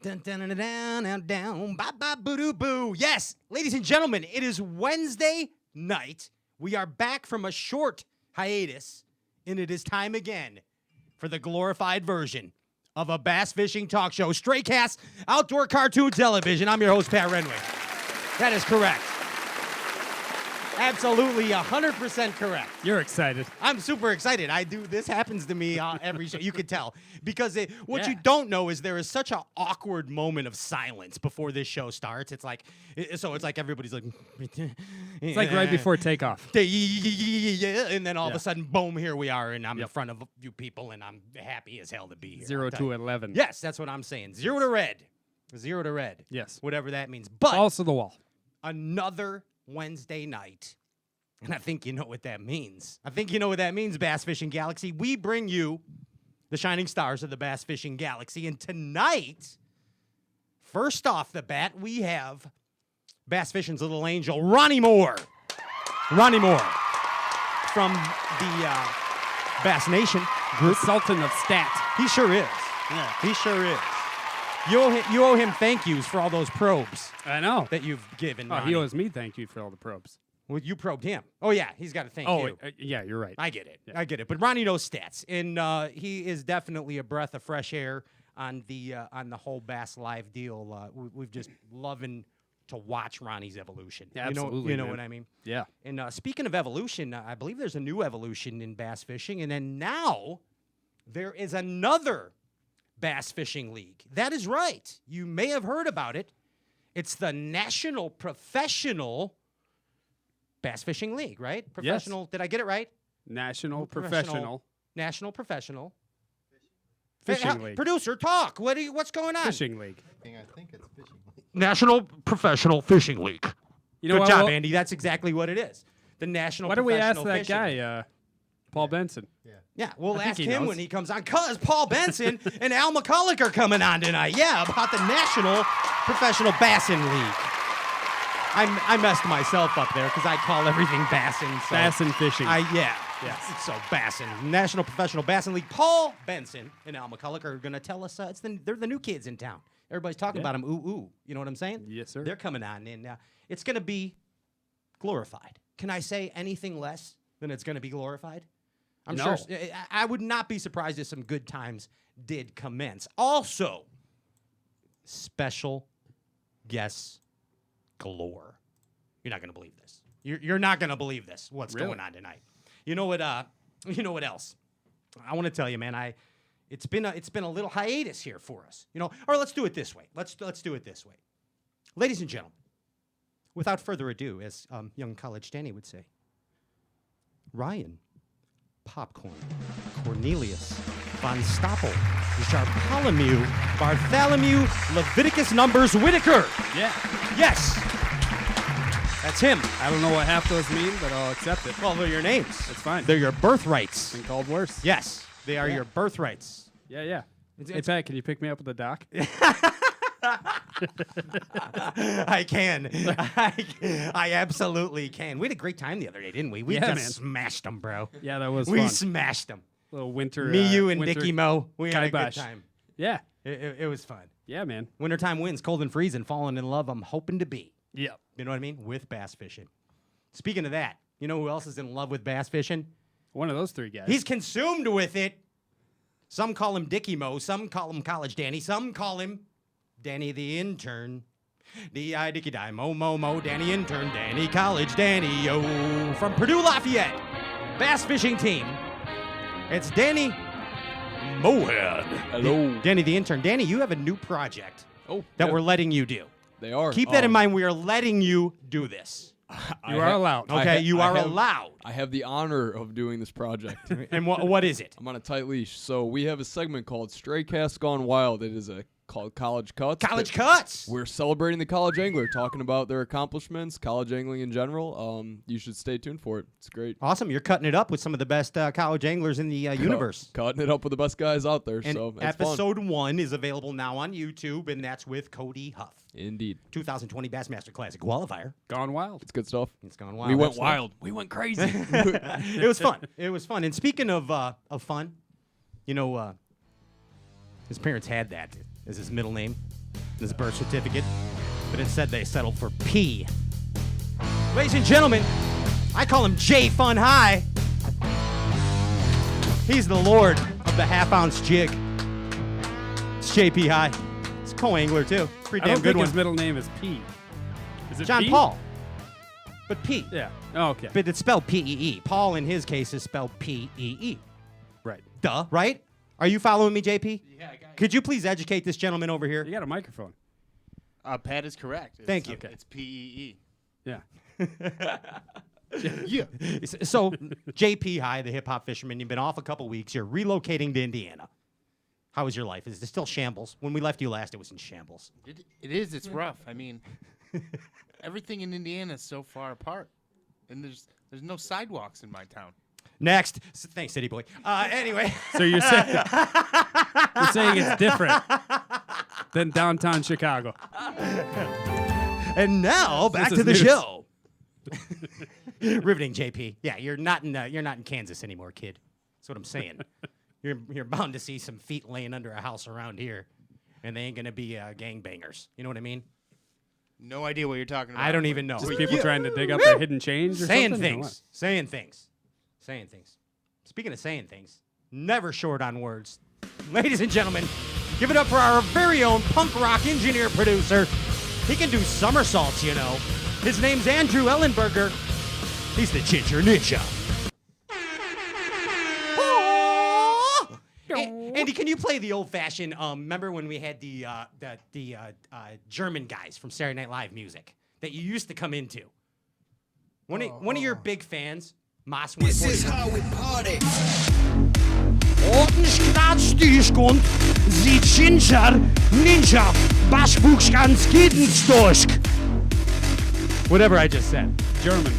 Dun, dun, dun, dun, dun, down, ba, ba, boo, doo, boo. Yes, ladies and gentlemen, it is Wednesday night. We are back from a short hiatus, and it is time again for the glorified version of a bass fishing talk show, Straycast Outdoor Cartoon Television. I'm your host, Pat Renwick. That is correct. Absolutely 100% correct. You're excited. I'm super excited. This happens to me every show. You could tell. Because what Yeah. you don't know is there is such an awkward moment of silence before this show starts. It's like everybody's like... It's like right before takeoff. And then all of Yeah. a sudden, boom, here we are. And I'm in front of a few people, and I'm happy as hell to be here. 0 to 11. Yes, that's what I'm saying. 0 to red. 0 to red. Yes. Whatever that means. But Balls to the wall. another Wednesday night. And I think you know what that means. Bass Fishing Galaxy. We bring you the shining stars of the Bass Fishing Galaxy. And tonight, first off the bat, we have Bass Fishing's little angel, Ronnie Moore. Ronnie Moore from the Bass Nation group. Sultan of Stat. He sure is. Yeah. He sure is. You owe him thank yous for all those probes I know. that you've given. Oh, Ronnie. he owes me thank you for all the probes. Well, you probed him. Oh, yeah, he's got to thank you. Yeah, you're right. I get it. Yeah. I get it. But Ronnie knows stats, and he is definitely a breath of fresh air on the whole Bass Live deal. We've just loving to watch Ronnie's evolution. Absolutely, You know man. what I mean? Yeah. And speaking of evolution, I believe there's a new evolution in bass fishing, and then now there is another Bass Fishing League. That is right. You may have heard about it. It's the National Professional Bass Fishing League, right? Professional. Did I get it right? National Professional National Professional Fishing League. Producer, talk. What's going on? Fishing League. I think it's fishing. National Professional Fishing League. You know Good what? job, Well, Andy. That's exactly what it is. The National why don't we ask Professional that Fishing League. guy, Paul Benson? Yeah. Yeah, we'll I think ask he him knows. when he comes on, because Paul Benson and Al McCulloch are coming on tonight. Yeah, about the National Professional Bassin League. I messed myself up there because I call everything Bassin. So Bassin fishing. Yeah. Yes. So Bassin, National Professional Bassin League. Paul Benson and Al McCulloch are going to tell us they're the new kids in town. Everybody's talking about them. Ooh, ooh. You know what I'm saying? Yes, sir. They're coming on, and it's going to be glorified. Can I say anything less than it's going to be glorified? I'm No. sure. I would not be surprised if some good times did commence. Also, special guests galore. You're not going to believe this. You're not going to believe this. What's Really? going on tonight? You know what? You know what else? I want to tell you, man. It's been a little hiatus here for us. Or let's do it this way. Let's do it this way, ladies and gentlemen. Without further ado, as young college Danny would say, Ryan Popcorn, Cornelius, Von Stoppel, Bartholomew, Leviticus Numbers Whitaker. Yeah. Yes, that's him. I don't know what half those mean, but I'll accept it. Well, they're your names. That's fine. They're your birthrights. Been called worse. Yes, they are Yeah. your birthrights. Yeah, yeah. It's- Hey, Pat, can you pick me up at the dock? I can. I absolutely can. We had a great time the other day, didn't we? We Yeah, just man. smashed them, bro. Yeah, that was We fun. smashed them. Little winter. Me, you, and winter Dickie Mo. We had a good kibosh. time. Yeah. It was fun. Yeah, man. Wintertime winds, cold and freezing, falling in love. I'm hoping to be. Yeah. You know what I mean? With bass fishing. Speaking of that, you know who else is in love with bass fishing? One of those three guys. He's consumed with it. Some call him Dickie Mo. Some call him College Danny. Some call him Danny the Intern. D-I Dickie Die Mo Mo Mo Danny Intern Danny College Danny Yo from Purdue Lafayette bass fishing team. It's Danny Mohead. Hello. Danny the Intern. Danny, you have a new project that yeah, we're letting you do. they are. Keep that in mind. We are letting you do this. You are allowed. Okay, you are allowed. I have the honor of doing this project. And what is it? I'm on a tight leash. So we have a segment called Straycast Gone Wild. It is called College Cuts. College Cuts. We're celebrating the college angler, talking about their accomplishments, college angling in general. You should stay tuned for it. It's great. Awesome. You're cutting it up with some of the best college anglers in the universe. Cutting it up with the best guys out there. And so it's episode 1 is available now on YouTube, and that's with Cody Huff. fun. Indeed. 2020 Bassmaster Classic qualifier. Gone wild. It's good stuff. It's gone wild. We went Absolutely. wild. We went crazy. It was fun. It was fun. And speaking of fun, his parents had that as his middle name. in his birth certificate, but instead they settled for P. Ladies and gentlemen, I call him J Fun High. He's the lord of the half-ounce jig. It's JP High. It's a co-angler, too. Pretty I damn don't good think one. his middle name is P. Is it John P? Paul. But P. Yeah. Oh, okay. But it's spelled P-E-E. Paul, in his case, is spelled P-E-E. Right. Duh, right? Are you following me, JP? Yeah, I got you. Could you please educate this gentleman over here? You got a microphone. Pat is correct. Thank you. It's P-E-E. Yeah. Yeah. So, JP High, the hip-hop fisherman, you've been off a couple weeks. You're relocating to Indiana. How is your life? Is it still shambles? When we left you last, it was in shambles. It is. It's rough. I mean, everything in Indiana is so far apart, and there's no sidewalks in my town. Next. Thanks, City Boy. Anyway. So you're saying it's different than downtown Chicago. And now, back This to is the news. show. Riveting, JP. Yeah, you're not in Kansas anymore, kid. That's what I'm saying. You're bound to see some feet laying under a house around here, and they ain't gonna be gangbangers. You know what I mean? No idea what you're talking about. I don't even know. Just people trying to dig up their hidden change or Saying something? things. Saying things. Speaking of saying things, never short on words. Ladies and gentlemen, give it up for our very own punk rock engineer producer. He can do somersaults, you know. His name's Andrew Ellenberger. He's the Ginger Ninja. Andy, can you play the old-fashioned? Remember when we had the German guys from Saturday Night Live music that you used to come into? One of your big fans, Moss. This is how we party. Ordensgrad-Styrskund, Sie Ginger Ninja, Bassbuchskanskidenstorsk. Whatever I just said. German.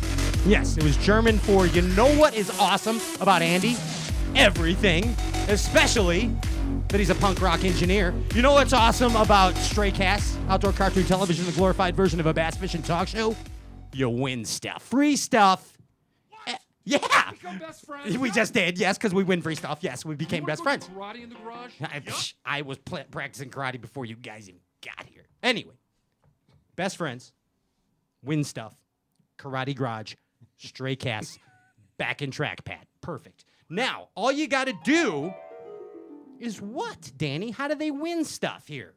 Yes, it was German for, you know what is awesome about Andy? Everything, especially that he's a punk rock engineer. You know what's awesome about Stray Cast, outdoor cartoon television, the glorified version of a bass fishing talk show? You win stuff. Free stuff. Yeah. Best friends. We just did, yes, because we win free stuff. Yes, we became best friends. Karate in the garage. I was practicing karate before you guys even got here. Anyway, best friends, win stuff, karate garage, Stray Cast, back in trackpad. Perfect. Now, all you got to do is what, Danny? How do they win stuff here?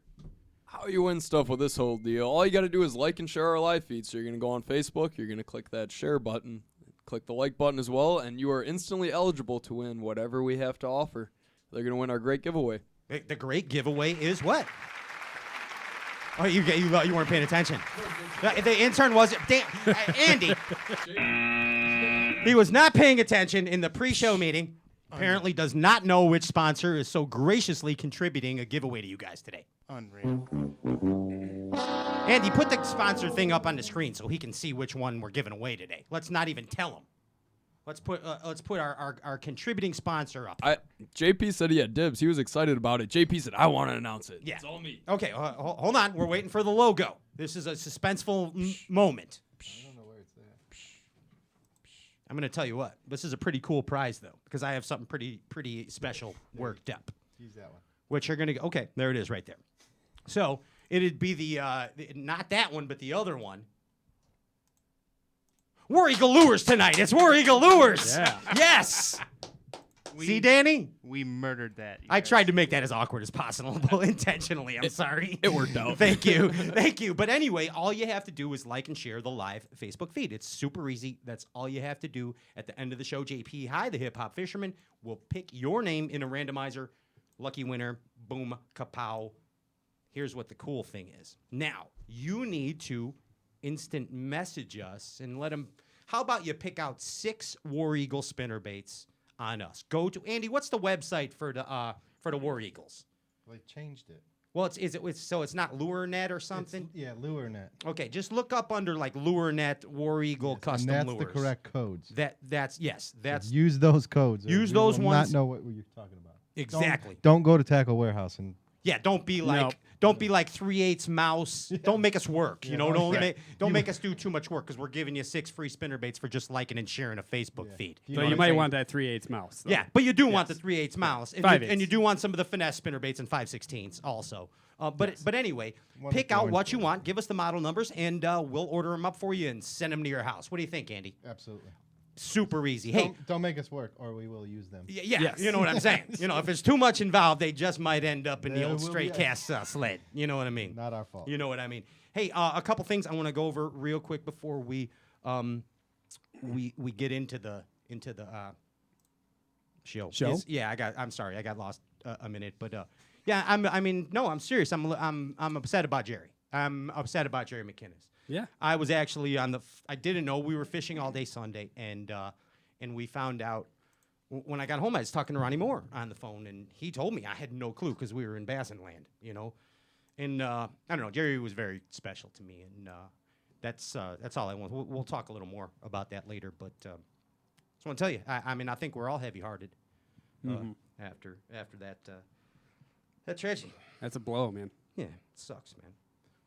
How you win stuff with this whole deal? All you got to do is like and share our live feed. So you're going to go on Facebook, you're going to click that share button, click the like button as well, and you are instantly eligible to win whatever we have to offer. They're going to win our great giveaway. The great giveaway is what? Oh, you weren't paying attention. The intern wasn't. Andy. He was not paying attention in the pre-show meeting. Apparently does not know which sponsor is so graciously contributing a giveaway to you guys today. Unreal. Andy, put the sponsor thing up on the screen so he can see which one we're giving away today. Let's not even tell him. Let's put our contributing sponsor up. JP said he had dibs. He was excited about it. JP said, I want to announce it. Yeah. It's all me. Okay, hold on. We're waiting for the logo. This is a suspenseful moment. I don't know where it's at. I'm going to tell you what. This is a pretty cool prize, though, because I have something pretty special worked up. Use that one. Which are going to go. Okay, there it is right there. So it'd be the not that one, but the other one. War Eagle Lures tonight. It's War Eagle Lures. Yeah. Yes. See, Danny? We murdered that. you I guys. tried to make that as awkward as possible intentionally. I'm sorry. It worked out. Thank you. Thank you. But anyway, all you have to do is like and share the live Facebook feed. It's super easy. That's all you have to do. At the end of the show, JP High, the hip hop fisherman, will pick your name in a randomizer. Lucky winner. Boom. Kapow. Here's what the cool thing is. Now, you need to instant message us and let them. How about you pick out 6 War Eagle spinnerbaits on us? Go to Andy. What's the website for the War Eagles? They changed it. Well, it's not LureNet or something. LureNet. Okay, just look up under like LureNet War Eagle custom and that's lures. the correct codes. That's So use those codes. or Use we those will ones. Not know what you're talking about. Exactly. Don't go to Tackle Warehouse and Yeah, don't be like Nope. don't be like 3/8 mouse. Don't make us work. You know, don't right. make us do too much work because we're giving you 6 free spinner baits for just liking and sharing a Facebook feed. You So know you what might I'm want that 3/8 mouse. though. Yeah, but you do want the 3/8 mouse, and 5/8. and you do want some of the finesse spinner baits and 5/16 also. But anyway, One pick to out throw in what for you you. want, give us the model numbers, and we'll order them up for you and send them to your house. What do you think, Andy? Absolutely. Super easy. Hey, Don't make us work, or we will use them. yeah, Yes. you know what I'm saying. You know, if there's too much involved, they just might end up in the There old will straight be- cast sled. You know what I mean? Not our fault. You know what I mean? Hey, a couple things I want to go over real quick before we get into the show. Show? I'm sorry, I got lost a minute, but yeah, I'm serious. I'm upset about Jerry. I'm upset about Jerry McKinnis. Yeah. I was actually I didn't know we were fishing all day Sunday, and we found out when I got home. I was talking to Ronnie Moore on the phone, and he told me I had no clue because we were in Bassin land, you know. And I don't know, Jerry was very special to me, and that's all I want. We'll talk a little more about that later, but just want to tell you, I think we're all heavy-hearted after that tragedy. That's a blow, man. Yeah, it sucks, man.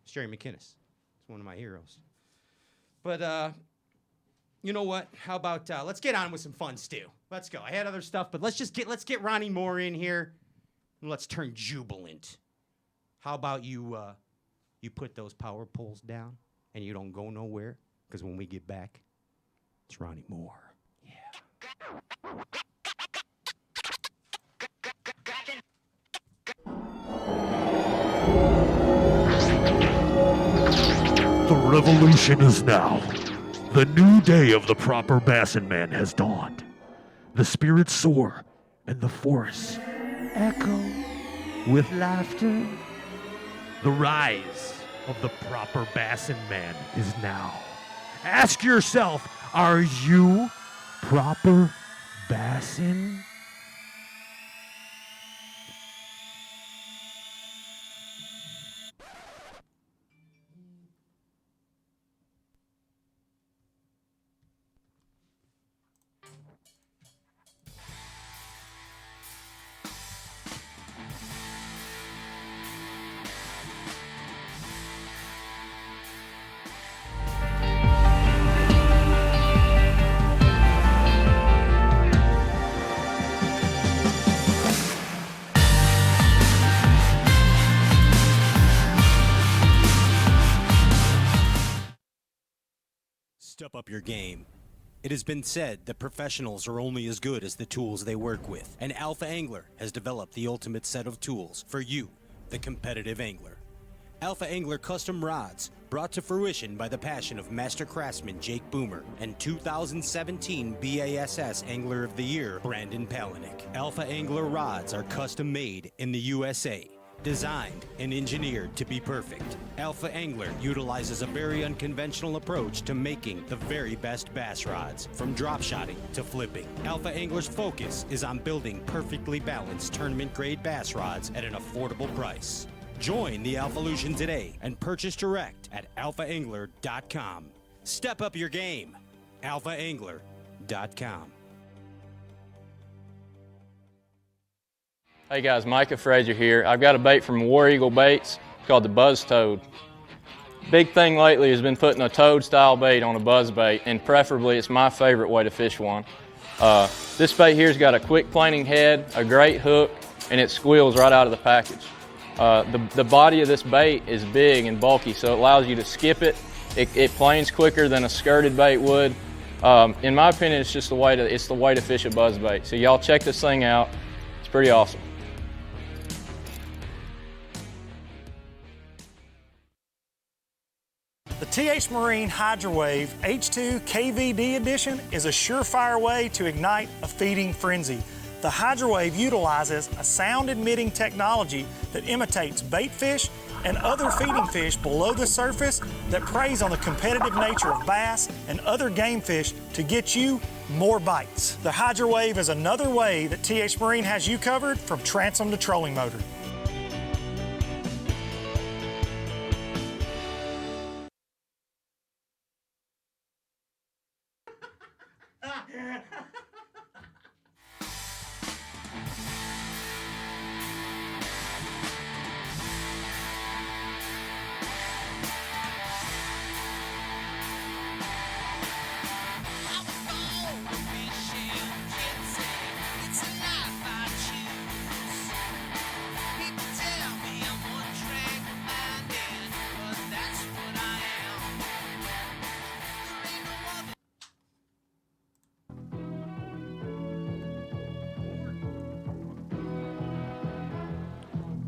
It's Jerry McKinnis. It's one of my heroes. But you know what? How about let's get on with some fun, Stu. Let's go. I had other stuff, but let's get Ronnie Moore in here, and let's turn jubilant. How about you put those power poles down and you don't go nowhere? Because when we get back, it's Ronnie Moore. Yeah. The revolution is now. The new day of the proper Bassin man has dawned. The spirits soar, and the forests echo with laughter. The rise of the proper Bassin man is now. Ask yourself, are you proper Bassin? Step up your game. It has been said that professionals are only as good as the tools they work with, and Alpha Angler has developed the ultimate set of tools for you, the competitive angler. Alpha Angler custom rods, brought to fruition by the passion of master craftsman Jake Boomer and 2017 B.A.S.S. Angler of the Year Brandon Palaniuk. Alpha Angler rods are custom made in the USA. Designed and engineered to be perfect, Alpha Angler utilizes a very unconventional approach to making the very best bass rods, from drop shotting to flipping. Alpha Angler's focus is on building perfectly balanced tournament-grade bass rods at an affordable price. Join the Alphalution today and purchase direct at alphaangler.com. Step up your game. alphaangler.com. Hey guys, Micah Frazier here. I've got a bait from War Eagle Baits called the Buzz Toad. Big thing lately has been putting a toad style bait on a buzz bait, and preferably it's my favorite way to fish one. This bait here's got a quick planing head, a great hook, and it squeals right out of the package. The body of this bait is big and bulky, so it allows you to skip it. It planes quicker than a skirted bait would. In my opinion, it's just the way to fish a buzz bait. So y'all check this thing out. It's pretty awesome. The TH Marine Hydrowave H2 KVD Edition is a surefire way to ignite a feeding frenzy. The Hydrowave utilizes a sound-emitting technology that imitates bait fish and other feeding fish below the surface that preys on the competitive nature of bass and other game fish to get you more bites. The Hydrowave is another way that TH Marine has you covered from transom to trolling motor.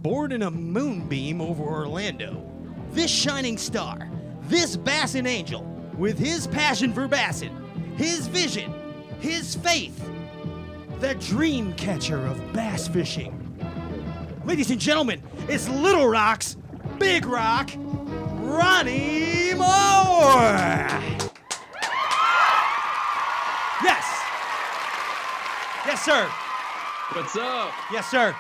born in a moonbeam over Orlando. This shining star, this Bassin angel, with his passion for Bassin, his vision, his faith, the dream catcher of bass fishing. Ladies and gentlemen, it's Little Rock's Big Rock, Ronnie Moore! Yes! Yes, sir. What's up? Yes, sir.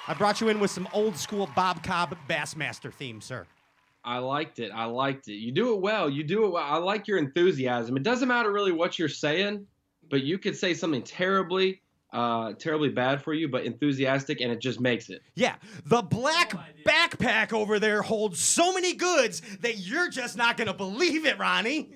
I brought you in with some old school Bob Cobb Bassmaster theme, sir. I liked it. You do it well. I like your enthusiasm. It doesn't matter really what you're saying, but you could say something terribly bad for you, but enthusiastic, and it just makes it. Yeah, the black backpack over there holds so many goods that you're just not gonna believe it, Ronnie.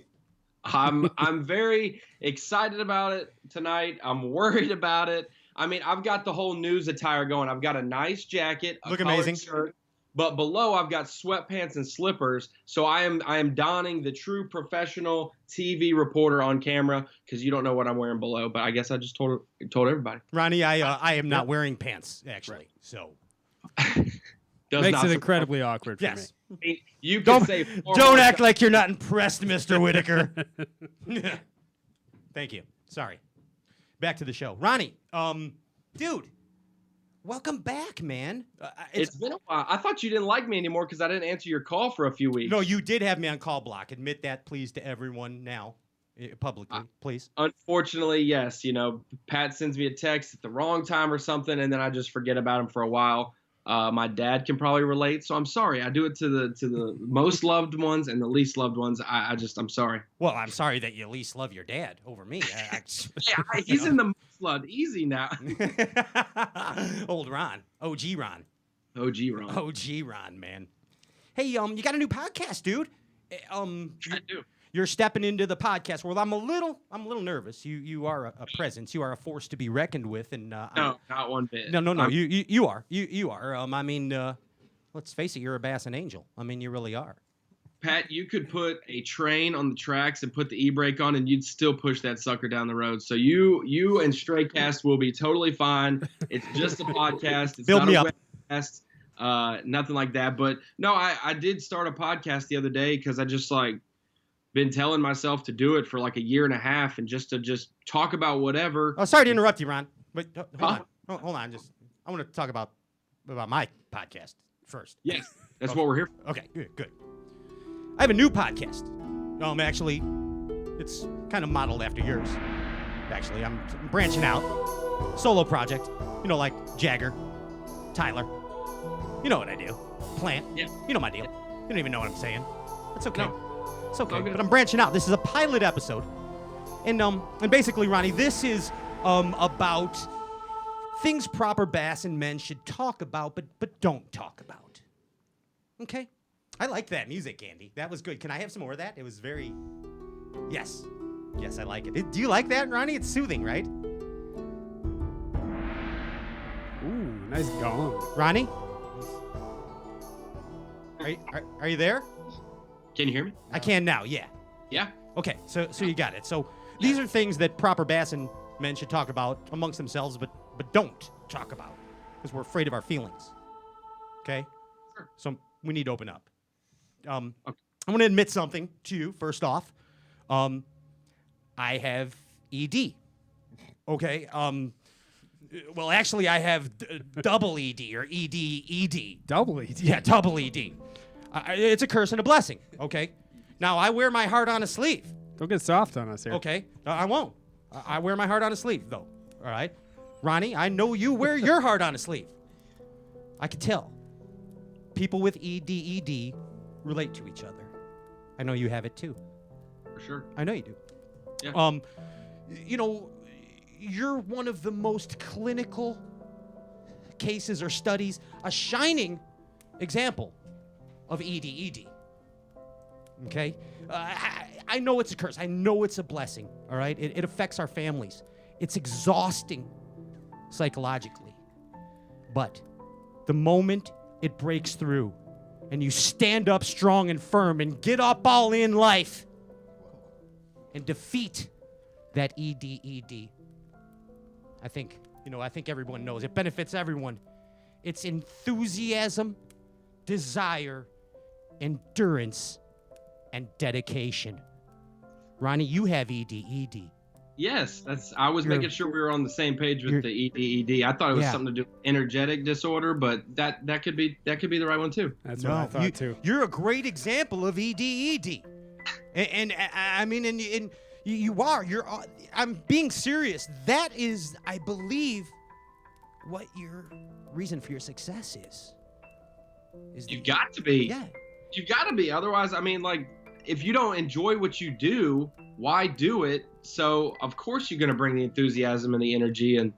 I'm very excited about it tonight. I'm worried about it. I mean, I've got the whole news attire going. I've got a nice jacket, a Look collared amazing. shirt, but below I've got sweatpants and slippers. So I am donning the true professional TV reporter on camera, because you don't know what I'm wearing below. But I guess I just told everybody. Ronnie, I am not wearing pants actually, so Makes it incredibly awkward for yes. me. You can Don't say don't act like you're not impressed, Mr. Whitaker. Thank you. Sorry. Back to the show, Ronnie. Dude, welcome back, man. It's been a while. I thought you didn't like me anymore because I didn't answer your call for a few weeks. No, you did have me on call block. Admit that, please, to everyone now, publicly, please. Unfortunately, yes. You know, Pat sends me a text at the wrong time or something, and then I just forget about him for a while. My dad can probably relate, so I'm sorry. I do it to the most loved ones and the least loved ones. I'm sorry. Well, I'm sorry that you least love your dad over me. Yeah, he's in the most loved. Easy now. Old Ron, OG Ron. OG Ron. OG Ron, man. Hey, you got a new podcast, dude. I do. You're stepping into the podcast world. I'm a little nervous. You are a presence. You are a force to be reckoned with. And no, not one bit. No. You are. You are. I mean, let's face it. You're a Bassin angel. I mean, you really are. Pat, you could put a train on the tracks and put the e-brake on, and you'd still push that sucker down the road. So you and Straycast will be totally fine. It's just a podcast. It's Build not me a up. webcast. Nothing like that. But no, I did start a podcast the other day because I just been telling myself to do it for like a year and a half, and just talk about whatever. Oh, sorry to interrupt you, Ron. But hold on. I want to talk about my podcast first. Yes, that's what we're here for. Okay, good. I have a new podcast. Actually, it's kind of modeled after yours. Actually, I'm branching out. Solo project. You know, like Jagger, Tyler. You know what I do. Plant. Yeah. You know my deal. You don't even know what I'm saying. That's okay. No. It's okay, but I'm branching out. This is a pilot episode. And basically, Ronnie, this is about things proper Bassin men should talk about, but don't talk about. Okay? I like that music, Andy. That was good. Can I have some more of that? It was very... Yes. Yes, I like it. Do you like that, Ronnie? It's soothing, right? Ooh, nice gong. Ronnie? Are you there? Can you hear me? I can now, yeah. Yeah. Okay, so you got it. So these are things that proper Bassin men should talk about amongst themselves, but don't talk about because we're afraid of our feelings. Okay? Sure. So we need to open up. I'm going to admit something to you, first off. I have ED. Okay? Well, actually, I have double ED or ED. Double ED? Yeah, double ED. It's a curse and a blessing, okay? Now, I wear my heart on a sleeve. Don't get soft on us here. Okay? I won't. I wear my heart on a sleeve, though, all right? Ronnie, I know you wear your heart on a sleeve. I can tell. People with ED relate to each other. I know you have it, too. For sure. I know you do. Yeah. You know, you're one of the most clinical cases or studies, a shining example of ED. Okay? I know it's a curse. I know it's a blessing, all right? It affects our families. It's exhausting psychologically. But the moment it breaks through and you stand up strong and firm and get up all in life and defeat that ED, I think everyone knows. It benefits everyone. It's enthusiasm, desire, endurance, and dedication. Ronnie, you have ED. Yes, I was making sure we were on the same page with the ED. I thought it was something to do with energetic disorder, but that could be the right one too. That's what I thought too. You're a great example of ED. And I mean, and you are. I'm being serious. That is, I believe, what your reason for your success is. You've got to be. Yeah. You've got to be. Otherwise, I mean, like, if you don't enjoy what you do, why do it? So, of course, you're going to bring the enthusiasm and the energy and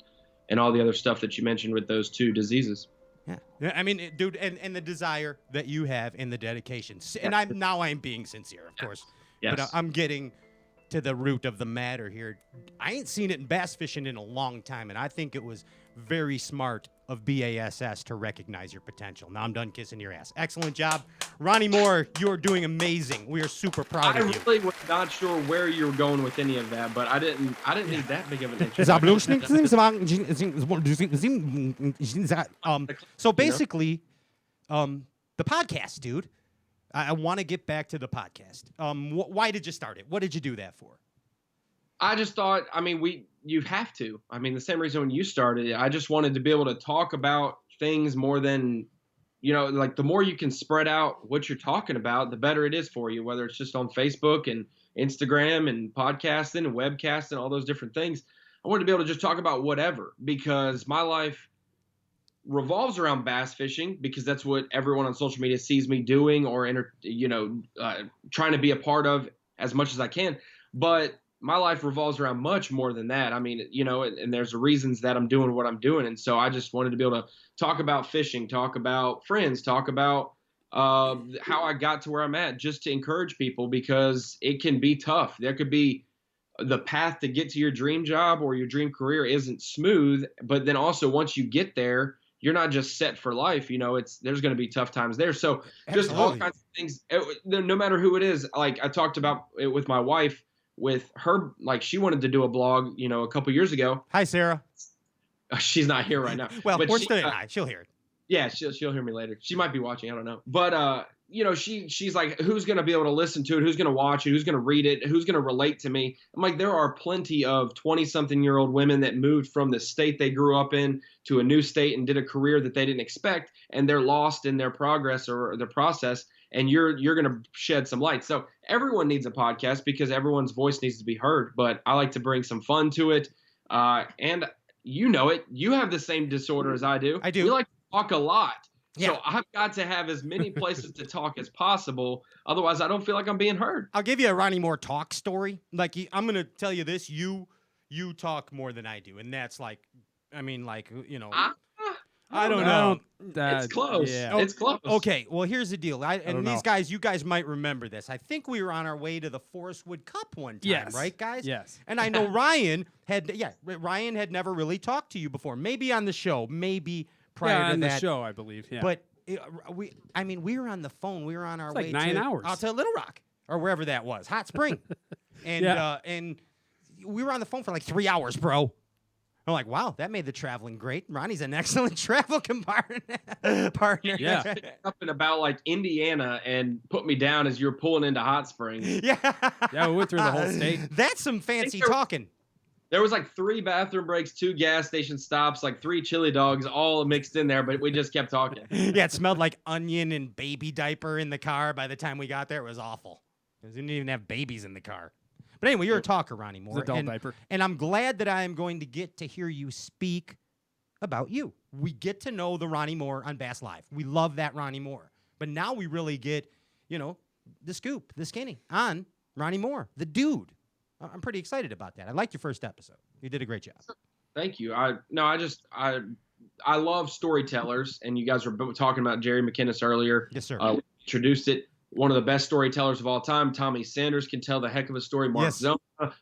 all the other stuff that you mentioned with those two diseases. Yeah. I mean, dude, and the desire that you have and the dedication. And I'm being sincere, of course. Yes. But I'm getting to the root of the matter here. I ain't seen it in bass fishing in a long time, and I think it was very smart of B.A.S.S. to recognize your potential. Now I'm done kissing your ass. Excellent job. Ronnie Moore, you're doing amazing. We are super proud of you. I really was not sure where you were going with any of that, but I didn't need that big of an intro. So basically, the podcast, dude. I want to get back to the podcast. Why did you start it? What did you do that for? I just thought, I mean, you have to. I mean, the same reason when you started it, I just wanted to be able to talk about things more than, like the more you can spread out what you're talking about, the better it is for you, whether it's just on Facebook and Instagram and podcasting and webcasting, all those different things. I wanted to be able to just talk about whatever, because my life revolves around bass fishing, because that's what everyone on social media sees me doing or trying to be a part of as much as I can. But my life revolves around much more than that. I mean, and there's reasons that I'm doing what I'm doing. And so I just wanted to be able to talk about fishing, talk about friends, talk about how I got to where I'm at, just to encourage people, because it can be tough. There could be the path to get to your dream job or your dream career isn't smooth, but then also once you get there, you're not just set for life. There's going to be tough times there. So just all kinds of things, no matter who it is. Like I talked about it with my wife, with her, like she wanted to do a blog, a couple years ago. Hi, Sarah. She's not here right now. Well, we're still hi. She'll hear it. Yeah, she'll hear me later. She might be watching. I don't know. But she's like, who's going to be able to listen to it? Who's going to watch it? Who's going to read it? Who's going to relate to me? I'm like, there are plenty of 20-something-year-old women that moved from the state they grew up in to a new state and did a career that they didn't expect, and they're lost in their progress or their process. And you're going to shed some light. So everyone needs a podcast because everyone's voice needs to be heard. But I like to bring some fun to it. And you know it. You have the same disorder as I do. I do. We like to talk a lot. Yeah. So I've got to have as many places to talk as possible. Otherwise, I don't feel like I'm being heard. I'll give you a Ronnie Moore talk story. Like, I'm going to tell you this. You talk more than I do. And that's like, I don't know. It's close. Yeah. It's close. Okay, well, here's the deal. You guys might remember this. I think we were on our way to the Forest Wood Cup one time, right, guys? Yes. And I know Ryan had never really talked to you before. Maybe on the show, maybe prior to on that. the show, I believe. Yeah. But we were on the phone. We were on our way like 9 hours. out to Little Rock or wherever that was, Hot Spring, and we were on the phone for like 3 hours, bro. I'm like, wow, that made the traveling great. Ronnie's an excellent travel partner. Yeah. Up in about like Indiana and put me down as you're pulling into Hot Springs. Yeah. Yeah, we went through the whole state. That's some fancy talking. There was like 3 bathroom breaks, 2 gas station stops, like 3 chili dogs, all mixed in there, but we just kept talking. Yeah, it smelled like onion and baby diaper in the car. By the time we got there, it was awful. We didn't even have babies in the car. But anyway, you're a talker, Ronnie Moore. Adult diaper. And I'm glad that I am going to get to hear you speak about you. We get to know the Ronnie Moore on Bass Live. We love that Ronnie Moore. But now we really get, the scoop, the skinny on Ronnie Moore, the dude. I'm pretty excited about that. I liked your first episode. You did a great job. Thank you. I love storytellers, and you guys were talking about Jerry McKinnis earlier. Yes, sir. We introduced it. One of the best storytellers of all time. Tommy Sanders can tell the heck of a story. Mark Zona,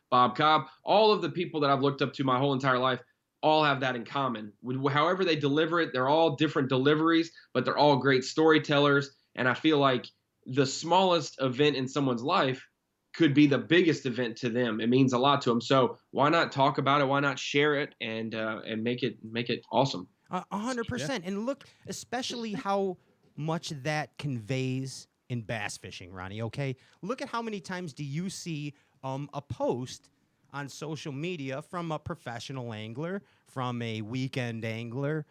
Bob Cobb, all of the people that I've looked up to my whole entire life all have that in common. However they deliver it, they're all different deliveries, but they're all great storytellers. And I feel like the smallest event in someone's life could be the biggest event to them. It means a lot to them. So why not talk about it? Why not share it and make it awesome? 100%. And look, especially how much that conveys in bass fishing, Ronnie, okay? Look at how many times do you see a post on social media from a professional angler, from a weekend angler,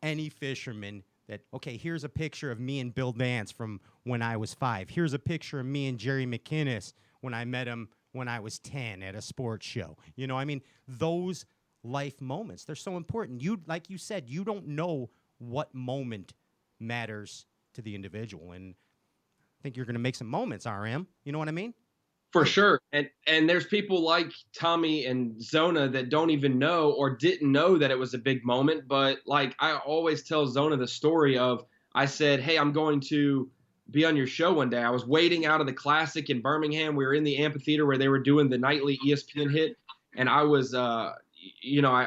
any fisherman that, okay, here's a picture of me and Bill Dance from when I was 5. Here's a picture of me and Jerry McKinnis when I met him when I was 10 at a sports show. You know, I mean, those life moments, they're so important. Like you said, you don't know what moment matters to the individual. And I think you're going to make some moments, RM. You know what I mean? For sure. And there's people like Tommy and Zona that don't even know or didn't know that it was a big moment. But like I always tell Zona the story of, I said, hey, I'm going to be on your show one day. I was waiting out of the Classic in Birmingham. We were in the amphitheater where they were doing the nightly ESPN hit. And I was, I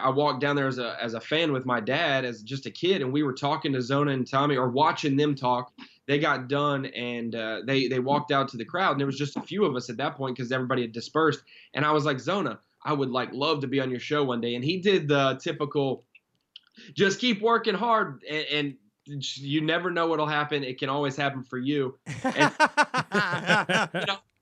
walked down there as a fan with my dad as just a kid. And we were talking to Zona and Tommy, or watching them talk. They got done and they walked out to the crowd, and there was just a few of us at that point because everybody had dispersed. And I was like, Zona, I would love to be on your show one day. And he did the typical, just keep working hard, and you never know what'll happen. It can always happen for you. And,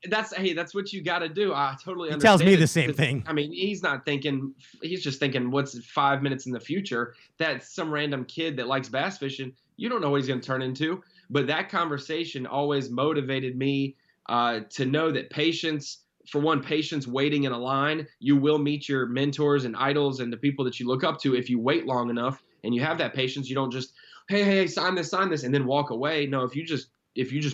that's what you got to do. I totally understand. He tells me the same thing. I mean, he's not thinking, he's just thinking, what's 5 minutes in the future? That's some random kid that likes bass fishing. You don't know what he's going to turn into. But that conversation always motivated me to know that patience waiting in a line. You will meet your mentors and idols and the people that you look up to if you wait long enough and you have that patience. You don't just, hey, sign this, and then walk away. No, if you just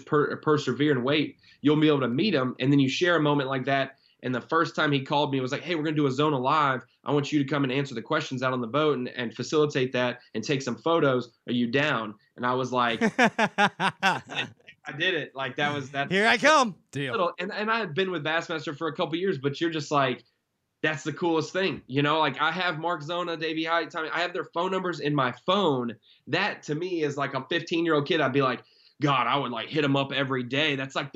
persevere and wait, you'll be able to meet them. And then you share a moment like that. And the first time he called me, it was like, hey, we're going to do a Zona Live. I want you to come and answer the questions out on the boat and facilitate that and take some photos. Are you down? And I was like, I did it. Like that. Here I come. Deal. And I had been with Bassmaster for a couple of years, but you're just like, that's the coolest thing. You know, like I have Mark Zona, Davy Hite, Tommy. I have their phone numbers in my phone. That to me is like a 15-year-old kid. I'd be like, God, I would hit him up every day. That's so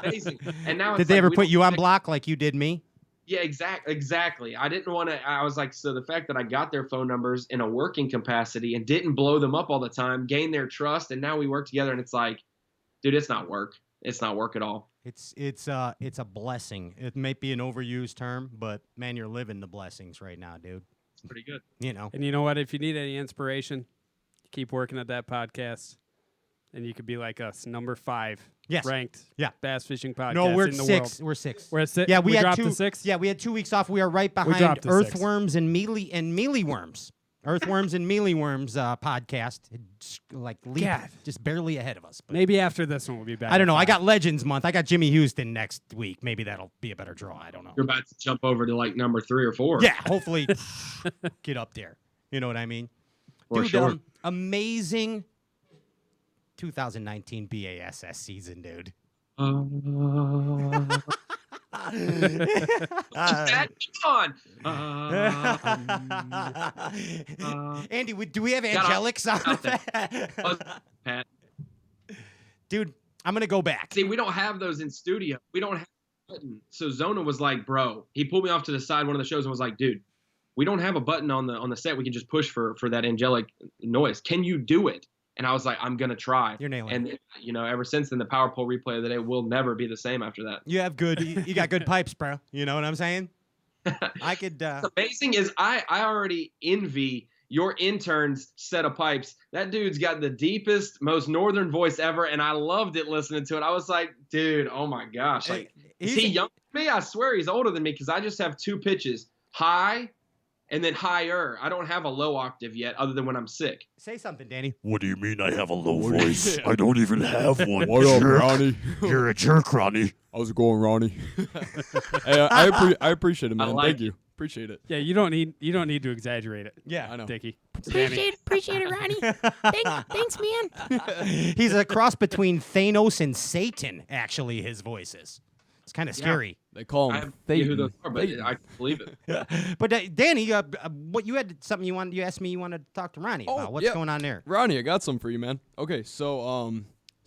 amazing. And now did they ever put you on block like you did me? Yeah, exactly. I didn't want to. I was like, so the fact that I got their phone numbers in a working capacity and didn't blow them up all the time, gained their trust, and now we work together. And it's like, dude, it's not work. It's not work at all. It's a blessing. It may be an overused term, but man, you're living the blessings right now, dude. It's pretty good. You know. And you know what? If you need any inspiration, keep working at that podcast, and you could be like us, number 5 ranked bass fishing podcast. No, we're in the 6. world. We're 6. We're at 6. Yeah, we had dropped 2. To 6. Yeah, we had 2 weeks off. We are right behind Earthworms and mealy worms. Earthworms and mealyworms podcast. It's just barely ahead of us. But maybe after this one we'll be back. I don't know. I got Legends Month. I got Jimmy Houston next week. Maybe that'll be a better draw. I don't know. You're about to jump over to number 3 or 4. Yeah, hopefully get up there. You know what I mean? For sure. Amazing 2019 B.A.S.S season, dude. Andy, do we have angelics on that? Pat. Dude, I'm going to go back. See, we don't have those in studio. We don't have a button. So Zona was like, bro, he pulled me off to the side one of the shows and was like, dude, we don't have a button on the set. We can just push for that angelic noise. Can you do it? And I was like, I'm going to try. You're nailing it. And, ever since then, the Power Pole replay of the day will never be the same after that. You got good pipes, bro. You know what I'm saying? I could. What's amazing is I already envy your intern's set of pipes. That dude's got the deepest, most northern voice ever, and I loved it listening to it. I was like, dude, oh my gosh. Like, is he younger than me? I swear he's older than me because I just have 2 pitches, high and then higher. I don't have a low octave yet other than when I'm sick. Say something, Danny. What do you mean I have a low voice? I don't even have one. What up, Ronnie? You're a jerk, Ronnie. How's it going, Ronnie? Hey, I appreciate it, man. Thank you. Appreciate it. Yeah, you don't need to exaggerate it. Yeah, I know. Dickie. Appreciate it, Ronnie. Thanks, man. He's a cross between Thanos and Satan, actually, his voice is. It's kind of scary. They call him Satan. Who those are, but I believe it. But Danny, what you had something you asked me you wanted to talk to Ronnie about. What's going on there? Ronnie, I got some for you, man. Okay, so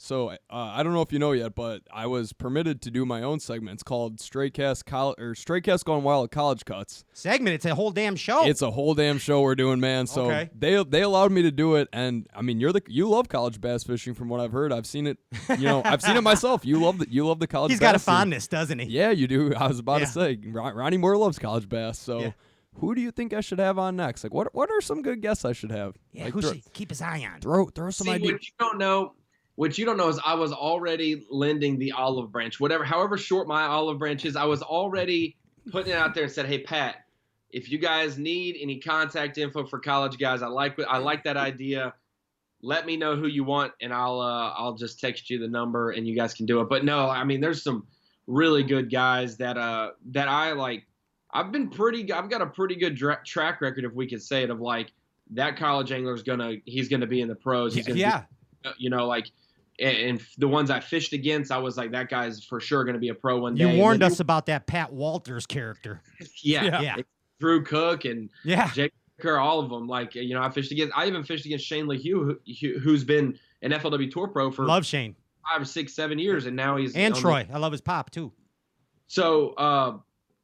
So I don't know if you know yet, but I was permitted to do my own segment. It's called Stray Cast Gone Wild College Cuts. Segment? It's a whole damn show. It's a whole damn show we're doing, man. So Okay. they allowed me to do it, and I mean, you love college bass fishing from what I've heard. I've seen it. I've seen it myself. You love the college. He's bass got a scene. fondness, doesn't he? Yeah, you do. I was about Yeah. to say Ronnie Moore loves college bass. So. Yeah. Who do you think I should have on next? Like, what are some good guests I should have? Yeah, like, who should keep his eye on? throw some See, ideas. what you don't know is I was already lending the olive branch, however short my olive branch is. I was already putting it out there and said, "Hey, Pat, if you guys need any contact info for college guys, I like that idea. Let me know who you want, and I'll just text you the number, and you guys can do it." But no, I mean, there's some really good guys that I like. I've got a pretty good track record, if we could say it, of like that college angler he's gonna be in the pros. He's gonna be, like, and the ones I fished against, I was like, that guy's for sure gonna be a pro one day. You warned us about that Pat Walters character. Yeah. Drew Cook and Yeah. Jake Kerr, all of them. Like, I even fished against Shane LeHue, who's been an FLW Tour pro for Love Shane. 5, 6, 7 years, and now he's And on Troy. I love his pop too. So,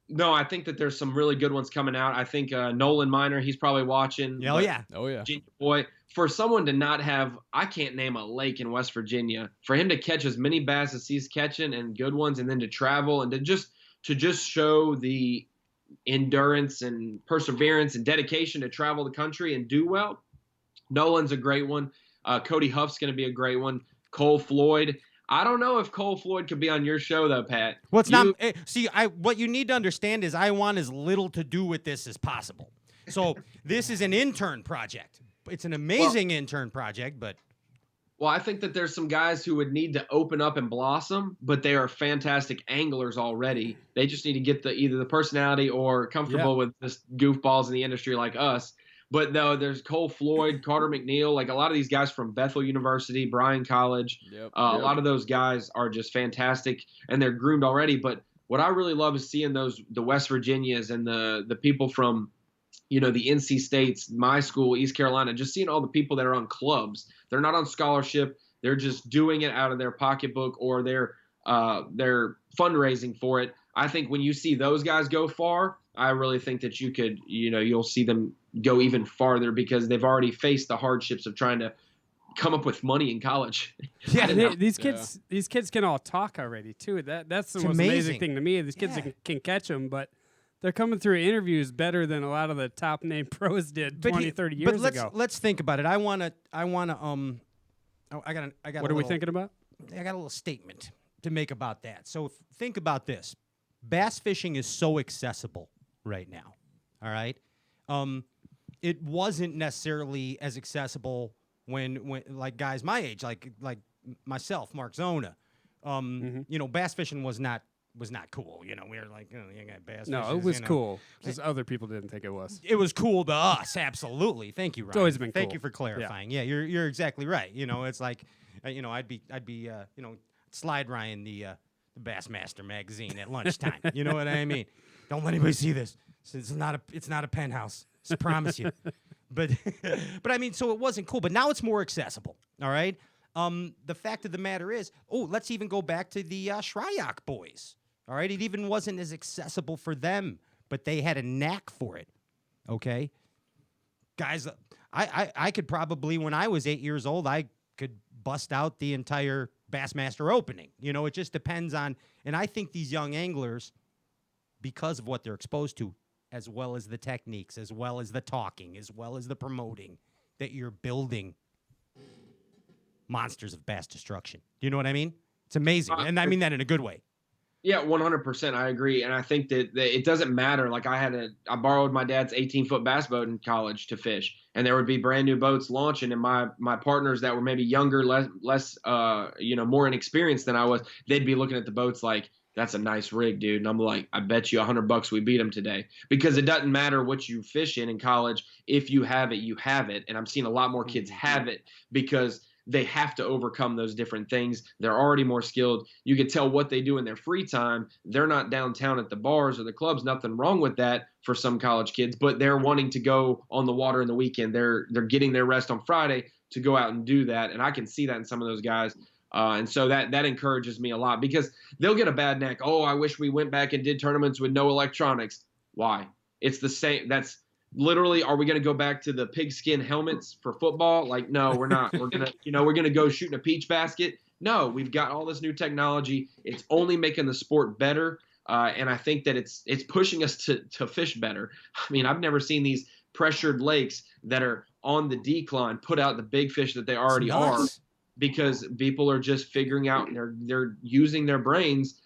no, I think that there's some really good ones coming out. I think Nolan Miner, he's probably watching. Oh, yeah. Virginia boy. For someone to not have, I can't name a lake in West Virginia. For him to catch as many bass as he's catching and good ones, and then to travel and to just show the endurance and perseverance and dedication to travel the country and do well. Nolan's a great one. Cody Huff's going to be a great one. Cole Floyd. I don't know if Cole Floyd could be on your show though, Pat. Well, it's not. See, what you need to understand is I want as little to do with this as possible. So this is an intern project. It's an amazing intern project, but. Well, I think that there's some guys who would need to open up and blossom, but they are fantastic anglers already. They just need to get either the personality or comfortable with just goofballs in the industry like us. But no, there's Cole Floyd, Carter McNeil, like a lot of these guys from Bethel University, Bryan College. A lot of those guys are just fantastic, and they're groomed already. But what I really love is seeing the West Virginias and the people from, the NC States, my school, East Carolina, just seeing all the people that are on clubs. They're not on scholarship. They're just doing it out of their pocketbook, or they're fundraising for it. I think when you see those guys go far, I really think that you could, you'll see them go even farther because they've already faced the hardships of trying to come up with money in college. Yeah, these kids can all talk already too. That's the most amazing thing to me. These kids can catch them, but they're coming through interviews better than a lot of the top name pros did 20, 30 years ago. Let's think about it. I got What are we thinking about? I got a little statement to make about that. So think about this. Bass fishing is so accessible right now. All right. It wasn't necessarily as accessible when like guys my age, like myself, Mark Zona. Bass fishing was not cool. We were like, you got bass. No, fishers, it was cool. Just other people didn't think it was. It was cool to us, absolutely. Thank you, Ryan. It's always been Thank cool. you for clarifying. Yeah, you're exactly right. It's like, I'd be slide Ryan the Bassmaster magazine at lunchtime. You know what I mean? Don't let anybody see this. It's not a penthouse. I promise you. But I mean, so it wasn't cool. But now it's more accessible. All right. The fact of the matter is, let's even go back to the Shryock boys. All right, it even wasn't as accessible for them, but they had a knack for it. Okay, guys, I could probably, when I was 8 years old, I could bust out the entire Bassmaster opening. It just depends on, and I think these young anglers, because of what they're exposed to, as well as the techniques, as well as the talking, as well as the promoting, that you're building monsters of bass destruction. Do you know what I mean? It's amazing, and I mean that in a good way. Yeah, 100%. I agree. And I think that it doesn't matter. Like I borrowed my dad's 18-foot bass boat in college to fish, and there would be brand new boats launching, and my partners that were maybe younger, less more inexperienced than I was, they'd be looking at the boats like, that's a nice rig, dude. And I'm like, I bet you $100 we beat them today. Because it doesn't matter what you fish in college. If you have it, you have it. And I'm seeing a lot more kids have it because they have to overcome those different things. They're already more skilled. You can tell what they do in their free time. They're not downtown at the bars or the clubs. Nothing wrong with that for some college kids, but they're wanting to go on the water in the weekend. They're getting their rest on Friday to go out and do that. And I can see that in some of those guys. And so that encourages me a lot because they'll get a bad neck. Oh, I wish we went back and did tournaments with no electronics. Why? It's the same. That's literally, are we going to go back to the pigskin helmets for football? Like, no, we're not. We're going to, we're going to go shoot in a peach basket. No, we've got all this new technology. It's only making the sport better. And I think that it's pushing us to fish better. I mean, I've never seen these pressured lakes that are on the decline put out the big fish that they already are, because people are just figuring out and they're using their brains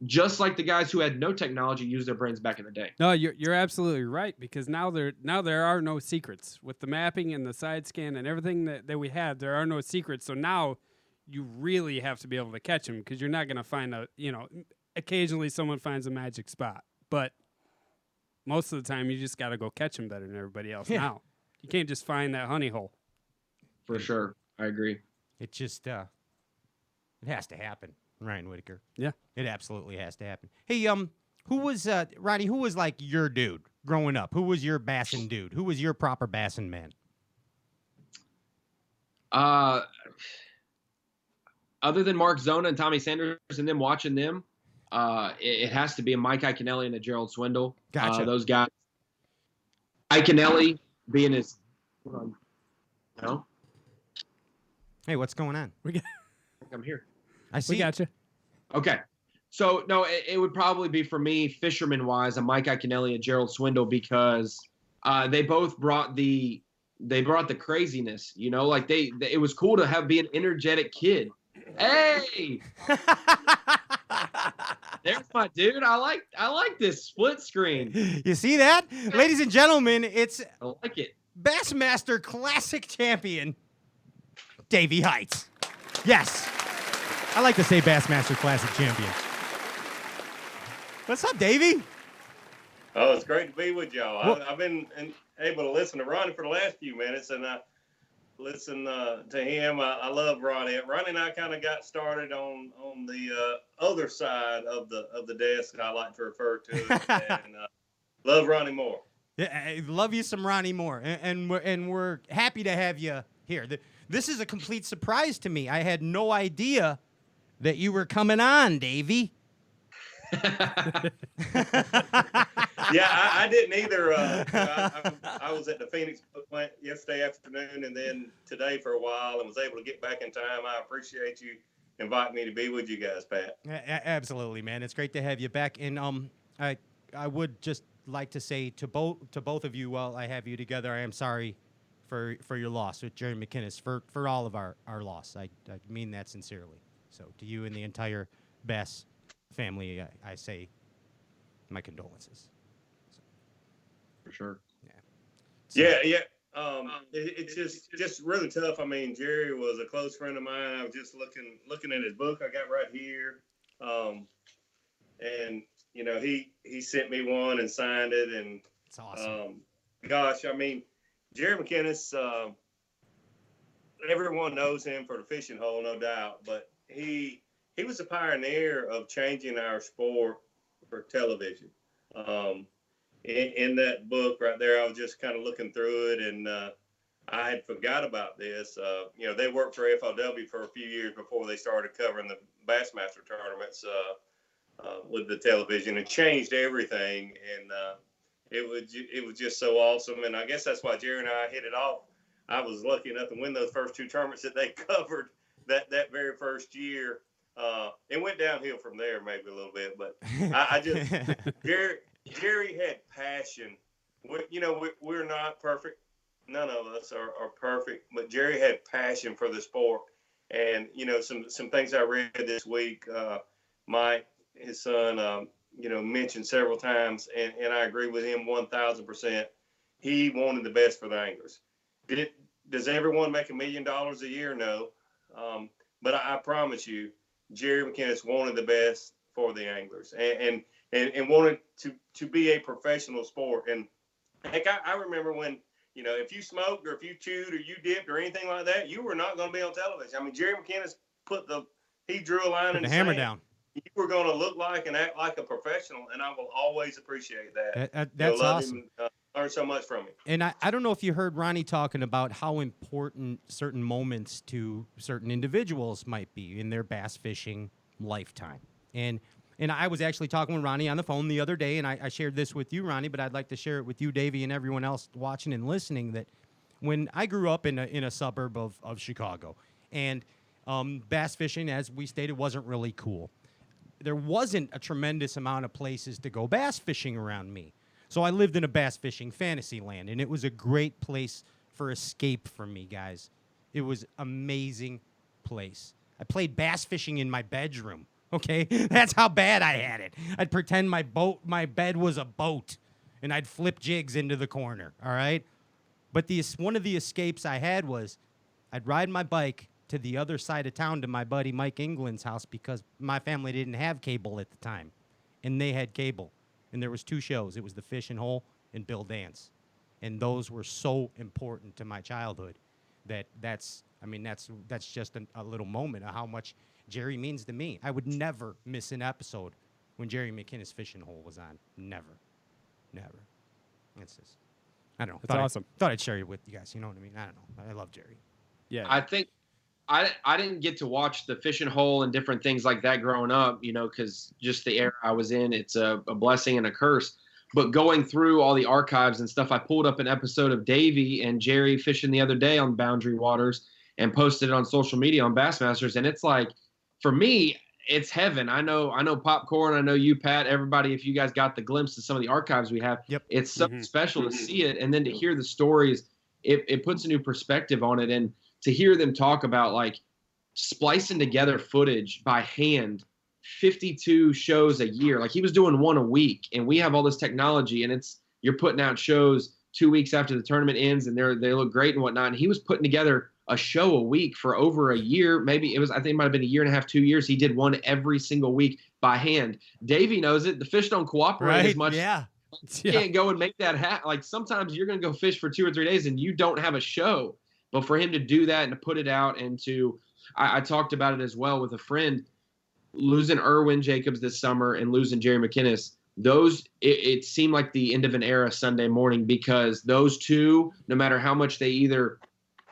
just like the guys who had no technology used their brains back in the day. No, you're absolutely right, because now there are no secrets with the mapping and the side scan and everything that we have. There are no secrets. So now you really have to be able to catch them, because you're not going to find occasionally someone finds a magic spot, but most of the time you just got to go catch them better than everybody else. Yeah. Now you can't just find that honey hole. For sure. I agree. It just it has to happen, Ryan Whitaker. Yeah, it absolutely has to happen. Hey, who was Roddy? Who was like your dude growing up? Who was your Bassin dude? Who was your proper Bassin man? Other than Mark Zona and Tommy Sanders and them watching them, it has to be a Mike Iaconelli and a Gerald Swindle. Gotcha. Those guys. Iaconelli being his, Hey, what's going on? I'm here. I see. We got you. Okay. So, no, it would probably be for me, fisherman-wise, a Mike Iaconelli and Gerald Swindle, because they both brought the craziness, like it was cool to be an energetic kid. Hey! There's my dude. I like this split screen. You see that? Ladies and gentlemen, it's I like it. Bassmaster Classic Champion, Davy Hite. Yes. I like to say Bassmaster Classic Champion. What's up, Davy? Oh, it's great to be with y'all. I've been able to listen to Ronnie for the last few minutes, and I listen to him. I love Ronnie. Ronnie and I kind of got started on the other side of the desk that I like to refer to, and love Ronnie Moore. Yeah, I love you some Ronnie Moore, and we're happy to have you here. This is a complete surprise to me. I had no idea that you were coming on, Davy. Yeah, I didn't either. I was at the Phoenix Book Plant yesterday afternoon, and then today for a while, and was able to get back in time. I appreciate you inviting me to be with you guys, Pat. Absolutely, man. It's great to have you back. And I would just like to say to both of you, while I have you together, I am sorry for your loss with Jerry McKinnis, for all of our loss. I mean that sincerely. So to you and the entire Bass family, I say my condolences. So. For sure. Yeah. Yeah. It's just really tough. I mean, Jerry was a close friend of mine. I was just looking at his book I got right here, and he sent me one and signed it, and it's awesome. Gosh, I mean, Jerry McKinnis. Everyone knows him for the fishing hole, no doubt, but he was a pioneer of changing our sport for television. In that book right there, I was just kind of looking through it, and I had forgot about this. They worked for FLW for a few years before they started covering the Bassmaster tournaments with the television, and changed everything. And it was just so awesome. And I guess that's why Jerry and I hit it off. I was lucky enough to win those first two tournaments that they covered that very first year. It went downhill from there maybe a little bit, but I just Jerry had passion. We're not perfect. None of us are perfect, but Jerry had passion for the sport. And, some things I read this week, Mike, his son, mentioned several times, and I agree with him 1,000%. He wanted the best for the anglers. Does everyone make $1 million a year? No. But I promise you, Jerry McKinnis wanted the best for the anglers and wanted to be a professional sport. And heck, I remember when, if you smoked or if you chewed or you dipped or anything like that, you were not going to be on television. I mean, Jerry McKinnis he drew a line in the hammer sand. Down. You were going to look like and act like a professional, and I will always appreciate that. That's awesome. learned so much from him. And I don't know if you heard Ronnie talking about how important certain moments to certain individuals might be in their bass fishing lifetime. And I was actually talking with Ronnie on the phone the other day, and I shared this with you, Ronnie, but I'd like to share it with you, Davey, and everyone else watching and listening, that when I grew up in a suburb of Chicago, and bass fishing, as we stated, wasn't really cool. There wasn't a tremendous amount of places to go bass fishing around me. So I lived in a bass fishing fantasy land, and it was a great place for escape for me, guys. It was amazing place. I played bass fishing in my bedroom, okay? That's how bad I had it. I'd pretend my bed was a boat, and I'd flip jigs into the corner, all right? But one of the escapes I had was I'd ride my bike to the other side of town to my buddy Mike England's house because my family didn't have cable at the time, and they had cable. And there was 2 shows. It was The Fishing Hole and Bill Dance. And those were so important to my childhood that's just a little moment of how much Jerry means to me. I would never miss an episode when Jerry McKinnis Fishing Hole was on. Never. It's just, I don't know. That's awesome. Thought I'd share it with you guys. You know what I mean? I don't know. I love Jerry. Yeah. I think I didn't get to watch the Fishing Hole and different things like that growing up, because just the era I was in, it's a blessing and a curse. But going through all the archives and stuff, I pulled up an episode of Davy and Jerry fishing the other day on Boundary Waters and posted it on social media on Bassmasters. And it's like, for me, it's heaven. I know Popcorn. I know you, Pat, everybody, if you guys got the glimpse of some of the archives we have, it's so special to see it. And then to hear the stories, it puts a new perspective on it. And to hear them talk about like splicing together footage by hand, 52 shows a year, like he was doing 1 a week, and we have all this technology, and you're putting out shows 2 weeks after the tournament ends, and they look great and whatnot. And he was putting together a show a week for over a year. Maybe I think it might've been a year and a half, 2 years. He did one every single week by hand. Davey knows it. The fish don't cooperate as much. Yeah. You can't go and make that happen. Like sometimes you're going to go fish for 2 or 3 days and you don't have a show. But for him to do that and to put it out and I talked about it as well with a friend, losing Erwin Jacobs this summer and losing Jerry McKinnis, it seemed like the end of an era Sunday morning, because those two, no matter how much they either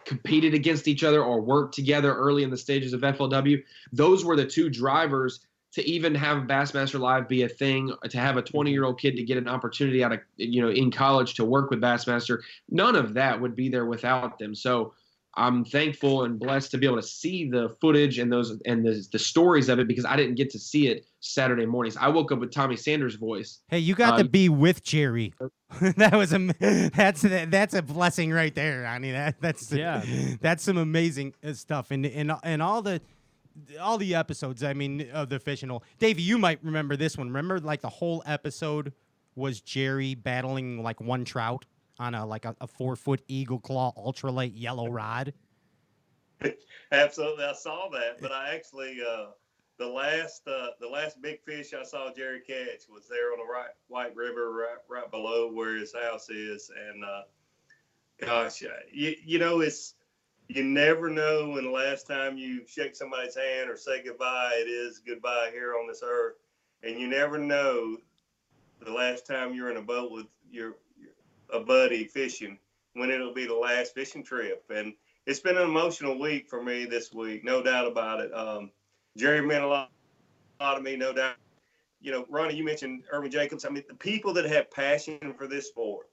competed against each other or worked together early in the stages of FLW, those were the 2 drivers to even have Bassmaster Live be a thing, to have a 20-year-old kid to get an opportunity out of, in college to work with Bassmaster. None of that would be there without them. So I'm thankful and blessed to be able to see the footage and the stories of it, because I didn't get to see it Saturday mornings. I woke up with Tommy Sanders' voice. Hey, you got to be with Jerry. That's a blessing right there, Ronnie. That's some amazing stuff, and all the episodes. I mean, of the Fishing Hole. Davey, you might remember this one. Remember, like the whole episode was Jerry battling like one trout on a 4-foot Eagle Claw ultralight yellow rod. Absolutely, I saw that, but I actually the last big fish I saw Jerry catch was there on the White River, right below where his house is, and gosh, it's you never know when the last time you shake somebody's hand or say goodbye, it is goodbye here on this earth, and you never know the last time you're in a boat with a buddy fishing, when it'll be the last fishing trip. And it's been an emotional week for me this week, no doubt about it. Jerry meant a lot to me, no doubt. Ronnie, you mentioned Erwin Jacobs. I mean, the people that have passion for this sport,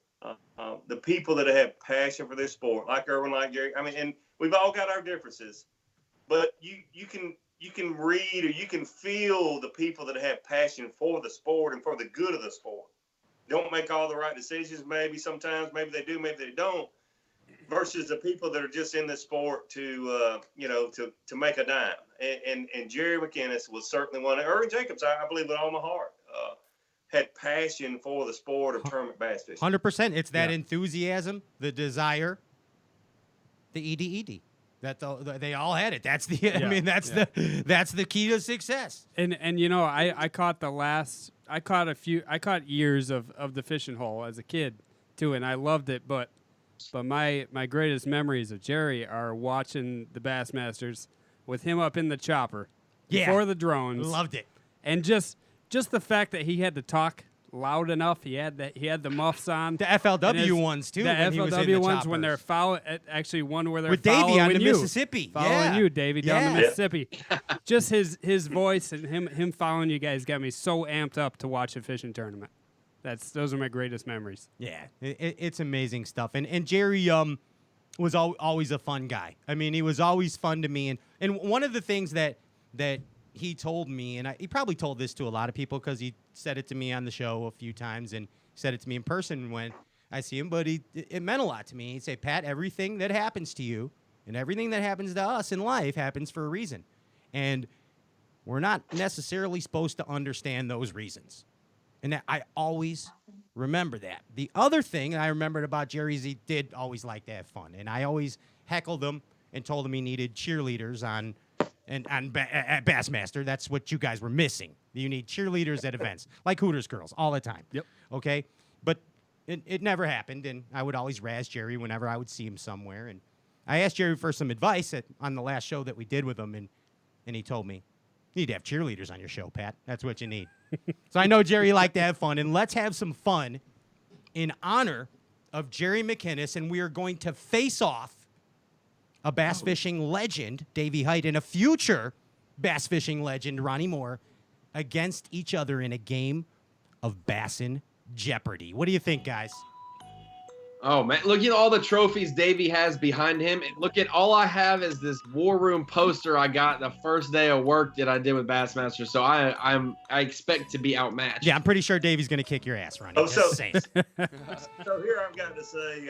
the people that have passion for this sport, like Erwin, like Jerry. I mean, and we've all got our differences, but you can read or you can feel the people that have passion for the sport and for the good of the sport. Don't make all the right decisions, maybe sometimes, maybe they do, maybe they don't, versus the people that are just in the sport to make a dime. And Jerry McKinnis was certainly one. Erwin Jacobs, I believe with all my heart, had passion for the sport of tournament bass fishing. 100%. It's that enthusiasm, the desire, the ED. They all had it. That's the. I mean, that's the key to success. And I caught years of the Fishing Hole as a kid too, and I loved it. But my greatest memories of Jerry are watching the Bassmasters with him up in the chopper before the drones. Loved it. And just the fact that he had to talk loud enough. He had the muffs on. The FLW ones too. The when he was in FLW the ones when they're choppers. actually one where they're With Davy on the you. Mississippi. Following you, Davy, down Yeah. the Mississippi. Just his voice and him following you guys got me so amped up to watch a fishing tournament. Those are my greatest memories. Yeah, it's amazing stuff. And Jerry was always a fun guy. I mean, he was always fun to me. And one of the things that he told me, and he probably told this to a lot of people because he said it to me on the show a few times and said it to me in person when I see him, but it meant a lot to me. He'd say, Pat, everything that happens to you and everything that happens to us in life happens for a reason. And we're not necessarily supposed to understand those reasons. And that I always remember that. The other thing I remembered about Jerry is he did always like to have fun. And I always heckled him and told him he needed cheerleaders at Bassmaster. That's what you guys were missing. You need cheerleaders at events, like Hooters girls, all the time. Yep. Okay? But it never happened, and I would always razz Jerry whenever I would see him somewhere. And I asked Jerry for some advice on the last show that we did with him, and he told me, you need to have cheerleaders on your show, Pat. That's what you need. So I know Jerry liked to have fun, and let's have some fun in honor of Jerry McKinnis, and we are going to face off a bass fishing legend, Davy Hite, and a future bass fishing legend, Ronnie Moore, against each other in a game of Bassin Jeopardy. What do you think, guys? Oh, man. Look at all the trophies Davey has behind him. And look at all I have is this War Room poster I got the first day of work that I did with Bassmasters. So I expect to be outmatched. Yeah, I'm pretty sure Davey's going to kick your ass, Ronnie. Oh, Just so- saying. So here I've got to say,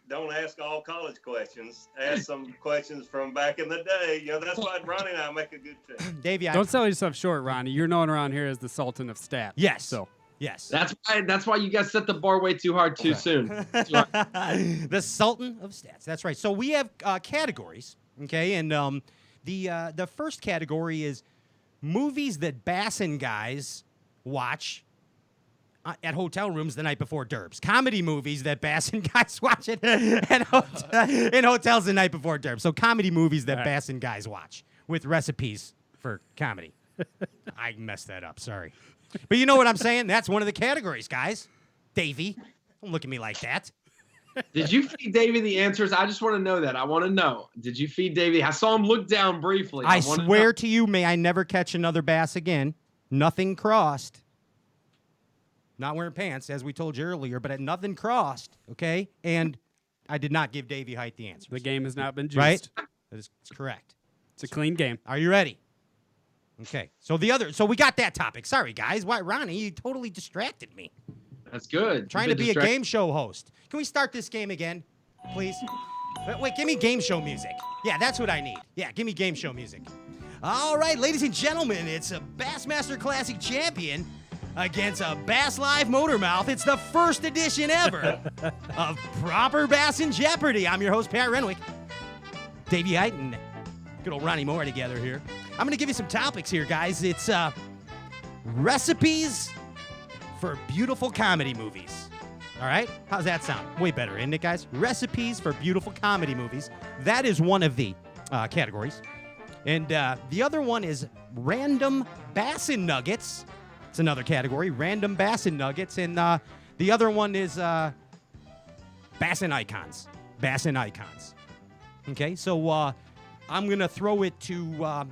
don't ask all college questions. Ask some questions from back in the day. You know, that's why Ronnie and I make a good team. Davey, Don't sell yourself short, Ronnie. You're known around here as the Sultan of Stats. Yes. So yes. That's why you guys set the bar way too hard too soon. The Sultan of Stats. That's right. So we have categories, okay? And the first category is movies that Bassin guys watch at hotel rooms the night before derbs. Comedy movies that Bassin guys watch in hotels the night before derbs. So comedy movies that Bassin guys watch with recipes for comedy. I messed that up. Sorry. But you know what I'm saying? That's one of the categories, guys. Davey, don't look at me like that. Did you feed Davey the answers? I just want to know that. I want to know. Did you feed Davey? I saw him look down briefly. I swear to you, may I never catch another bass again. Nothing crossed. Not wearing pants, as we told you earlier, but nothing crossed, okay? And I did not give Davy Hite the answer. the game has not been juiced. Right? That is correct. It's a clean game. Are you ready? Okay. So we got that topic. Sorry, guys. Why, Ronnie, you totally distracted me. That's good. Trying to be a game show host. Can we start this game again, please? Wait, give me game show music. Yeah, that's what I need. Yeah, give me game show music. All right, ladies and gentlemen, it's a Bassmaster Classic champion against a Bass Live Motormouth. It's the first edition ever of Proper Bassin Jeopardy. I'm your host, Pat Renwick. Davy Hite and good old Ronnie Moore together here. I'm going to give you some topics here, guys. It's recipes for beautiful comedy movies. All right? How's that sound? Way better, isn't it, guys? Recipes for beautiful comedy movies. That is one of the categories. And the other one is random Bassin nuggets. It's another category, random Bassin nuggets. And the other one is Bassin icons. Bassin icons. Okay, so I'm going to throw it to,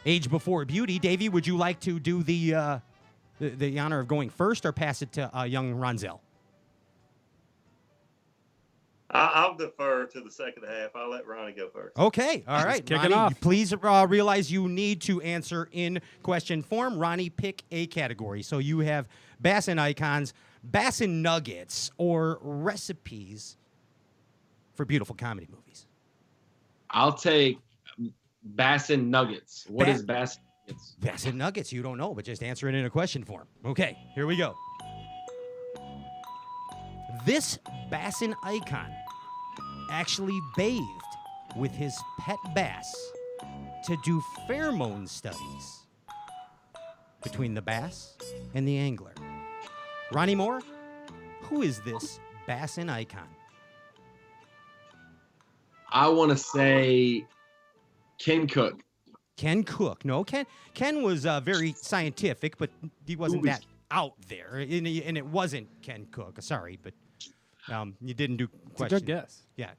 age before beauty. Davey, would you like to do the honor of going first or pass it to young Ronzel? I'll defer to the second half. I'll let Ronnie go first. Okay, all right. kicking Ronnie, off. Please realize you need to answer in question form. Ronnie, pick a category. So you have Bassin icons, Bassin nuggets, or recipes for beautiful comedy movies. I'll take Bassin nuggets. What is Bassin nuggets? Bassin nuggets, you don't know, but just answer it in a question form. Okay, here we go. This Bassin icon actually bathed with his pet bass to do pheromone studies between the bass and the angler. Ronnie Moore, who is this Bassin icon? I want to say Ken Cook. Ken Cook. No, Ken was very scientific, but he wasn't that out there, and it wasn't Ken Cook. Sorry, but you didn't do It's question. a good guess. Yeah.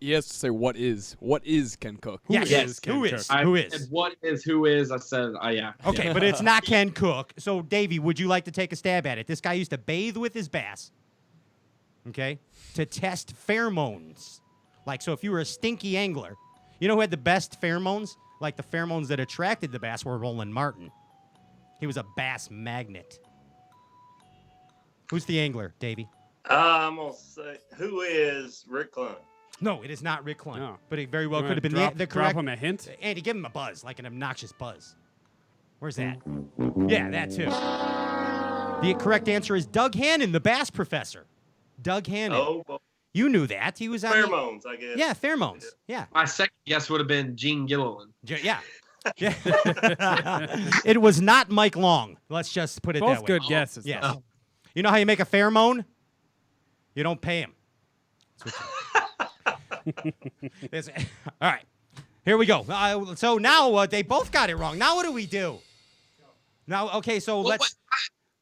He has to say what is Ken Cook. Yes. Ken Who Cook? is? I Who said, is? what is? Who is? I said, yeah. Okay, but it's not Ken Cook. So, Davey, would you like to take a stab at it? This guy used to bathe with his bass, okay, to test pheromones. Like, so if you were a stinky angler, you know who had the best pheromones? Like the pheromones that attracted the bass were Roland Martin. He was a bass magnet. Who's the angler, Davey? I'm going to say, who is Rick Clun? No, it is not Rick Clun. No. But it very well You could have been wanna the drop correct. him a hint? Andy, give him a buzz, like an obnoxious buzz. Where's that? Yeah, that too. The correct answer is Doug Hannon, the bass professor. Doug Hannon. Oh, boy. You knew that. He was on Pheromones, I guess. Yeah, pheromones. Yeah. My second guess would have been Gene Gilliland. Yeah. Yeah. It was not Mike Long. Let's just put it that way. Both good guesses. Yes. though. You know how you make a pheromone? You don't pay him. All right. Here we go. So now they both got it wrong. Now what do we do? Now, okay, so let's...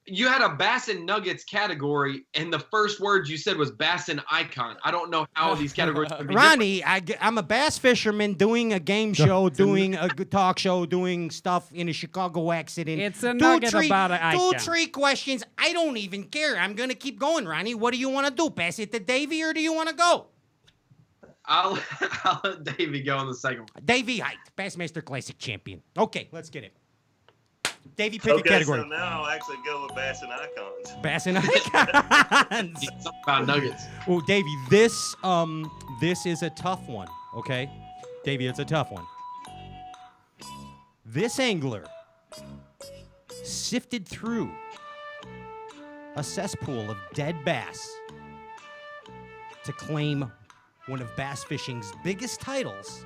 You had a Bassin Nuggets category, and the first word you said was Bassin Icon. I don't know how these categories would be Ronnie, I'm a bass fisherman doing a game show, doing a talk show, doing stuff in a Chicago accident. It's a nugget about an icon. 2-3 questions. I don't even care. I'm going to keep going, Ronnie. What do you want to do? Pass it to Davey, or do you want to go? I'll let Davey go on the second one. Davy Hite, Bassmaster Classic champion. Okay, let's get it. Davey, pick a category. So now I'll actually go with Bassin Icons. Bassin Icons. Something about Nuggets. Oh, Davey, this is a tough one, okay? Davey, it's a tough one. This angler sifted through a cesspool of dead bass to claim one of bass fishing's biggest titles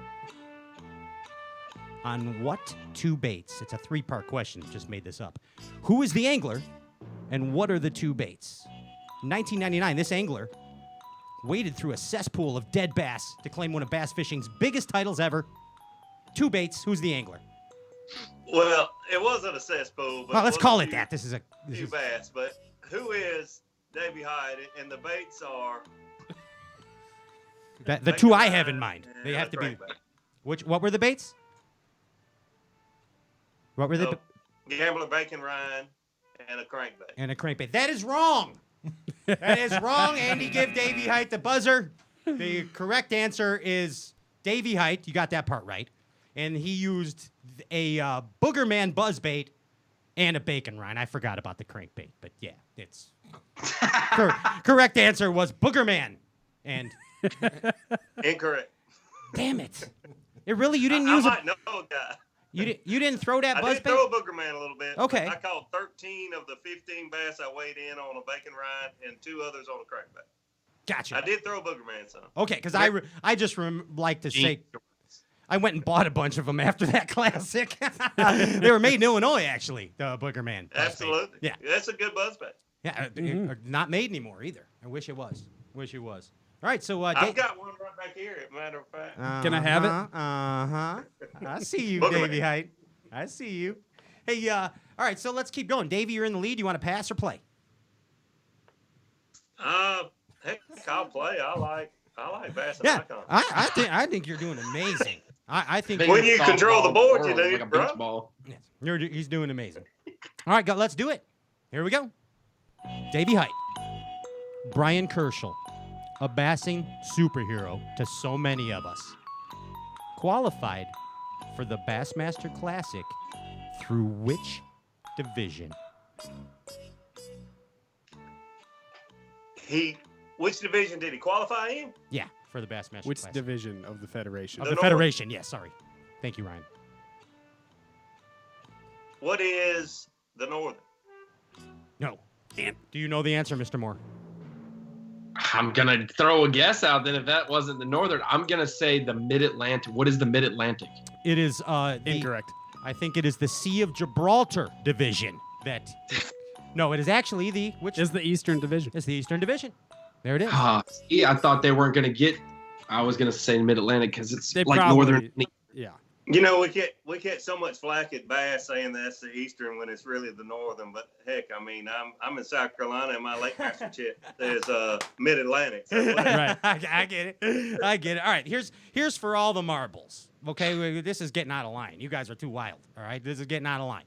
on what two baits? It's a 3-part question. Just made this up. Who is the angler, and what are the two baits? In 1999, this angler waded through a cesspool of dead bass to claim one of bass fishing's biggest titles ever. Two baits. Who's the angler? Well, it wasn't a cesspool. But Well, let's call it that. This is Two bass. But who is Davy Hyde? And the baits are... the two I have in mind. They have to be... What were the baits? What were they? Gambler bacon rind and a crankbait. And a crankbait. That is wrong. That is wrong. Andy, give Davy Hite the buzzer. The correct answer is Davy Hite. You got that part right. And he used a Boogerman buzzbait and a bacon rind. I forgot about the crankbait, but yeah, it's correct answer was Boogerman. And incorrect. Damn it! You didn't use I might know a guy. You didn't throw that buzzbait? I did throw a Boogerman a little bit. Okay. I caught 13 of the 15 bass I weighed in on a bacon rind and 2 others on a crankbait. Gotcha. I did throw a Boogerman some. Okay, because I just like to say I went and bought a bunch of them after that classic. They were made in Illinois, actually, the Boogerman. Absolutely. Yeah. That's a good buzzbait. Yeah, not made anymore either. I wish it was. All right, so I've got one right back here, as a matter of fact. Can I have it? I see you, Boogerman. Davy Hite. I see you. Hey, all right, so let's keep going. Davy, you're in the lead. You want to pass or play? Heck, I'll play. I like Bass and Yeah, Icon. I think you're doing amazing. I think When you control the board, you do, like a bro. beach ball. yes, he's doing amazing. All right, let's do it. Here we go. Davy Hite, Brian Kerschel, a bassing superhero to so many of us, qualified for the Bassmaster Classic through which division? Which division did he qualify in? Yeah, for the Bassmaster Which Classic. division of the Federation? Of the Federation, yes, sorry. Thank you, Ryan. What is the Northern? No. Do you know the answer, Mr. Moore? I'm going to throw a guess out then if that wasn't the Northern. I'm going to say the Mid-Atlantic. What is the Mid-Atlantic? It is incorrect. I think it is the Sea of Gibraltar division that... No, it is actually the... Which is the Eastern Division. It's the Eastern Division. There it is. Yeah, I thought they weren't going to get... I was going to say Mid-Atlantic because it's They like probably- Northern... Yeah. You know, we get so much flack at Bass saying that's the Eastern when it's really the Northern. But heck, I mean, I'm in South Carolina and my Lake Master chip says Mid Atlantic. So Right. I get it. I get it. All right, here's for all the marbles. Okay, this is getting out of line. You guys are too wild. All right, this is getting out of line.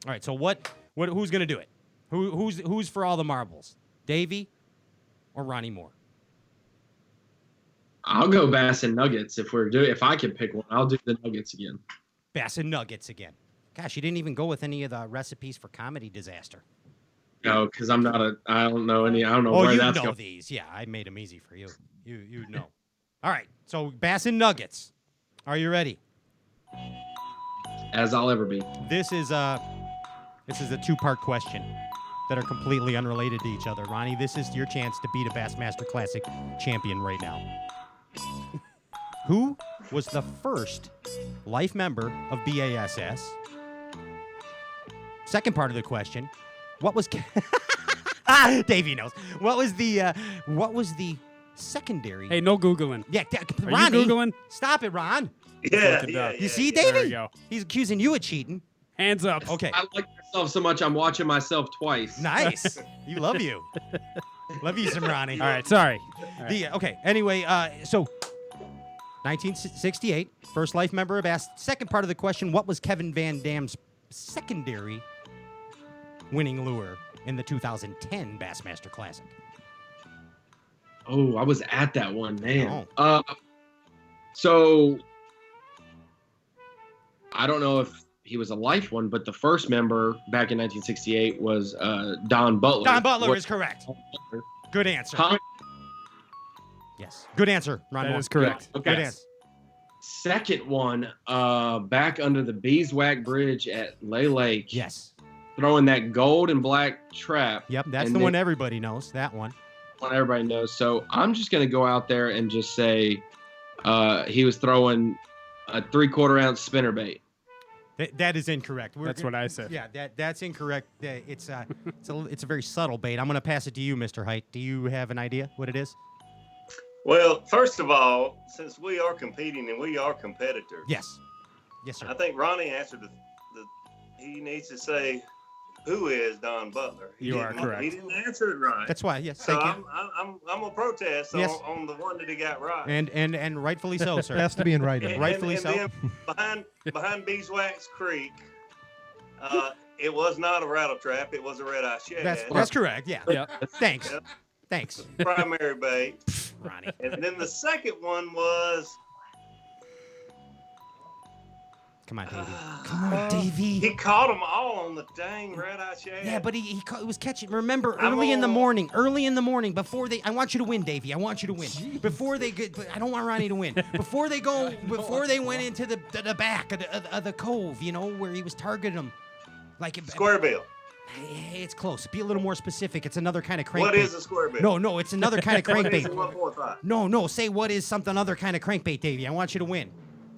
All right, so who's gonna do it? Who's for all the marbles? Davy or Ronnie Moore? I'll go Bass and Nuggets if I can pick one. I'll do the Nuggets again. Bass and Nuggets again. Gosh, you didn't even go with any of the recipes for comedy disaster. No, because I don't know any. I don't know Oh, where you that's know going. these. Yeah, I made them easy for you. You know. All right, so Bass and Nuggets. Are you ready? As I'll ever be. This is a two-part question that are completely unrelated to each other. Ronnie, this is your chance to beat a Bassmaster Classic champion right now. Who was the first life member of B.A.S.S? Second part of the question, what was Davey knows. What was the secondary? Hey, no Googling. Yeah, Are Ronnie, you Googling? Stop it, Ron. Yeah. You see, There Davey? we go. He's accusing you of cheating. Hands up. Okay. I like myself so much I'm watching myself twice. Nice. You love you. Love you some Ronnie. All right, sorry. All right. Okay. Anyway, so 1968, first life member of B.A.S.S. Second part of the question, what was Kevin Van Dam's secondary winning lure in the 2010 Bassmaster Classic? Oh, I was at that one, man. Oh. So I don't know if he was a life one, but the first member back in 1968 was Don Butler. Don Butler is correct. Good answer. Huh? Yes. Good answer, Ron. That Moore. is correct. Okay. Good answer. Second one, back under the Beeswax Bridge at Lay Lake. Yes. Throwing that gold and black trap. Yep, that's and the then- one everybody knows. That one. One everybody knows. So I'm just going to go out there and just say he was throwing a 3/4 ounce spinnerbait. That is incorrect. That's what I said. Yeah, that's incorrect. It's a very subtle bait. I'm going to pass it to you, Mr. Hite. Do you have an idea what it is? Well, first of all, since we are competing and we are competitors, Yes. Yes, sir. I think Ronnie answered he needs to say, who is Don Butler? You are correct. He didn't answer it right. That's why. Yes. So Thank you. I'm gonna protest Yes. on the one that he got right. And rightfully so, sir. It has to be in writing. And- rightfully and so. Then behind Beeswax Creek, it was not a rattle trap. It was a red eye shad. That's correct. Yeah. Yeah. Thanks. Yep. Thanks, Primary bait. Ronnie. And then the second one was Come on, Davey. Come on, Davey. he caught them all on the dang red eye shad. Yeah, but he was catching. Remember, I'm early in the on- morning, before they. I want you to win, Davey. I want you to win. Before they get. I don't want Ronnie to win. Before they went into the back of the cove, you know, where he was targeting them. Like square bill. Hey, it's close. Be a little more specific. It's another kind of crankbait. What is a square bill? No, it's another kind of What is a crankbait. 145? No. Say what is something other kind of crankbait, Davey. I want you to win.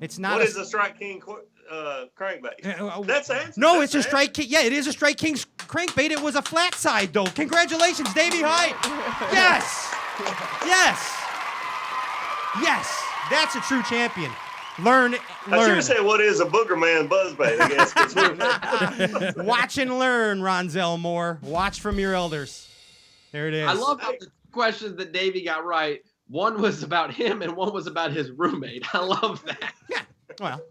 It's not. What is a Strike King crankbait? That's the answer. No, That's it's a the Strike King. Yeah, it is a Strike King's crankbait. It was a flat side, though. Congratulations, Davy Hite. Yes. That's a true champion. Learn. I should have said what is a booger man buzzbait, I guess. 'cause we're- Watch and learn, Ronzell Moore. Watch from your elders. There it is. I love how the questions that Davey got right. One was about him and one was about his roommate. I love that. Yeah. Well,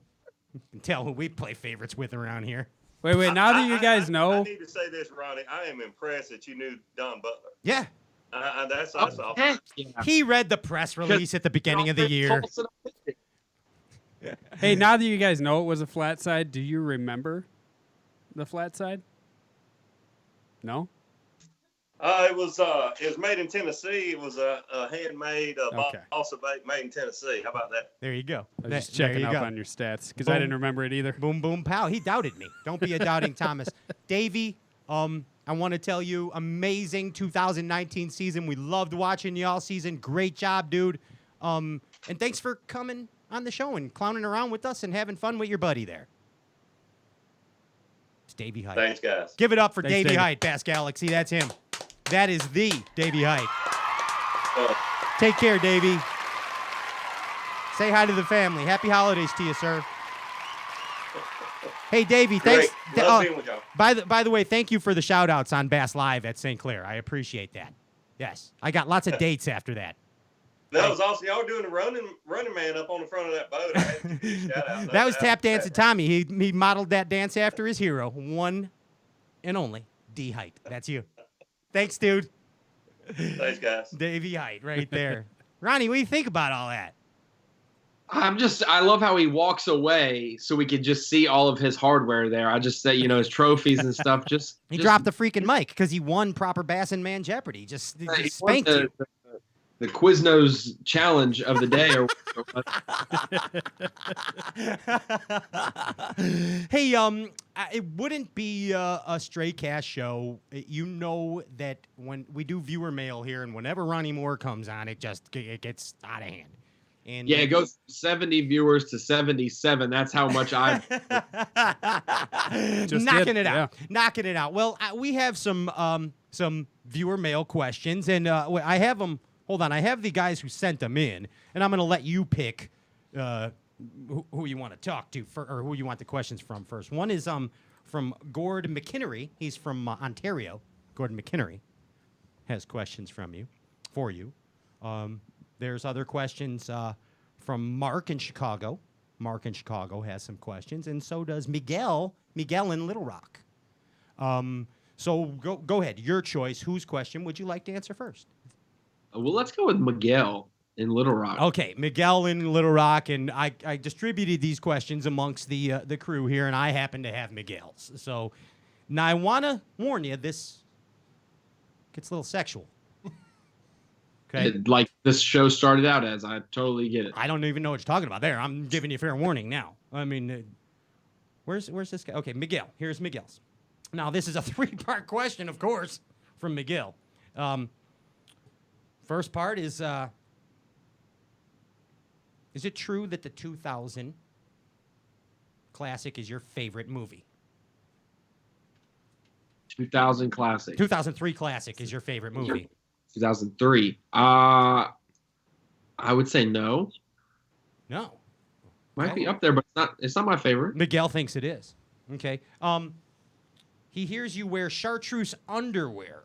you can tell who we play favorites with around here. Wait. Now that you guys I know, need to say this, Ronnie. I am impressed that you knew Don Butler. Yeah. That's all. Heck yeah. He read the press release at the beginning of the year. hey, now that you guys know it was a flat side, do you remember the flat side? No. It was made in Tennessee. It was a handmade balsa bait made in Tennessee. How about that? There you go. I was just There checking you up go. on your stats because I didn't remember it either. Boom, boom, pow. He doubted me. Don't be a doubting Thomas. Davey, I want to tell you, amazing 2019 season. We loved watching you all season. Great job, dude. And thanks for coming on the show and clowning around with us and having fun with your buddy there. It's Davy Hite. Thanks, guys. Give it up for Thanks, Davy Davey. Hite, Bass Galaxy. That's him. That is the Davy Hite. Uh, Take care, Davy. Say hi to the family. Happy holidays to you, sir. Hey, Davey, Great. thanks. Love being with y'all. By the way, thank you for the shout-outs on Bass Live at St. Clair. I appreciate that. Yes, I got lots of dates after that. That was awesome. Y'all were doing the running man up on the front of that boat. I had to give you a shout out. That was Tap Dancing Tommy. He modeled that dance after his hero, one and only D. Hite. That's you. Thanks, dude. Thanks, guys. Davy Hite right there. Ronnie, what do you think about all that? I love how he walks away so we could just see all of his hardware there. I just say, his trophies and stuff. He dropped the freaking mic because he won proper Bassin Man Jeopardy. Just spanked you. The Quiznos challenge of the day. Hey, it wouldn't be a Stray Cast show. You know that when we do viewer mail here, and whenever Ronnie Moore comes on, it gets out of hand. And it goes from 70 viewers to 77. That's how much I'm knocking it out. Well, we have some viewer mail questions, and I have them. Hold on, I have the guys who sent them in, and I'm going to let you pick who you want to talk to or who you want the questions from first. One is from Gord McKinnis. He's from Ontario. Gordon McKinnis has questions for you. There's other questions from Mark in Chicago. Mark in Chicago has some questions, and so does Miguel in Little Rock. So go ahead. Your choice. Whose question would you like to answer first? Well, let's go with Miguel in Little Rock. Okay, Miguel in Little Rock, and I distributed these questions amongst the crew here, and I happen to have Miguel's. So now I want to warn you, this gets a little sexual. Okay, like this show started out as. I totally get it. I don't even know what you're talking about there. I'm giving you fair warning now. I mean, where's this guy? Okay, Miguel. Here's Miguel's. Now this is a 3-part question, of course, from Miguel. First part is it true that the 2000 Classic is your favorite movie? 2000 Classic. 2003 Classic is your favorite movie? 2003. I would say no. No. Might be up there, but it's not my favorite. Miguel thinks it is. Okay. He hears you wear chartreuse underwear.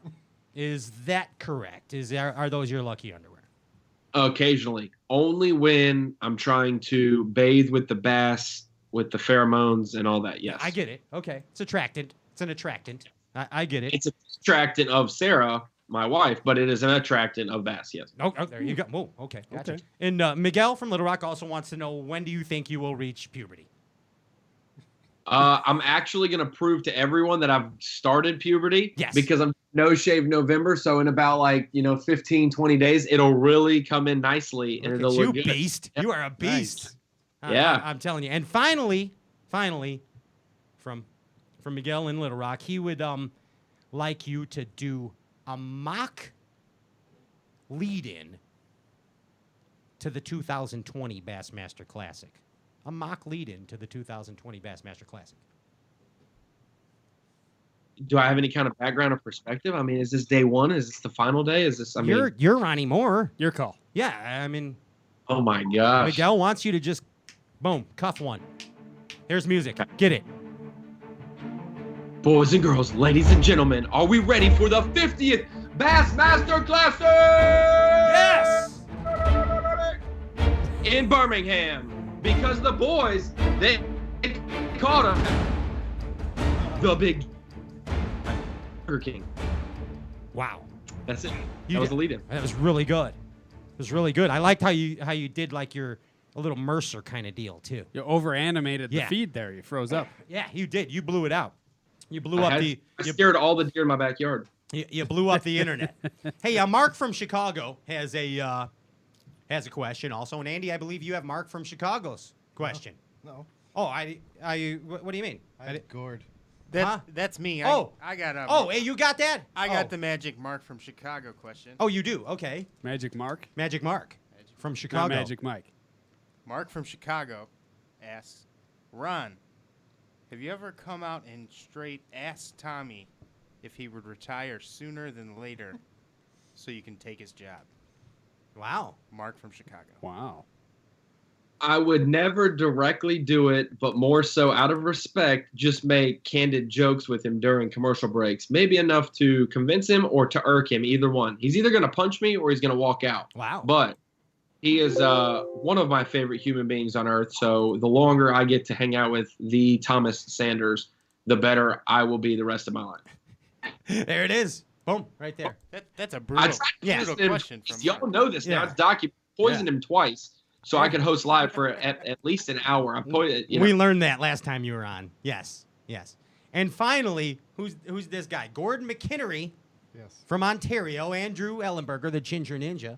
Is that correct? Are those your lucky underwear? Occasionally. Only when I'm trying to bathe with the bass, with the pheromones and all that, yes. I get it. Okay. It's attractant. It's an attractant. I get it. It's an attractant of Sarah, my wife, but it is an attractant of Bass, yes. Oh, there you go. Whoa, okay. Gotcha. Okay. And Miguel from Little Rock also wants to know, when do you think you will reach puberty? I'm actually going to prove to everyone that I've started puberty. Yes. Because I'm No Shave November. So in about 15, 20 days, it'll really come in nicely. And it'll look good. You beast. You are a beast. Nice. Yeah. I'm telling you. And finally, from Miguel in Little Rock, he would like you to do a mock lead-in to the 2020 Bassmaster Classic. A mock lead-in to the 2020 Bassmaster Classic. Do I have any kind of background or perspective? I mean, is this day one? Is this the final day? Is this? You're Ronnie Moore. Your call. Yeah, I mean. Oh my gosh. Miguel wants you to just, boom, cuff one. Here's music. Get it. Boys and girls, ladies and gentlemen, are we ready for the 50th Bassmaster Classic? Yes! In Birmingham. Because the boys, they caught him. The Big Burger King. Wow. That's it. That was the lead-in. That was really good. It was really good. I liked how you did like a little Mercer kind of deal too. You over-animated the feed there. You froze up. Yeah, you did. You blew it out. You blew up I scared all the deer in my backyard. You blew up the internet. Hey, Mark from Chicago has a question also, and Andy, I believe you have Mark from Chicago's question. No. Oh, what do you mean? I had Gord. That's me. I got a. Oh, hey, you got that? I got the Magic Mark from Chicago question. Oh, you do? Okay. Magic Mark? Magic Mark from Chicago. Not Magic Mike. Mark from Chicago asks, Ron, have you ever come out and straight asked Tommy if he would retire sooner than later so you can take his job? Wow. Mark from Chicago. Wow. I would never directly do it, but more so out of respect, just make candid jokes with him during commercial breaks. Maybe enough to convince him or to irk him, either one. He's either going to punch me or he's going to walk out. Wow. But he is one of my favorite human beings on earth. So the longer I get to hang out with the Thomas Sanders, the better I will be the rest of my life. There it is. Boom, right there. That's a I brutal, tried brutal to question. From y'all know this now. Yeah. It's documented. Poisoned him twice. So I could host live for at least an hour. We learned that last time you were on. Yes. And finally, who's this guy? Gordon McKinnis from Ontario. Andrew Ellenberger, the Ginger Ninja,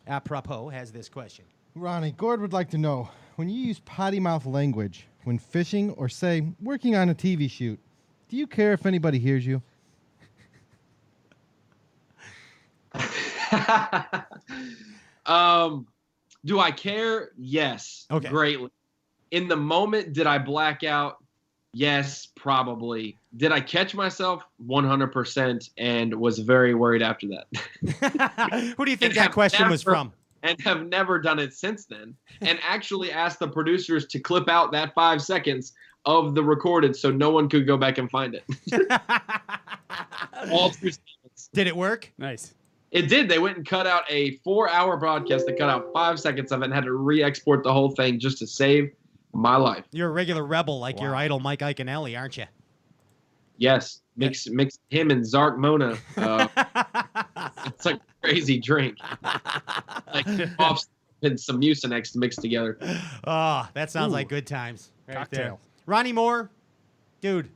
apropos, has this question. Ronnie, Gord would like to know, when you use potty mouth language when fishing or, say, working on a TV shoot, do you care if anybody hears you? Do I care? Yes. Okay. Greatly. In the moment, did I black out? Yes, probably. Did I catch myself? 100%, and was very worried after that. Who do you think that question was from? And have never done it since then. And actually asked the producers to clip out that 5 seconds of the recorded so no one could go back and find it. All true statements. Did it work? Nice. It did. They went and cut out a 4-hour broadcast. They cut out 5 seconds of it and had to re-export the whole thing just to save my life. You're a regular rebel like your idol Mike Iaconelli, aren't you? Yes. Mix him and Zark Mona. It's like a crazy drink. Like off and some Mucinex mixed together. Oh, that sounds like good times. Right Cocktail. there. Ronnie Moore, dude,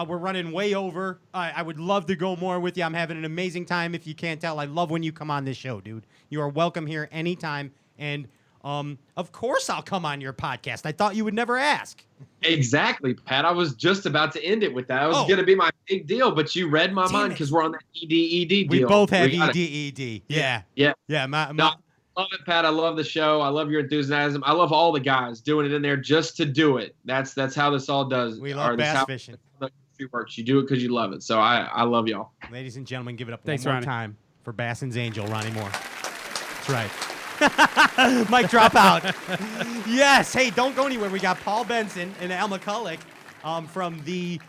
we're running way over. I would love to go more with you. I'm having an amazing time. If you can't tell, I love when you come on this show, dude. You are welcome here anytime. And of course I'll come on your podcast. I thought you would never ask. Exactly, Pat. I was just about to end it with that. It was going to be my big deal, but you read my mind because we're on that ED deal. We both have ED. Yeah. Yeah. Yeah. I love it, Pat. I love the show. I love your enthusiasm. I love all the guys doing it in there just to do it. That's how this all does. We love bass fishing. Works. You do it because you love it. So I love y'all. Ladies and gentlemen, give it up Thanks, one more Ronnie. time for Bassin's Angel, Ronnie Moore. That's right. Mic drop out. Yes. Hey, don't go anywhere. We got Paul Benson and Al McCulloch from the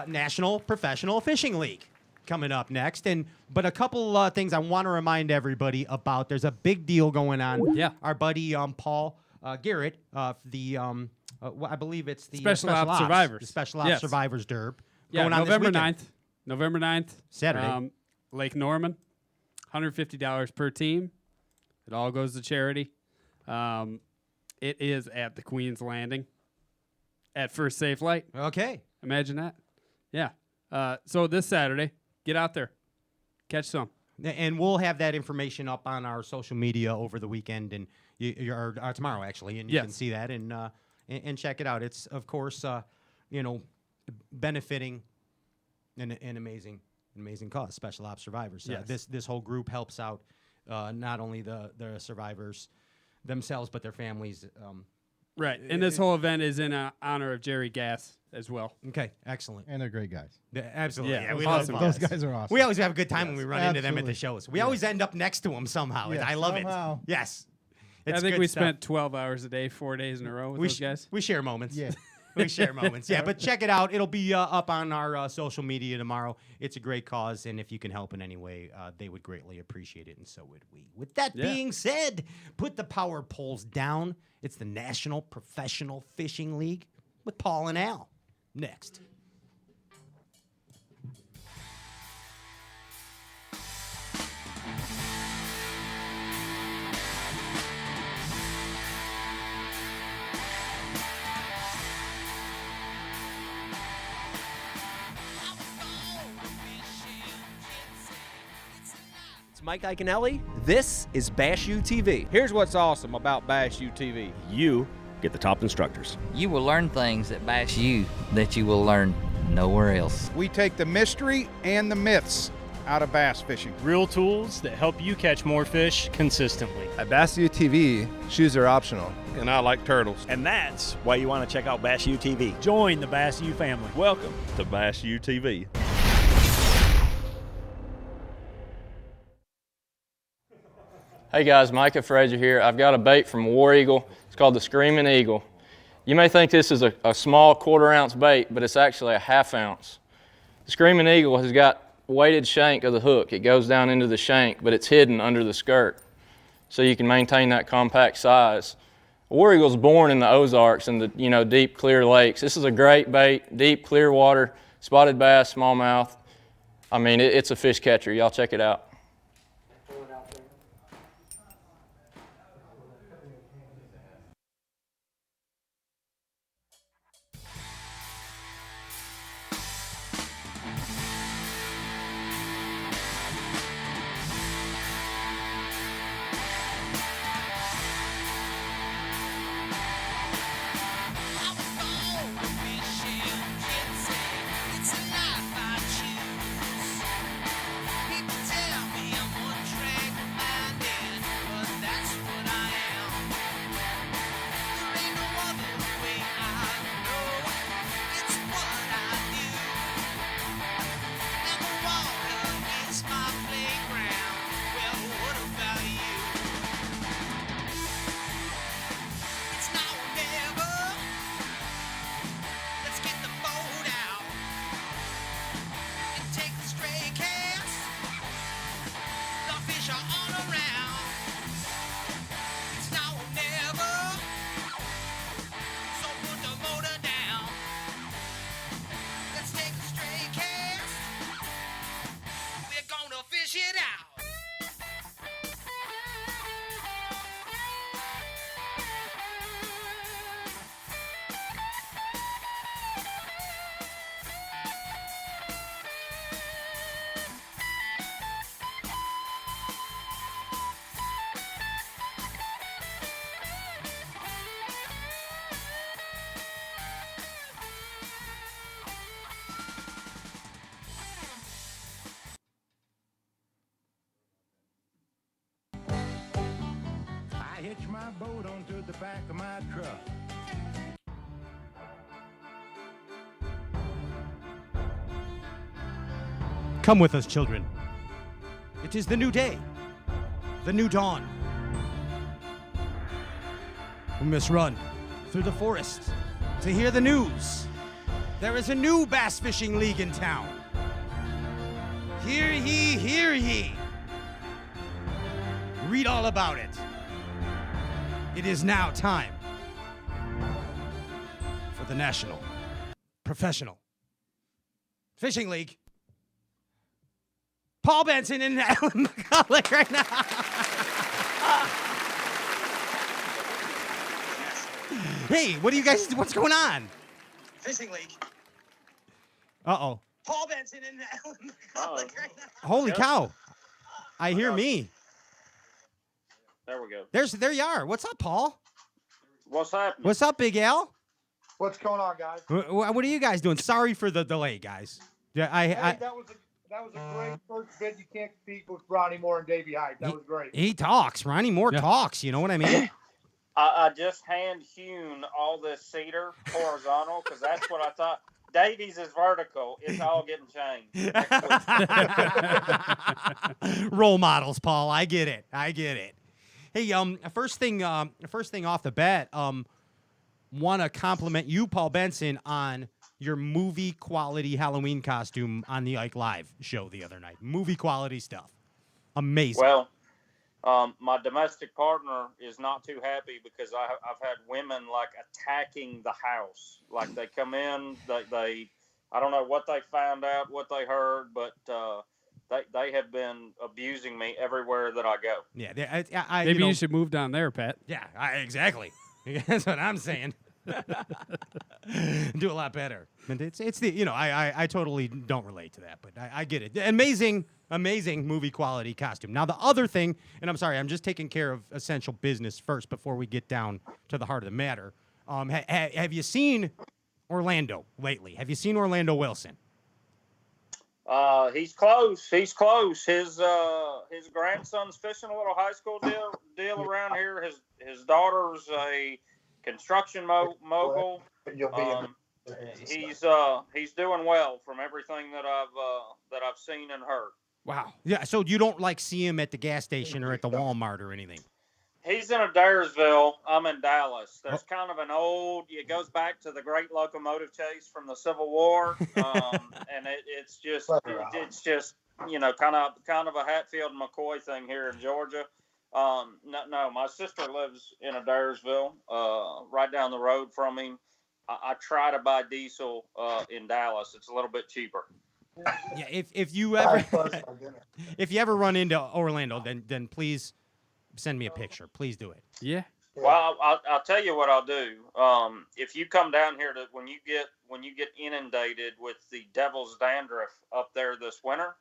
National Professional Fishing League coming up next. But a couple things I want to remind everybody about. There's a big deal going on. Yeah. Our buddy Paul Garrett, I believe it's the Special Ops Survivors. The Special Ops Survivors Derb. Yeah, going on November this 9th. November 9th. Saturday. Lake Norman. $150 per team. It all goes to charity. It is at the Queen's Landing at First Safe Light. Okay. Imagine that. Yeah. So this Saturday, get out there. Catch some. And we'll have that information up on our social media over the weekend and tomorrow, actually. And you can see that and check it out. It's, of course, benefiting an amazing cause, Special Ops Survivors. Yes. This whole group helps out not only the survivors themselves, but their families. Right. And this whole event is in honor of Jerry Gass as well. Okay, excellent. And they're great guys. Absolutely. Yeah, we awesome. love Those Gass. guys are awesome. We always have a good time when we run into them at the Absolutely. shows. We always end up next to them somehow. Yeah, I love somehow. it. Yes. I It's think good we stuff. spent 12 hours a day, 4 days in a row with those guys. We share moments. Yeah. We share moments. Yeah, but check it out. It'll be up on our social media tomorrow. It's a great cause, and if you can help in any way, they would greatly appreciate it, and so would we. With that being said, put the power poles down. It's the National Professional Fishing League with Paul and Al. Next. Mike Iaconelli. This is Bass U TV. Here's what's awesome about Bass U TV. You get the top instructors. You will learn things at Bass U that you will learn nowhere else. We take the mystery and the myths out of bass fishing. Real tools that help you catch more fish consistently. At Bass U TV, shoes are optional. And I like turtles. And that's why you want to check out Bass U TV. Join the Bass U family. Welcome to Bass U TV. Hey guys, Micah Frazier here. I've got a bait from War Eagle. It's It's called the Screaming Eagle. You may think this is a small 1/4 ounce bait, but it's actually a 1/2 ounce. The Screaming Eagle has got weighted shank of the hook. It goes down into the shank, but it's hidden under the skirt, so you can maintain that compact size. War Eagle's born in the Ozarks and the deep, clear lakes. This is a great bait, deep, clear water, spotted bass, smallmouth. I mean, it's a fish catcher. Y'all check it out. I hitch my boat onto the back of my truck. Come with us, children. It is the new day, the new dawn. We must run through the forest to hear the news. There is a new bass fishing league in town. Hear ye, hear ye. Read all about it. It is now time for the National Professional Fishing League. Paul Benson and Alan McCulloch right now. Hey, what do you guys, what's going on? Fishing League. Uh-oh. Paul Benson and Alan McCulloch right now. Holy cow. I hear me. There we go. There you are. What's up, Paul? What's happening? What's up, Big Al? What's going on, guys? What are you guys doing? Sorry for the delay, guys. Yeah, that was a great first bid. You can't compete with Ronnie Moore and Davy Hite. That was great. He talks. Ronnie Moore talks. You know what I mean? I just hand-hewn all this cedar horizontal because that's what I thought. Davies is vertical. It's all getting changed. Role models, Paul. I get it. Hey, first thing off the bat, want to compliment you, Paul Benson, on your movie quality Halloween costume on the Ike Live show the other night. Movie quality stuff. Amazing. Well, my domestic partner is not too happy because I've had women like attacking the house. Like they come in, they I don't know what they found out, what they heard, but they have been abusing me everywhere that I go. Yeah, maybe you should move down there, Pat. Yeah, exactly. That's what I'm saying. Do a lot better. And it's the I totally don't relate to that, but I get it. Amazing movie quality costume. Now the other thing, and I'm sorry, I'm just taking care of essential business first before we get down to the heart of the matter. Have you seen Orlando lately? Have you seen Orlando Wilson? He's close. His grandson's fishing a little high school deal around here. His daughter's a construction mogul. He's doing well from everything that I've seen and heard. Wow. Yeah. So you don't see him at the gas station or at the Walmart or anything? He's in Adairsville. I'm in Dallas. There's kind of an old. It goes back to the great locomotive chase from the Civil War, and it's just kind of a Hatfield and McCoy thing here in Georgia. No, my sister lives in Adairsville, right down the road from him. I try to buy diesel in Dallas. It's a little bit cheaper. Yeah, if you ever run into Orlando, then please send me a picture. Please do it. Yeah. Well, I'll tell you what I'll do. If you come down here when you get inundated with the devil's dandruff up there this winter,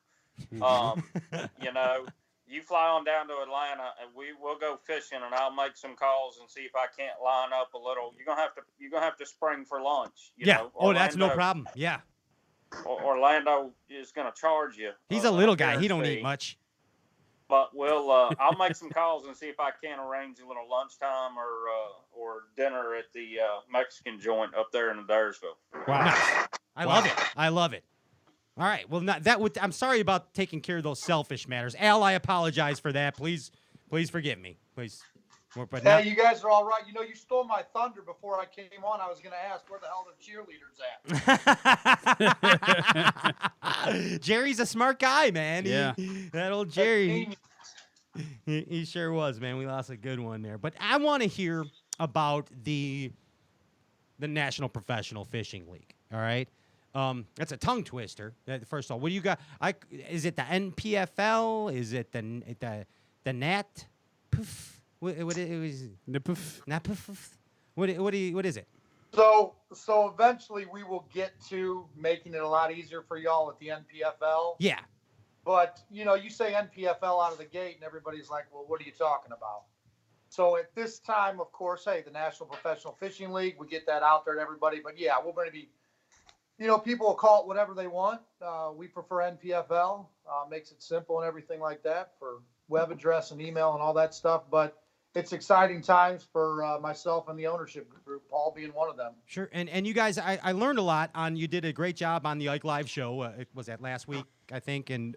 you fly on down to Atlanta and we'll go fishing, and I'll make some calls and see if I can't line up a little. You're gonna have to spring for lunch. You know? Oh, that's no problem. Yeah. Orlando is gonna charge you. He's a little guy. He don't eat much. But I'll make some calls and see if I can arrange a little lunchtime or dinner at the Mexican joint up there in Adairsville. Wow. Nice. I love it. All right. Well, I'm sorry about taking care of those selfish matters. Al, I apologize for that. Please forgive me. Please. But hey, you guys are all right. You stole my thunder before I came on. I was going to ask where the hell the cheerleaders at. Jerry's a smart guy, man. Yeah. That old Jerry. He sure was, man. We lost a good one there. But I want to hear about the National Professional Fishing League. All right. That's a tongue twister. First of all, what do you got? Is it the NPFL? Is it the NAT? Poof. What is it? So eventually we will get to making it a lot easier for y'all at the NPFL. Yeah. But you say NPFL out of the gate, and everybody's like, "Well, what are you talking about?" So at this time, of course, hey, the National Professional Fishing League, we get that out there to everybody. But yeah, we're going to be, people will call it whatever they want. We prefer NPFL. Makes it simple and everything like that for web address and email and all that stuff. But it's exciting times for myself and the ownership group, Paul being one of them. Sure. And you guys, I learned a lot you did a great job on the Ike Live show. Was that last week, I think? And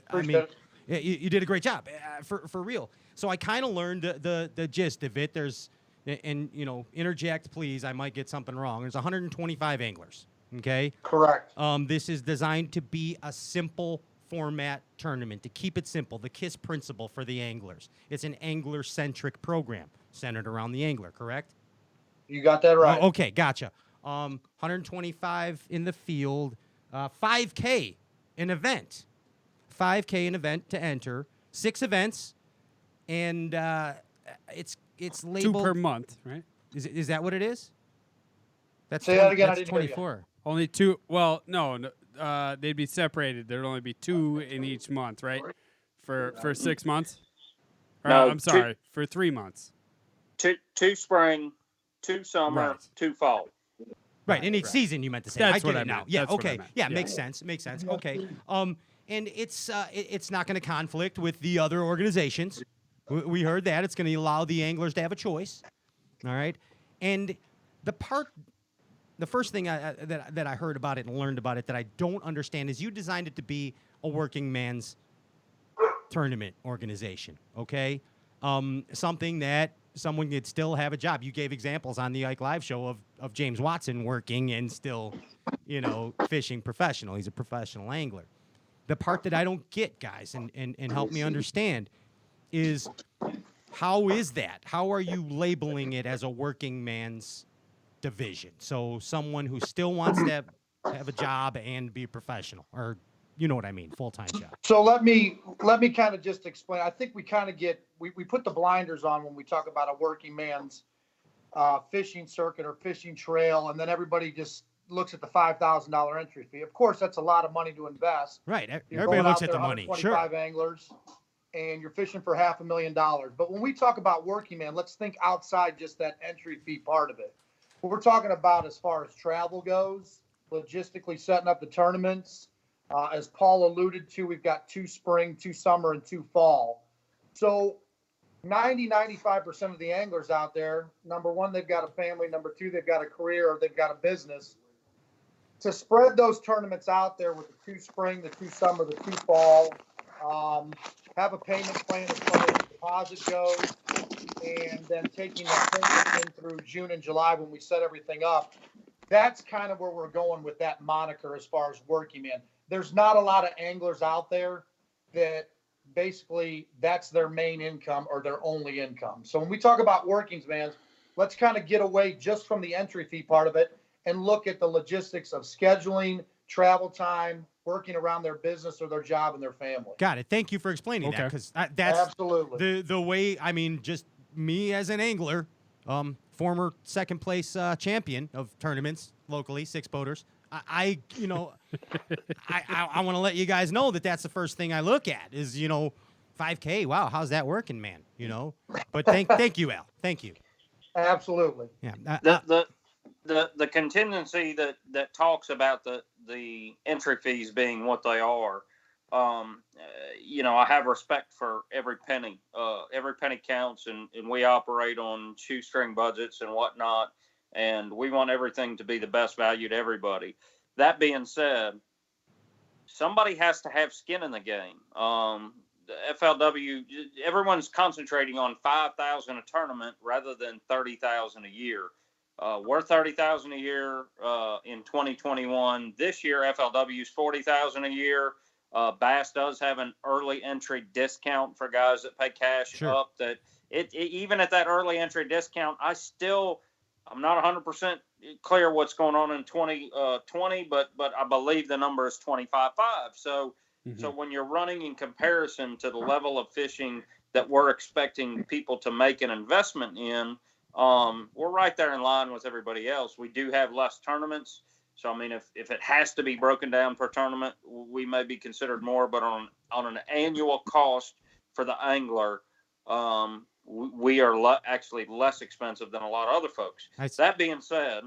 you did a great job for real. So I kind of learned the gist of it. There's, and interject, please. I might get something wrong. There's 125 anglers. Okay. Correct. This is designed to be a simple format tournament, to keep it simple, the KISS principle for the anglers. It's an angler-centric program centered around the angler, correct? You got that right. Oh, okay, gotcha. 125 in the field, 5K an event. 5K an event to enter, 6 events, and it's labeled 2 per month, right? Is that what it is? Say that again. That's I didn't 24. Hear you. Only 2. Well, no. They'd be separated. There'd only be 2 in each month, right? For 6 months? No, I'm sorry, for 3 months. 2 spring, 2 summer, Right. 2 fall. Right, in each season you meant to say. That's I get what it I now. meant. Yeah, That's what I okay. meant. Yeah, Yeah. makes sense. Okay. And it's not going to conflict with the other organizations. We heard that. It's going to allow the anglers to have a choice. All right? And the first thing that I heard about it and learned about it that I don't understand is you designed it to be a working man's tournament organization, okay? Something that someone could still have a job. You gave examples on the Ike Live show of James Watson working and still, fishing professional. He's a professional angler. The part that I don't get, guys, and help me understand is how is that? How are you labeling it as a working man's division? So someone who still wants to have a job and be a professional, or you know what I mean, full-time job. So let me kind of just explain. I think we kind of we put the blinders on when we talk about a working man's fishing circuit or fishing trail, and then everybody just looks at the $5,000 entry fee. Of course, that's a lot of money to invest. Right. You're Everybody going looks out at there, the money. 125 Sure. anglers, and you're fishing for $500,000. But when we talk about working man, let's think outside just that entry fee part of it. What we're talking about as far as travel goes, logistically setting up the tournaments. As Paul alluded to, we've got 2 spring, 2 summer, and 2 fall. So 95% of the anglers out there, number one, they've got a family. Number 2, they've got a career or they've got a business. To spread those tournaments out there with the 2 spring, the 2 summer, the 2 fall, have a payment plan as far as the deposit goes, and then taking that tournament in through June and July when we set everything up. That's kind of where we're going with that moniker as far as working man. There's not a lot of anglers out there that basically that's their main income or their only income. So when we talk about workings, man, let's kind of get away just from the entry fee part of it and look at the logistics of scheduling, travel time, working around their business or their job and their family. Got it. Thank you for explaining that, because that's absolutely the way. I mean, just me as an angler, former second place champion of tournaments locally, 6-boaters. I want to let you guys know that that's the first thing I look at is 5K. Wow, how's that working, man? But thank you, Al. Thank you. Absolutely. Yeah. The contingency that talks about the entry fees being what they are, I have respect for every penny. Every penny counts, and we operate on shoestring budgets and whatnot, and we want everything to be the best value to everybody. That being said, somebody has to have skin in the game. The FLW, everyone's concentrating on $5,000 a tournament rather than $30,000 a year. We're $30,000 a year in 2021. This year, FLW's $40,000 a year. B.A.S.S does have an early entry discount for guys that pay cash up. That even at that early entry discount, I'm not 100% clear what's going on in 2020, but I believe the number is 25.5. So when you're running in comparison to the level of fishing that we're expecting people to make an investment in, we're right there in line with everybody else. We do have less tournaments. So, I mean, if it has to be broken down per tournament, we may be considered more, but on an annual cost for the angler, we are actually less expensive than a lot of other folks. That being said,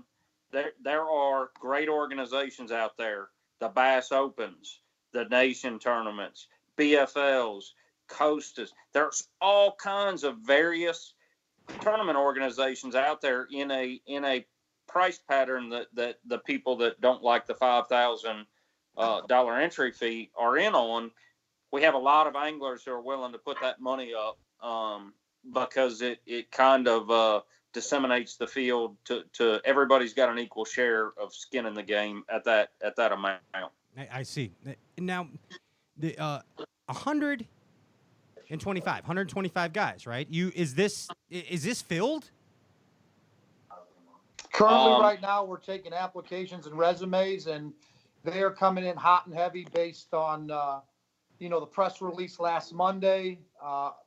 there are great organizations out there, the B.A.S.S Opens, the Nation tournaments, BFLs, Costas. There's all kinds of various tournament organizations out there in a price pattern that the people that don't like the $5,000 entry fee are in on. We have a lot of anglers who are willing to put that money up because it kind of disseminates the field to everybody's got an equal share of skin in the game at that amount. I see. Now, the 125 guys, right? Is this filled? Currently, right now, we're taking applications and resumes, and they are coming in hot and heavy based on, the press release last Monday,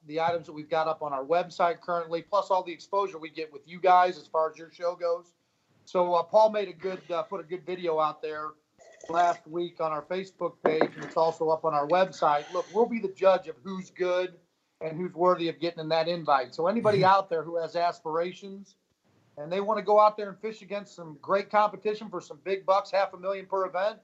the items that we've got up on our website currently, plus all the exposure we get with you guys as far as your show goes. So Paul made put a good video out there last week on our Facebook page, and it's also up on our website. Look, we'll be the judge of who's good and who's worthy of getting in that invite. So anybody out there who has aspirations and they want to go out there and fish against some great competition for some big bucks, $500,000 per event,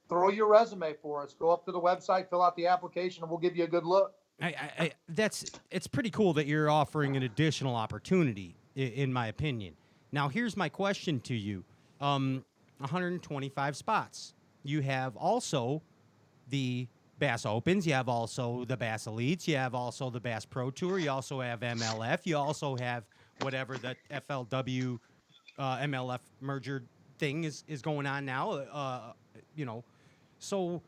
throw your resume for us. Go up to the website, fill out the application, and we'll give you a good look. It's pretty cool that you're offering an additional opportunity, in my opinion. Now, here's my question to you. 125 spots. You have also the B.A.S.S Opens. You have also the B.A.S.S Elites. You have also the B.A.S.S Pro Tour. You also have MLF. You also have whatever the FLW MLF merger thing is going on now. So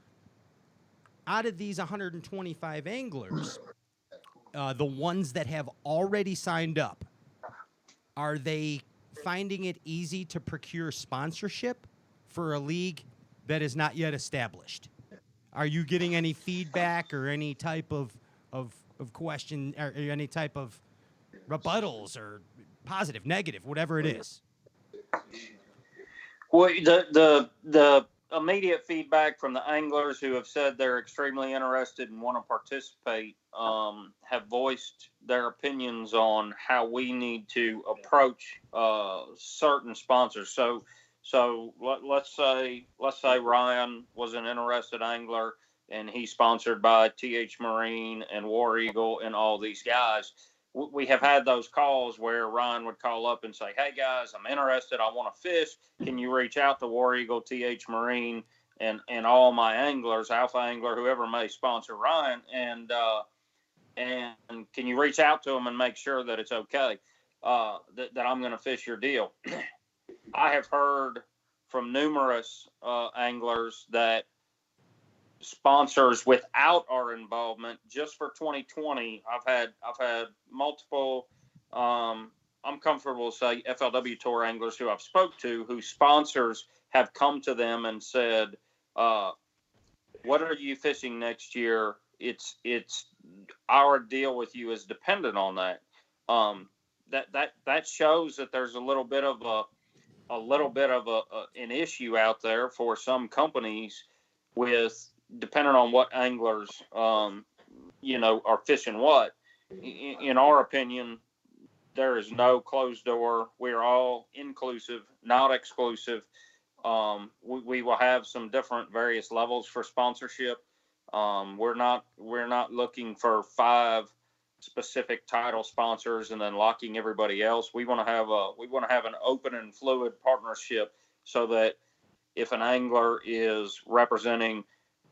out of these 125 anglers, the ones that have already signed up, are they finding it easy to procure sponsorship for a league that is not yet established? Are you getting any feedback or any type of question or any type of rebuttals or positive, negative, whatever it is? Well, the immediate feedback from the anglers who have said they're extremely interested and want to participate have voiced their opinions on how we need to approach certain sponsors. So let's say Ryan was an interested angler and he's sponsored by TH Marine and War Eagle and all these guys. We have had those calls where Ryan would call up and say, "Hey guys, I'm interested. I want to fish. Can you reach out to War Eagle, TH Marine, and all my anglers, Alpha Angler, whoever may sponsor Ryan?" And and can you reach out to them and make sure that it's okay, that I'm going to fish your deal? I have heard from numerous anglers that sponsors without our involvement, just for 2020, I've had multiple, I'm comfortable to say FLW Tour anglers who I've spoke to, whose sponsors have come to them and said, what are you fishing next year? It's our deal with you is dependent on that. That shows that there's a little bit of an issue out there for some companies with, depending on what anglers, are fishing what. In our opinion, there is no closed door. We're all inclusive, not exclusive. We will have some different various levels for sponsorship. We're not looking for 5 specific title sponsors and then locking everybody else. We want to have an open and fluid partnership, so that if an angler is representing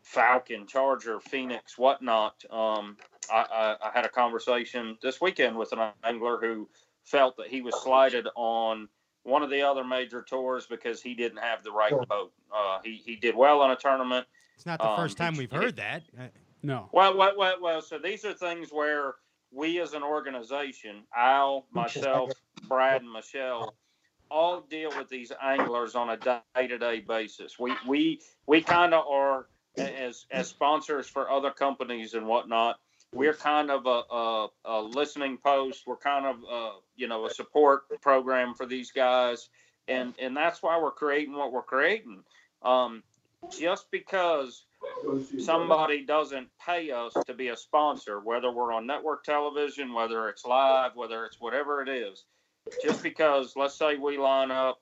Falcon, Charger, Phoenix, whatnot, I had a conversation this weekend with an angler who felt that he was slighted on one of the other major tours because he didn't have the right boat. He did well in a tournament. It's not the first time we've heard that. No. Well. So these are things where we, as an organization, Al, myself, Brad, and Michelle, all deal with these anglers on a day-to-day basis. We kind of are, as sponsors for other companies and whatnot, we're kind of a listening post. We're kind of a support program for these guys, and that's why we're creating what we're creating. Just because somebody doesn't pay us to be a sponsor, whether we're on network television, whether it's live, whether it's whatever it is, just because, let's say we line up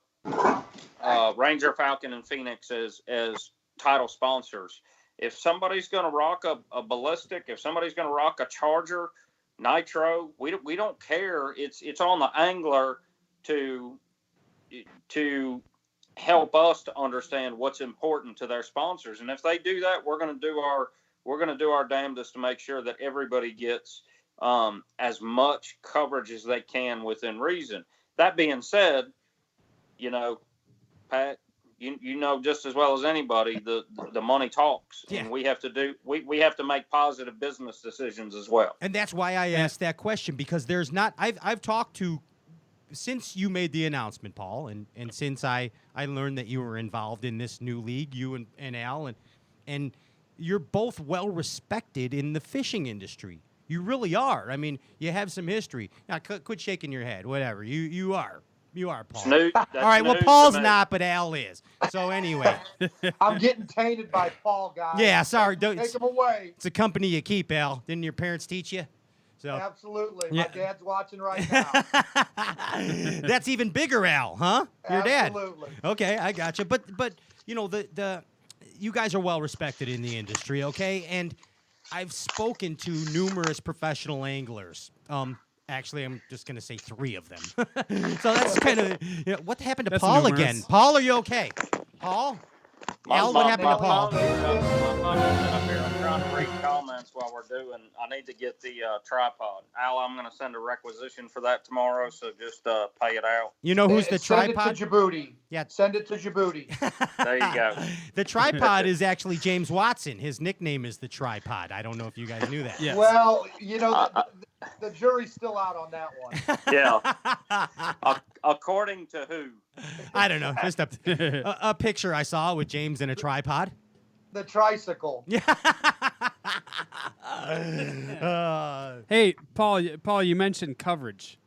Ranger, Falcon, and Phoenix as title sponsors. If somebody's going to rock a ballistic, if somebody's going to rock a Charger, Nitro, we don't care. It's on the angler to help us to understand what's important to their sponsors. And if they do that, we're going to do our damnedest to make sure that everybody gets as much coverage as they can within reason. That being said, Pat, you know just as well as anybody, the money talks, and we have to make positive business decisions as well. And that's why I asked that question, because there's not. I've talked to, since you made the announcement, Paul, and since I learned that you were involved in this new league, you and Al, and you're both well respected in the fishing industry. You really are. I mean, you have some history. Now, quit shaking your head. Whatever. You are. You are, Paul. Snoot, all right, well, Paul's not, but Al is. So anyway. I'm getting tainted by Paul, guys. Yeah, sorry. Take him away. It's a company you keep, Al. Didn't your parents teach you? So absolutely. Yeah. My dad's watching right now. That's even bigger, Al, huh? Your dad. Absolutely. Okay, I got you. But the you guys are well respected in the industry, okay? And I've spoken to numerous professional anglers. Actually, I'm just going to say 3 of them. So that's kind of, what happened to Paul numerous. again? Paul, are you okay? Paul? Al, what happened to Paul? My phone is up here. I'm trying to read comments while we're doing. I need to get the tripod. Al, I'm going to send a requisition for that tomorrow, so just pay it out. You know who's the tripod? Send it to Djibouti. Yeah. Send it to Djibouti. There you go. The tripod is actually James Watson. His nickname is the Tripod. I don't know if you guys knew that. Yes. Well, the jury's still out on that one. Yeah. According to who? I don't know. Just a picture I saw with James in a tripod. The tricycle. Yeah. Hey, Paul, you mentioned coverage.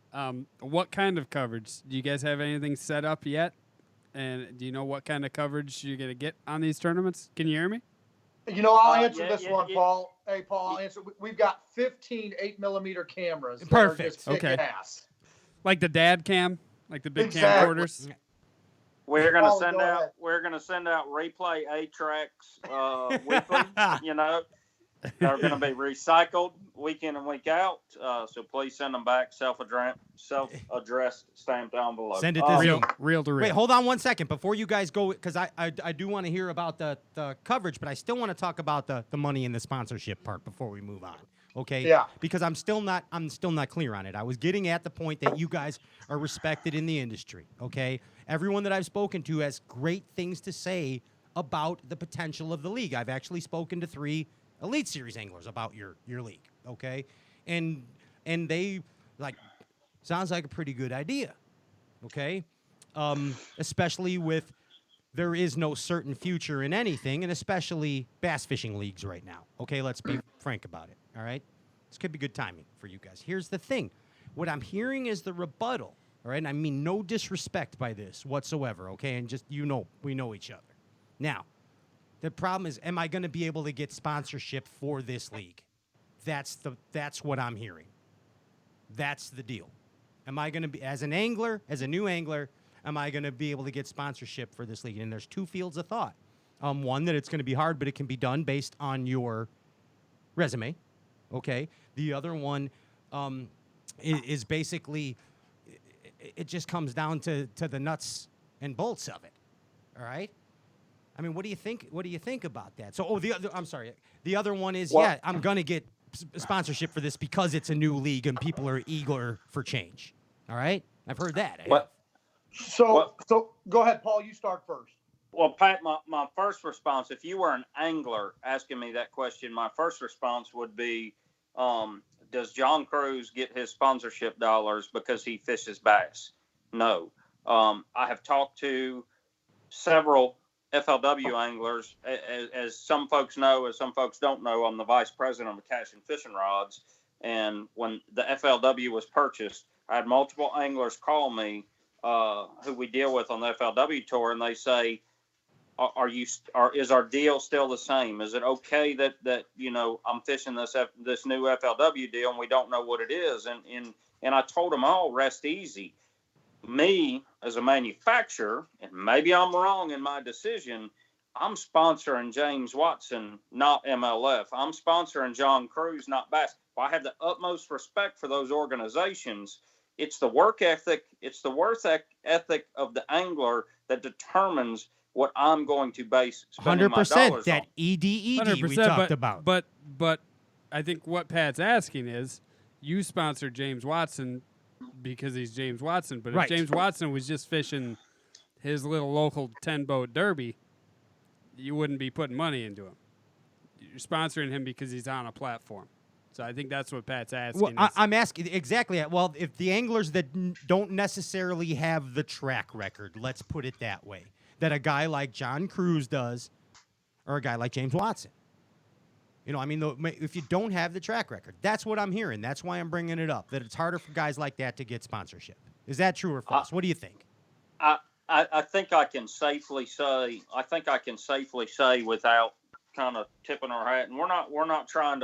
What kind of coverage? Do you guys have anything set up yet? And do you know what kind of coverage you're going to get on these tournaments? Can you hear me? I'll answer this one, Paul. Hey, Paul, I'll answer. We've got 15 8mm cameras. Perfect. Okay. Ass. Like the dad cam? Like the big Exactly. camcorders? We're gonna Paul, send go out. ahead. We're gonna send out replay A tracks weekly. They're gonna be recycled week in and week out. So please send them back self-addressed stamped envelope. Send it to real to real. Wait, hold on one second before you guys go, because I do want to hear about the coverage, but I still want to talk about the money and the sponsorship part before we move on. Okay. Yeah. Because I'm still not clear on it. I was getting at the point that you guys are respected in the industry. Okay. Everyone that I've spoken to has great things to say about the potential of the league. I've actually spoken to 3 Elite Series anglers about your league. Okay. And they sounds like a pretty good idea. Okay. Especially with there is no certain future in anything, and especially bass fishing leagues right now. Okay, let's be frank about it, all right? This could be good timing for you guys. Here's the thing. What I'm hearing is the rebuttal, all right? And I mean no disrespect by this whatsoever, okay? And just, we know each other. Now, the problem is, am I going to be able to get sponsorship for this league? That's what I'm hearing. That's the deal. Am I going to be, as a new angler, am I going to be able to get sponsorship for this league? And there's 2 fields of thought. One, that it's going to be hard, but it can be done based on your resume. Okay. The other one is basically, it just comes down to the nuts and bolts of it. All right. I mean, what do you think? What do you think about that? So, the other one is, I'm going to get sponsorship for this because it's a new league and people are eager for change. All right. I've heard that. So go ahead, Paul. You start first. Well, Pat, my first response, if you were an angler asking me that question, my first response would be, does John Cruz get his sponsorship dollars because he fishes bass? No. I have talked to several FLW anglers. As some folks know, as some folks don't know, I'm the vice president of Cash and Fishing Rods. And when the FLW was purchased, I had multiple anglers call me who we deal with on the FLW tour, and they say, is our deal still the same? Is it okay that I'm fishing this new FLW deal and we don't know what it is? And I told them all, rest easy. Me as a manufacturer, and maybe I'm wrong in my decision, I'm sponsoring James Watson, not MLF. I'm sponsoring John Cruz, not Bass. I have the utmost respect for those organizations. It's the work ethic. It's the work ethic of the angler that determines what I'm going to base spending my dollars 100% that on. EDED we talked about. But I think what Pat's asking is, you sponsor James Watson because he's James Watson. But if James Watson was just fishing his little local 10-boat derby, you wouldn't be putting money into him. You're sponsoring him because he's on a platform. So I think that's what Pat's asking. Well, I'm asking exactly. Well, if the anglers that don't necessarily have the track record, let's put it that way, that a guy like John Cruz does, or a guy like James Watson. If you don't have the track record, that's what I'm hearing. That's why I'm bringing it up, that it's harder for guys like that to get sponsorship. Is that true or false? What do you think? I think I can safely say without kind of tipping our hat, and we're not trying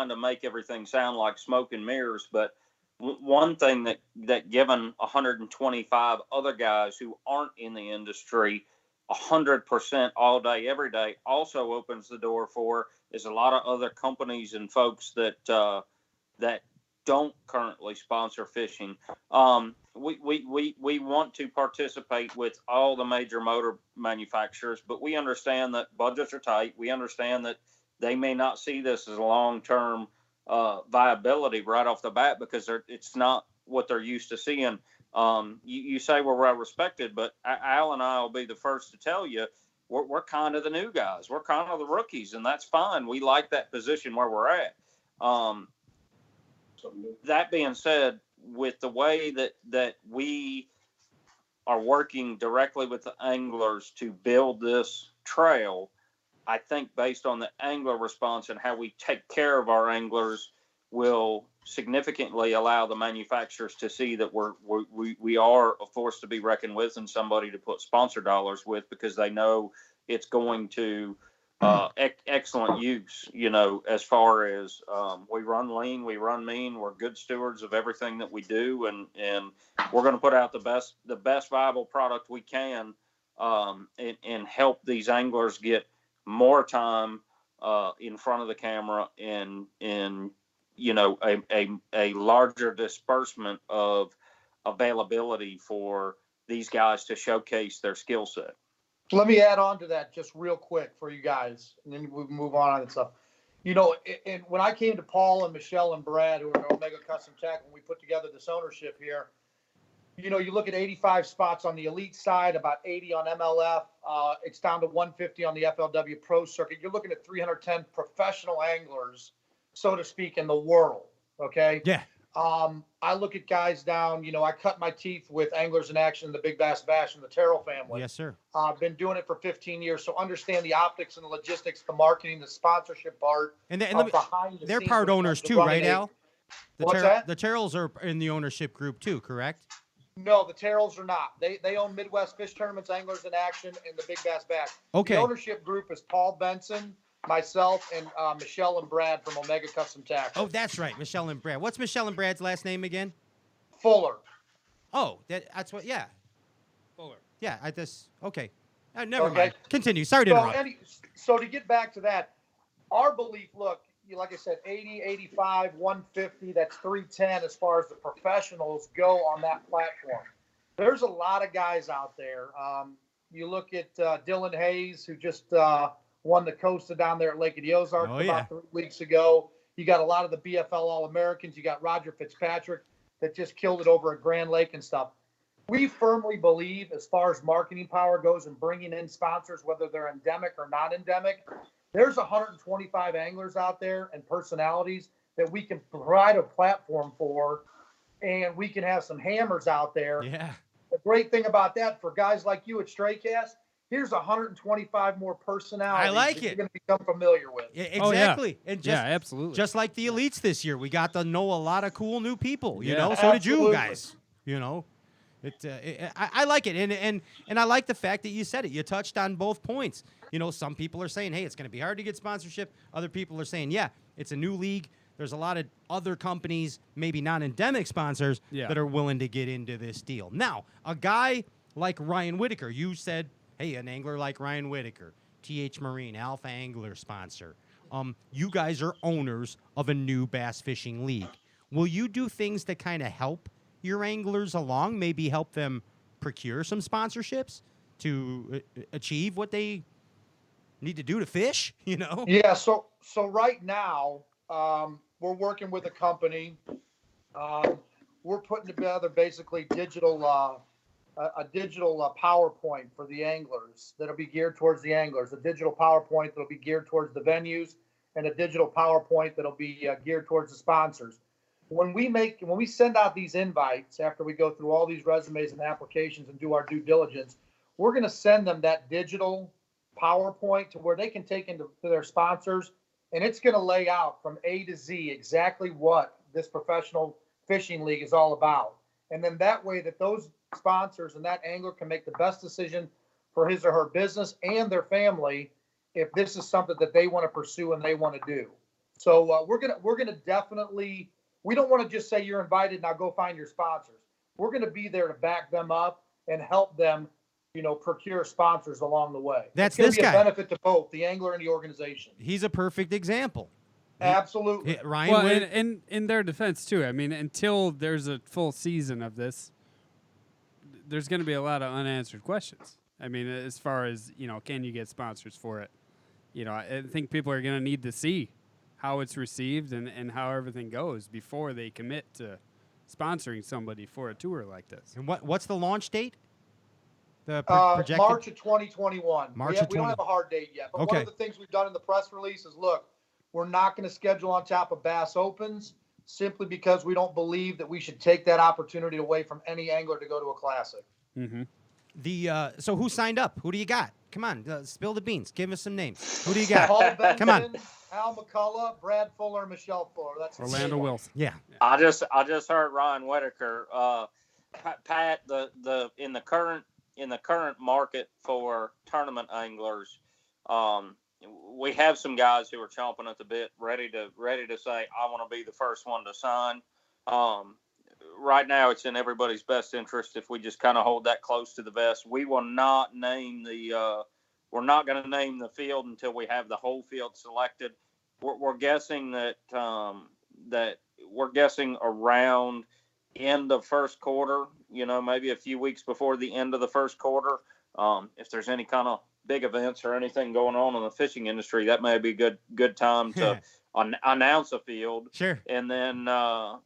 to make everything sound like smoke and mirrors, but one thing that given 125 other guys who aren't in the industry 100% all day, every day, also opens the door for is a lot of other companies and folks that don't currently sponsor fishing. We want to participate with all the major motor manufacturers, but we understand that budgets are tight. We understand that they may not see this as a long-term viability right off the bat because it's not what they're used to seeing. You say we're well respected, but Al and I will be the first to tell you we're kind of the new guys. We're kind of the rookies, and that's fine. We like that position where we're at. That being said, with the way that we are working directly with the anglers to build this trail, I think based on the angler response and how we take care of our anglers will significantly allow the manufacturers to see that we are a force to be reckoned with and somebody to put sponsor dollars with, because they know it's going to excellent use, as far as we run lean, we run mean, we're good stewards of everything that we do, and we're going to put out the best viable product we can, and help these anglers get more time in front of the camera and a larger disbursement of availability for these guys to showcase their skill set. Let me add on to that just real quick for you guys, and then we'll move on and stuff. And when I came to Paul and Michelle and Brad, who are Omega Custom Tech, when we put together this ownership here, you look at 85 spots on the elite side, about 80 on MLF. It's down to 150 on the FLW Pro Circuit. You're looking at 310 professional anglers, so to speak, in the world. Okay. Yeah. I look at guys down. I cut my teeth with Anglers in Action, the Big Bass Bash, and the Terrell family. Yes, sir. I've been doing it for 15 years, so understand the optics and the logistics, the marketing, the sponsorship part. And behind the they're scenes part of owners the too, right, running Al? What's that? The Terrells are in the ownership group too, correct? No, the Terrells are not. They own Midwest Fish Tournaments, Anglers in Action, and the Big Bass Bash. Okay. The ownership group is Paul Benson, myself, and Michelle and Brad from Omega Custom Tackle. Oh, that's right, Michelle and Brad. What's Michelle and Brad's last name again? Fuller. Oh, that's what. Yeah. Fuller. Yeah, okay. Never mind. Continue. Sorry to interrupt. So to get back to that, our belief, look, like I said, 80, 85, 150, that's 310 as far as the professionals go on that platform. There's a lot of guys out there. You look at Dylan Hayes, who just won the Costa down there at Lake of the Ozarks about 3 weeks ago. You got a lot of the BFL All-Americans. You got Roger Fitzpatrick that just killed it over at Grand Lake and stuff. We firmly believe, as far as marketing power goes and bringing in sponsors, whether they're endemic or not endemic, there's 125 anglers out there and personalities that we can provide a platform for, and we can have some hammers out there. Yeah. The great thing about that, for guys like you at Straycast, here's 125 more personalities I like that it. you're going to become familiar with. Yeah, exactly. Oh, yeah. And just, absolutely. Just like the elites this year, we got to know a lot of cool new people. You know, Yeah. so did you Absolutely. guys. I like it, and I like the fact that you said it. You touched on both points. Some people are saying, hey, it's going to be hard to get sponsorship. Other people are saying, yeah, it's a new league. There's a lot of other companies, maybe non-endemic sponsors, that are willing to get into this deal. Now, a guy like Ryan Whitaker, you said, hey, an angler like Ryan Whitaker, TH Marine, Alpha Angler sponsor. You guys are owners of a new bass fishing league. Will you do things that kind of help your anglers along, maybe help them procure some sponsorships to achieve what they need to do to fish, Yeah, so right now, we're working with a company. We're putting together basically a digital PowerPoint for the anglers that'll be geared towards the anglers, a digital PowerPoint that'll be geared towards the venues, and a digital PowerPoint that'll be geared towards the sponsors. When we send out these invites, after we go through all these resumes and applications and do our due diligence, we're going to send them that digital PowerPoint to where they can take into their sponsors, and it's going to lay out from A to Z exactly what this professional fishing league is all about. And then that way that those sponsors and that angler can make the best decision for his or her business and their family if this is something that they want to pursue and they want to do. So we're gonna definitely. We don't want to just say you're invited, now go find your sponsors. We're going to be there to back them up and help them, procure sponsors along the way. That's it's this guy. It's going to be a benefit to both the angler and the organization. He's a perfect example. Absolutely. Ryan. Well, and in their defense too, I mean, until there's a full season of this, there's going to be a lot of unanswered questions. I mean, as far as can you get sponsors for it? I think people are going to need to see how it's received and how everything goes before they commit to sponsoring somebody for a tour like this. And what's the launch date? The projected? March of 2021. March We don't have a hard date yet. But one of the things we've done in the press release is, look, we're not going to schedule on top of Bass Opens simply because we don't believe that we should take that opportunity away from any angler to go to a classic. Mm-hmm. So who signed up? Who do you got? Come on, spill the beans. Give us some names. Who do you got? Paul Benson, Come on. Al McCulloch, Brad Fuller, Michelle Fuller. That's Orlando Wilson. Yeah. I just heard Ryan Whitaker. Pat, in the current market for tournament anglers, we have some guys who are chomping at the bit, ready to say, I want to be the first one to sign. Right now, it's in everybody's best interest if we just kind of hold that close to the vest. We will not name we're not going to name the field until we have the whole field selected. We're guessing that we're guessing around end of first quarter, maybe a few weeks before the end of the first quarter. if there's any kind of big events or anything going on in the fishing industry, that may be a good time to announce a field. Sure. And then the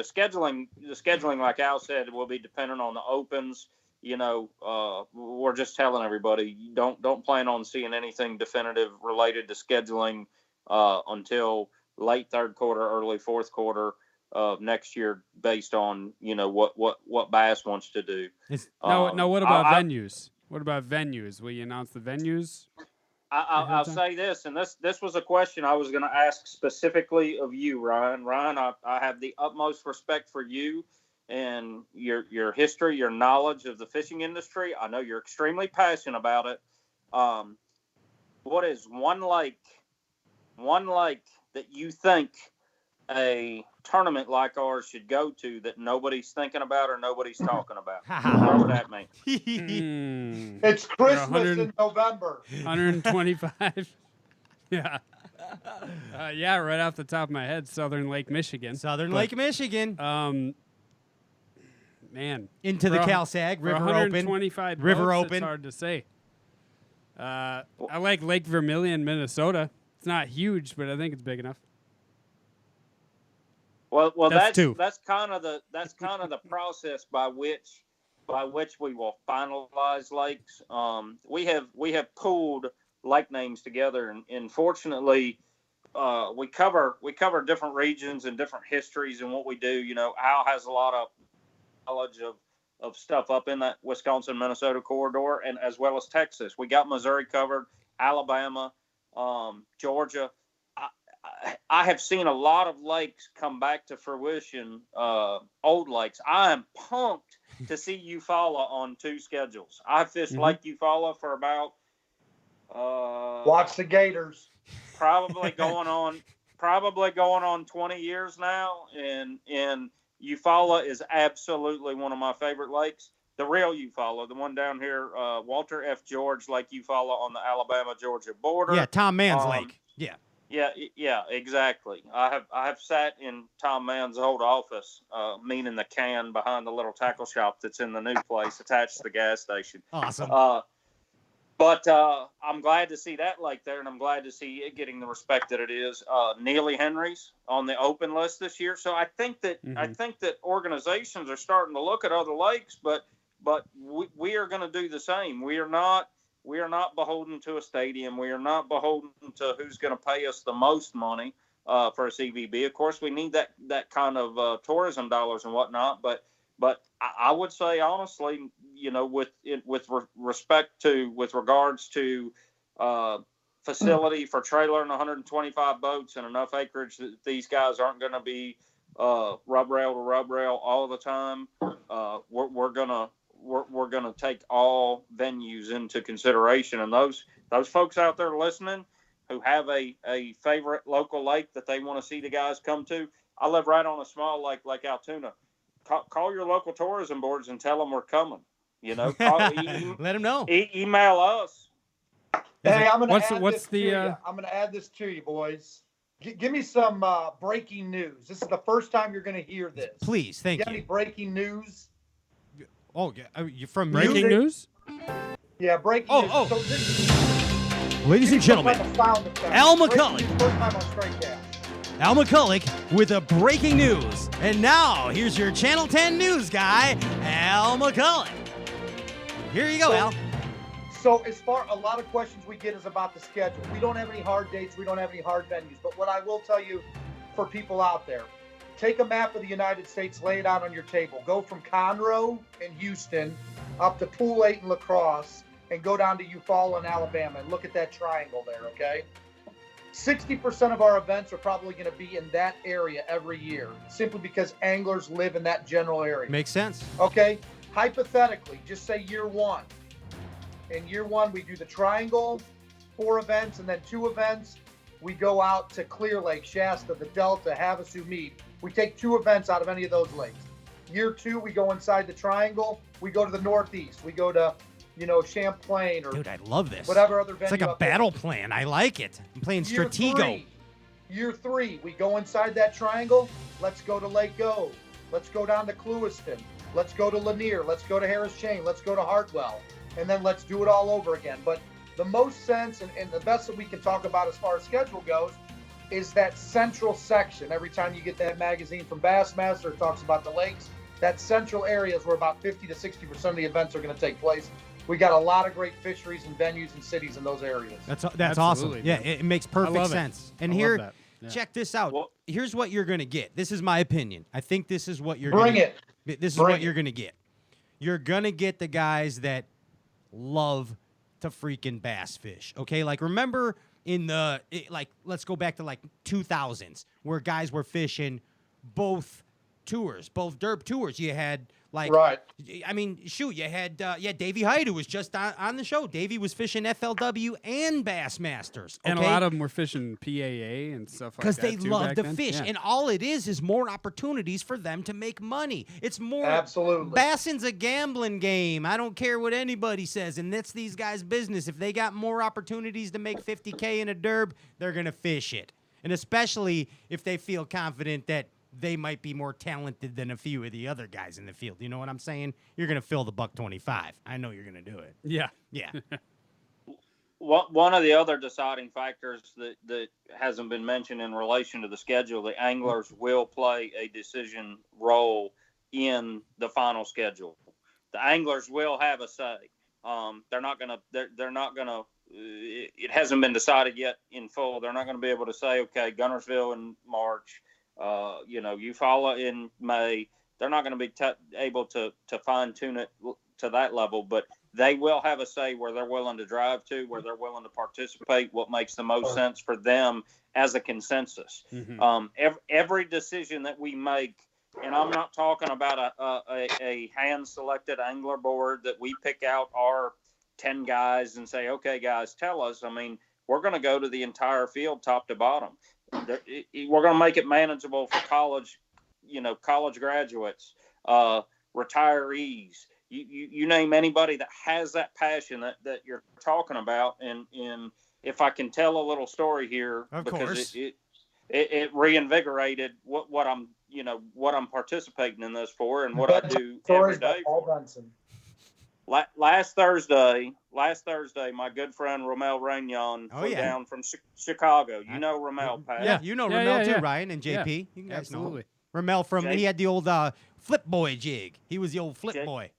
scheduling, like Al said, will be dependent on the opens. We're just telling everybody, don't plan on seeing anything definitive related to scheduling until late third quarter, early fourth quarter of next year, based on what Bass wants to do. No, what about venues? What about venues? Will you announce the venues? I'll say this, and this was a question I was going to ask specifically of you, Ryan. Ryan, I have the utmost respect for you and your history, your knowledge of the fishing industry. I know you're extremely passionate about it. What is one lake that you think a tournament like ours should go to that nobody's thinking about or nobody's talking about? What would that mean? It's Christmas in November. 125. Yeah. Yeah, right off the top of my head, Southern Lake Michigan. Lake Michigan. Man. Into the CalSag, River 125 Open. River boats, Open. It's hard to say. I like Lake Vermilion, Minnesota. It's not huge, but I think it's big enough. Well, That's two. that's kind of the process by which we will finalize lakes. We have pulled lake names together, and fortunately, we cover different regions and different histories in what we do. Al has a lot of knowledge of stuff up in that Wisconsin Minnesota corridor, and as well as Texas. We got Missouri covered, Alabama, Georgia. I have seen a lot of lakes come back to fruition, old lakes. I am pumped to see Eufaula on 2 schedules. I fished Lake Eufaula for about watch the Gators. Probably going on 20 years now, and Eufaula is absolutely one of my favorite lakes. The real Eufaula, the one down here, Walter F. George Lake Eufaula on the Alabama-Georgia border. Yeah, Tom Mann's lake. Yeah. Yeah, exactly. I have sat in Tom Mann's old office, meaning the can behind the little tackle shop that's in the new place attached to the gas station. Awesome. But I'm glad to see that lake there, and I'm glad to see it getting the respect that it is. Neely Henry's on the open list this year, so I think that organizations are starting to look at other lakes, but we are going to do the same. We are not beholden to a stadium. We are not beholden to who's going to pay us the most money for a CVB. Of course, we need that kind of tourism dollars and whatnot. But I would say honestly, with regards to facility for trailering 125 boats and enough acreage that these guys aren't going to be rub rail to rub rail all the time, we're gonna take all venues into consideration, and those folks out there listening who have a favorite local lake that they want to see the guys come to. I live right on a small lake, Lake Altoona. Call your local tourism boards and tell them we're coming. Let them know. Email us. Hey, I'm gonna add this to you, boys. Give me some breaking news. This is the first time you're gonna hear this. Please, thank you. Got any breaking news? Oh, yeah. You're from breaking news? Yeah, breaking news. So ladies and gentlemen, Al McCulloch. Al McCulloch with a breaking news. And now, here's your Channel 10 news guy, Al McCulloch. Here you go, Al. So as far a lot of questions we get is about the schedule. We don't have any hard dates. We don't have any hard venues. But what I will tell you for people out there, take a map of the United States, lay it out on your table. Go from Conroe in Houston up to Pool 8 in La Crosse and go down to Eufaula in Alabama and look at that triangle there, okay? 60% of our events are probably going to be in that area every year, simply because anglers live in that general area. Makes sense. Okay? Hypothetically, just say year one. In year one, we do the triangle, 4 events, and then 2 events. We go out to Clear Lake, Shasta, the Delta, Havasu, Meade. We take 2 events out of any of those lakes. Year 2, we go inside the triangle. We go to the Northeast. We go to, Champlain or dude, I love this. Whatever other venue. It's like a battle plan. I like it. I'm playing Stratego. Year 3, we go inside that triangle. Let's go to Lake O. Let's go down to Clewiston. Let's go to Lanier. Let's go to Harris Chain. Let's go to Hartwell. and then let's do it all over again. But the most sense and the best that we can talk about as far as schedule goes is that central section. Every time you get that magazine from Bassmaster, it talks about the lakes. That central area is where about 50 to 60% of the events are going to take place. We got a lot of great fisheries and venues and cities in those areas. That's awesome. Yeah, it makes perfect sense. And here, check this out. Here's what you're going to get. This is my opinion. I think this is what you're going to get. This is what you're going to get. You're going to get the guys that love to freaking bass fish. Okay? Like, remember in let's go back to like 2000s where guys were fishing both tours, both derp tours. You had I mean, shoot, you had Davy Hite, who was just on the show. Davy was fishing FLW and Bassmasters. Okay? And a lot of them were fishing PAA and stuff like that. Because they love to fish. Yeah. And all it is more opportunities for them to make money. It's more. Absolutely. Bassin's a gambling game. I don't care what anybody says. And that's these guys' business. If they got more opportunities to make $50K in a derb, they're going to fish it. And especially if they feel confident that they might be more talented than a few of the other guys in the field. You know what I'm saying? You're going to fill the $125. I know you're going to do it. Yeah. Yeah. One of the other deciding factors that hasn't been mentioned in relation to the schedule, the anglers will play a decision role in the final schedule. The anglers will have a say. They're not going to, it hasn't been decided yet in full. They're not going to be able to say, okay, Guntersville in March, Eufaula in May. They're not going to be able to fine tune it to that level, but they will have a say where they're willing to drive to, where they're willing to participate, what makes the most sense for them as a consensus. Mm-hmm. Every decision that we make, and I'm not talking about a hand-selected angler board that we pick out our 10 guys and say, okay, guys, tell us. I mean, we're going to go to the entire field top to bottom. We're going to make it manageable for college graduates, retirees. You name anybody that has that passion that you're talking about. And if I can tell a little story here, because it reinvigated what I'm participating in this for and what I do every day. Benson. Last Thursday, my good friend Romel Raignon flew down from Chicago. You know Romel, Pat. Yeah, you know Romel too, Ryan and JP. Yeah, you guys absolutely. know Romel he had the old flip boy jig. He was the old flip boy.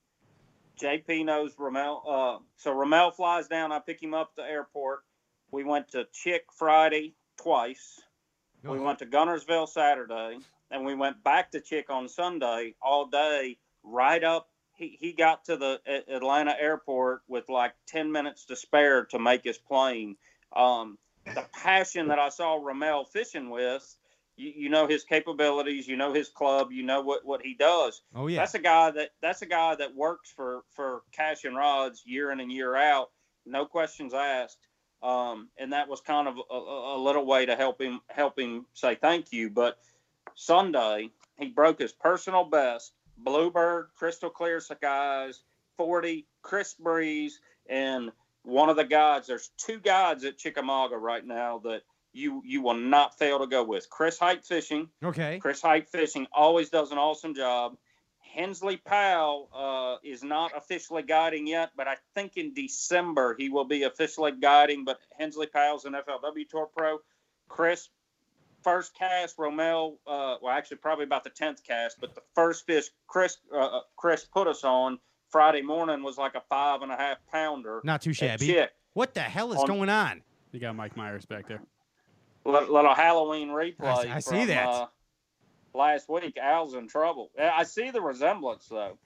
JP knows Romel. So Romel flies down. I pick him up at the airport. We went to Chick Friday twice. We went to Guntersville Saturday, and we went back to Chick on Sunday all day, right up. He got to the Atlanta airport with like 10 minutes to spare to make his plane. The passion that I saw Romel fishing with, you know his capabilities, you know his club, you know what he does. Oh yeah, that's a guy that works for Cash and Rods year in and year out, no questions asked. And that was kind of a little way to help him say thank you. But Sunday he broke his personal best. Bluebird, crystal clear skies, 40, crisp breeze, and one of the guides. There's two guides at Chickamauga right now that you will not fail to go with. Chris Hite Fishing. Okay. Chris Hite Fishing always does an awesome job. Hensley Powell is not officially guiding yet, but I think in December he will be officially guiding. But Hensley Powell's an FLW Tour Pro. Chris. First cast, Romel, actually probably about the 10th cast, but the first fish Chris put us on Friday morning was like a 5.5 pounder. Not too shabby. What the hell is going on? You got Mike Myers back there. Little Halloween replay. I see that. Last week, Al's in trouble. I see the resemblance, though.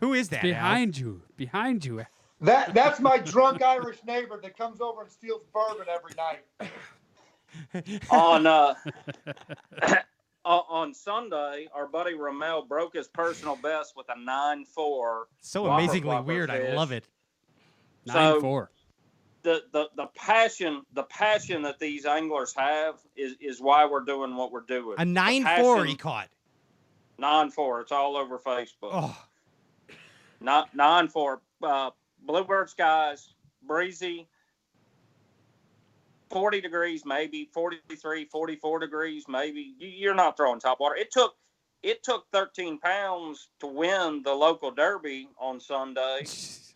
Who is that? Behind you. That's my drunk Irish neighbor that comes over and steals bourbon every night. On Sunday, our buddy Romel broke his personal best with a 9.4. So amazingly weird. Fish. I love it. 9.4. The passion that these anglers have is why we're doing what we're doing. A 9.4 he caught. 9.4. It's all over Facebook. Oh. 9.4. Bluebird skies, breezy. 40 degrees, maybe 43, 44 degrees, maybe. You're not throwing top water. It took it took 13 pounds to win the local derby on Sunday,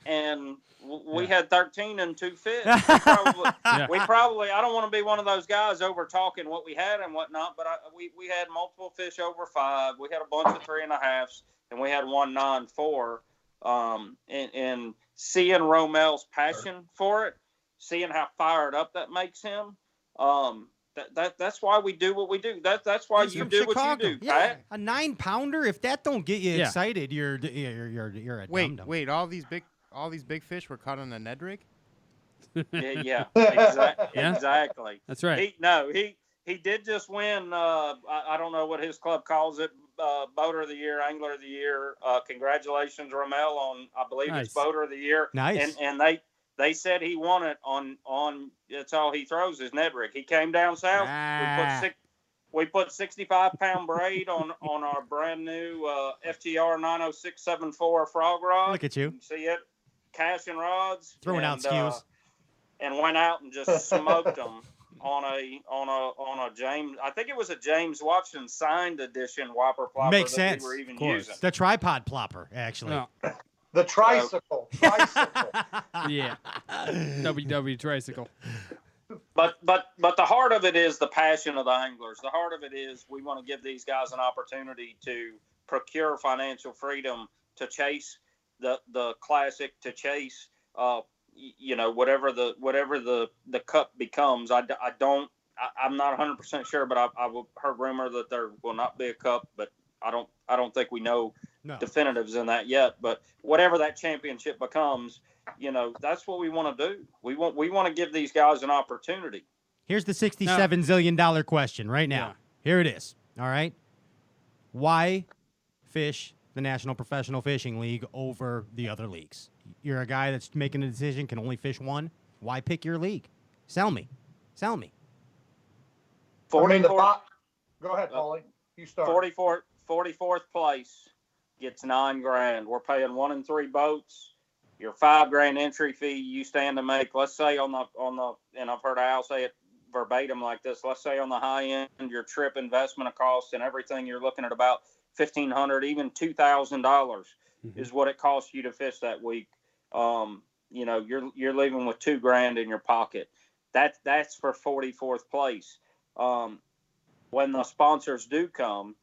and we had 13 and 2 fish. We probably, I don't want to be one of those guys over talking what we had and whatnot, but we had multiple fish over 5. We had a bunch of 3.5s, and we had one 9.4. And seeing Romel's passion for it, seeing how fired up that makes him, that's why we do what we do. That's why you do what you do, Pat. A 9-pounder. If that don't get you excited, you're a dum-dum. Wait, all these big fish were caught on a Ned rig? Yeah, exactly. That's right. He did just win. I don't know what his club calls it. Boater of the Year, Angler of the Year. Congratulations, Romel, on I believe it's Boater of the Year. Nice. And they said he won it on that's all he throws is Ned rig. He came down south. We put 65-pound braid on our brand new FTR 90674 frog rod. Look at you. See it? Cash and rods. Throwing out skews. And went out and just smoked them on a James. I think it was a James Watson signed edition whopper plopper. Makes that sense. We were even of course. using. The tripod plopper, actually. No. The tricycle. Yeah. WW tricycle. But the heart of it is the passion of the anglers. The heart of it is we want to give these guys an opportunity to procure financial freedom, to chase the classic, to chase whatever the cup becomes. I'm not 100% sure, but I've heard rumor that there will not be a cup, but I don't think we know definitives in that yet. But whatever that championship becomes, that's what we want to do. We want to give these guys an opportunity. Here's the $67 zillion question right now. Yeah. Here it is. All right. Why fish the National Professional Fishing League over the other leagues? You're a guy that's making a decision, can only fish one. Why pick your league? Sell me. 44th. Go ahead, Paulie. You start. 44th place gets $9,000. We're paying 1 in 3 boats. Your $5,000 entry fee you stand to make. Let's say on the and I've heard Al say it verbatim like this. Let's say on the high end, your trip investment costs and everything, you're looking at about $1,500, even $2,000 is what it costs you to fish that week. You're leaving with $2,000 in your pocket. That's for 44th place. When the sponsors do come,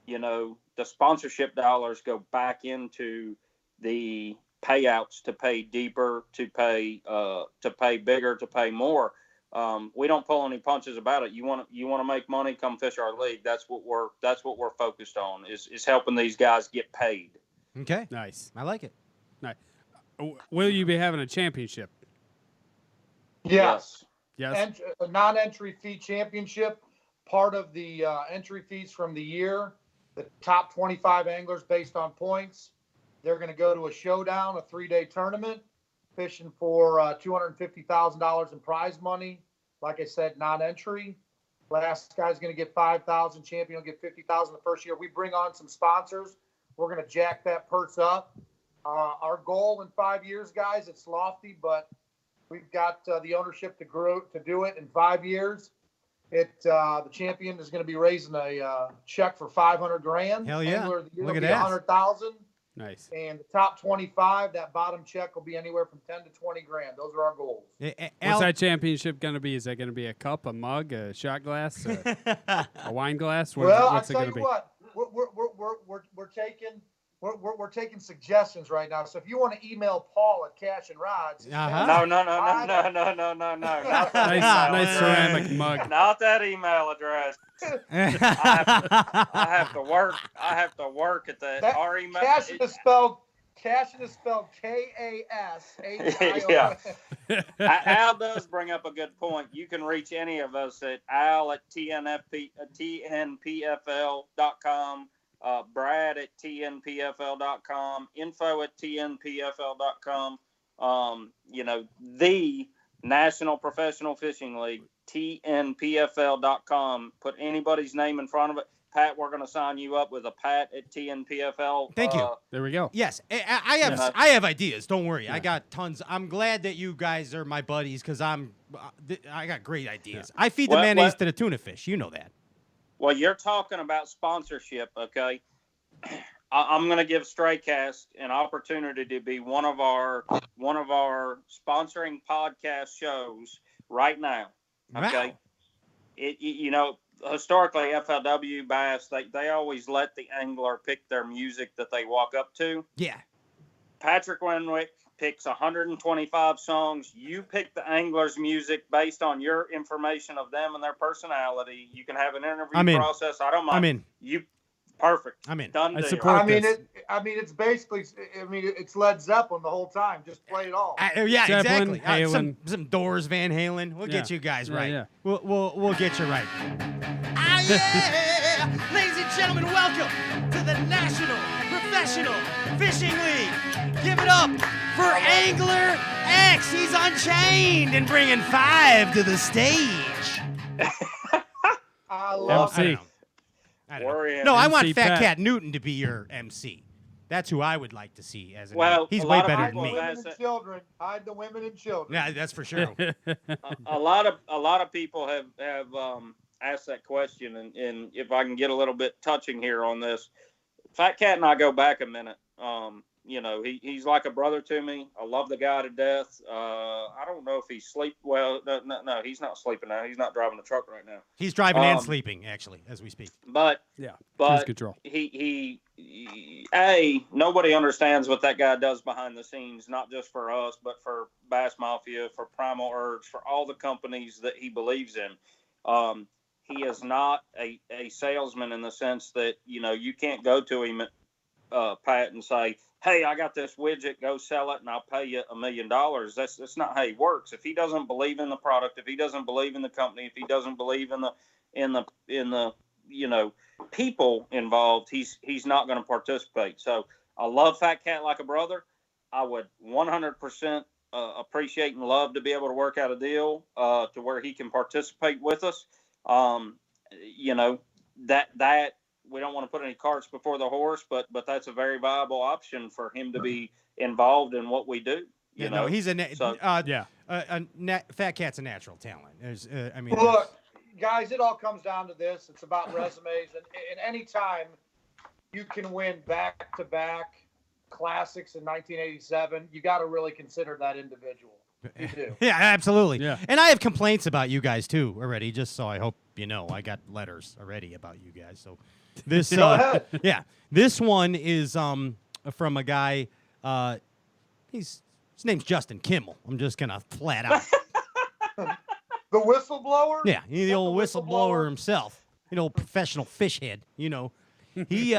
the sponsorship dollars go back into the payouts to pay deeper, to pay bigger, to pay more. We don't pull any punches about it. You want to make money, come fish our league. That's what we're focused on is helping these guys get paid. Okay. Nice. I like it. Nice. Will you be having a championship? Yes. Yes. A non-entry fee championship. Part of the entry fees from the year, the top 25 anglers based on points, they're going to go to a showdown, a 3-day tournament, fishing for $250,000 in prize money. Like I said, non-entry. Last guy's going to get $5,000. Champion will get $50,000 the first year. We bring on some sponsors. We're going to jack that purse up. Our goal in 5 years, guys, it's lofty, but we've got the ownership to grow to do it in 5 years. The champion is going to be raising a check for $500,000. Hell yeah! Angler of the year Look will at be that. $100,000. Nice. And the top 25, that bottom check will be anywhere from $10,000 to $20,000. Those are our goals. What's that championship going to be? Is that going to be a cup, a mug, a shot glass, a wine glass? What's it going to be? What, we're taking suggestions right now. So if you want to email Paul at Cash and Rods, No. Nice ceramic mug. Not that email address. I have to work. I have to work at that. Our email. Cash is spelled KASHIO. Yeah. Al does bring up a good point. You can reach any of us at al@tnpfl.com. Brad at tnpfl.com, info at tnpfl.com. The National Professional Fishing League, tnpfl.com. Put anybody's name in front of it. Pat, we're going to sign you up with a Pat at TNPFL. Thank you. There we go. Yes, I have ideas. Don't worry. Yeah. I got tons. I'm glad that you guys are my buddies because I got great ideas. I feed the mayonnaise to the tuna fish. You know that. Well, you're talking about sponsorship, okay? I'm going to give Straycast an opportunity to be one of our sponsoring podcast shows right now. Okay. Wow. Historically, FLW, B.A.S.S, they always let the angler pick their music that they walk up to. Yeah. Patrick Wenwick picks 125 songs. You pick the angler's music based on your information of them and their personality. You can have an interview process. I don't mind. I'm in. Perfect. I'm in. Done deal. It's basically. It's Led Zeppelin the whole time. Just play it all. Yeah, Zeppelin, exactly. Some Doors, Van Halen. We'll get you guys right. Yeah. We'll get you right. Yeah! Ladies and gentlemen, welcome to the National Professional Fishing League. Give it up for Angler X. He's unchained and bringing 5 to the stage. I love it. I want Fat Cat Newton to be your MC. That's who I would like to see as an he's way better than me. Hide the women and children. Yeah, that's for sure. a lot of people have asked that question, and if I can get a little bit touching here on this, Fat Cat and I go back a minute. He's like a brother to me. I love the guy to death. I don't know if he's No, he's not sleeping now. He's not driving the truck right now. He's driving and sleeping, actually, as we speak. But cruise control. Nobody understands what that guy does behind the scenes, not just for us, but for Bass Mafia, for Primal Urge, for all the companies that he believes in. He is not a salesman in the sense that, you can't go to him, Pat, and say, hey, I got this widget, go sell it and I'll pay you $1 million. That's not how he works. If he doesn't believe in the product, if he doesn't believe in the company, if he doesn't believe in the people involved, he's not going to participate. So I love Fat Cat like a brother. I would 100% appreciate and love to be able to work out a deal to where he can participate with us. That we don't want to put any carts before the horse, but that's a very viable option for him to be involved in what we do. He's Fat Cat's a natural talent. Look, guys, it all comes down to this. It's about resumes, and any time you can win back-to-back classics in 1987, you got to really consider that individual. You do. Yeah, absolutely. Yeah. And I have complaints about you guys too already. Just so I hope you know, I got letters already about you guys. So this, this one is from a guy. His name's Justin Kimmel. I'm just gonna flat out. The whistleblower. Yeah, the old whistleblower himself. Old professional fish head. He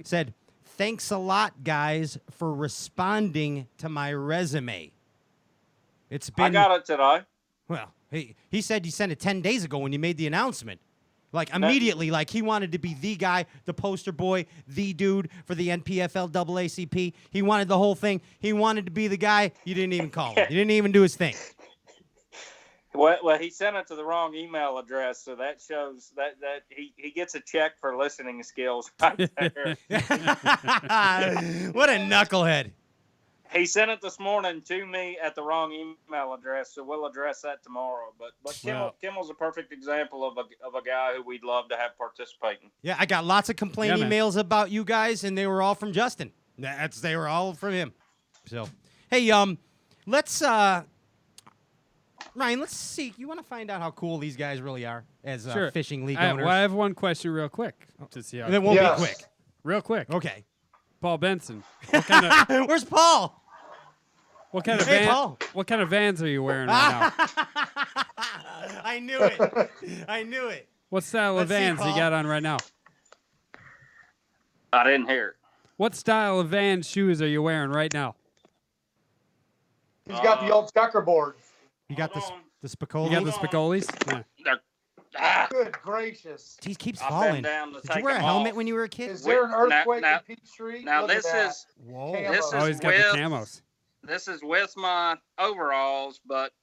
said, "Thanks a lot, guys, for responding to my resume. It's been." I got it today. Well, he said you sent it 10 days ago when you made the announcement. Like immediately, like he wanted to be the guy, the poster boy, the dude for the NPFL AACP. He wanted the whole thing. He wanted to be the guy. You didn't even call him. You didn't even do his thing. Well, he sent it to the wrong email address, so that shows that he gets a check for listening skills right there. What a knucklehead. He sent it this morning to me at the wrong email address, so we'll address that tomorrow. But Kimmel's a perfect example of a guy who we'd love to have participating. Yeah, I got lots of complaint emails about you guys, and they were all from Justin. They were all from him. So, hey, let's Ryan, let's see. You want to find out how cool these guys really are as fishing league owners? Well, I have one question real quick to see how. It won't be quick. Real quick. Okay. Paul Benson. What kind of, where's Paul? What kind of Paul. What kind of Vans are you wearing right now? I knew it. I knew it. What style of Vans you got on right now? I didn't hear it. What style of Vans shoes are you wearing right now? He's got the old checkerboard. You got the Spicoli? You got the Spicolis? Yeah. Good gracious. He keeps falling. Did you wear a helmet when you were a kid? Is there an earthquake in Peachtree? Now Look this at that. is whoa. This is he's got the camos. This is with my overalls, but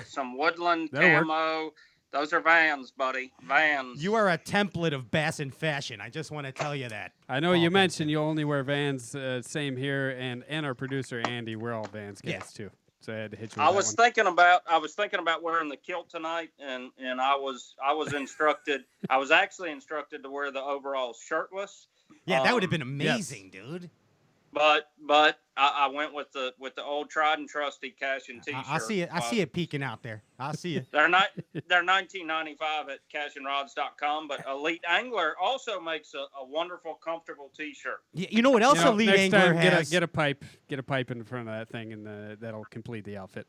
some woodland That'll camo. Work. Those are Vans, buddy. Vans. You are a template of Bassin fashion. I just want to tell you that. I know you mentioned you only wear Vans. Same here, and our producer Andy, we're all Vans guys too. So I had to hit you. I was thinking about wearing the kilt tonight, and I was instructed. I was actually instructed to wear the overalls shirtless. Yeah, that would have been amazing, dude. But I went with the old tried and trusty cash and T-shirt. I see it. I see it peeking out there. I see it. They're $19.95 at cashandrods.com, but Elite Angler also makes a wonderful, comfortable T-shirt. You know what else Elite next Angler time, has? Get a pipe in front of that thing, and that'll complete the outfit.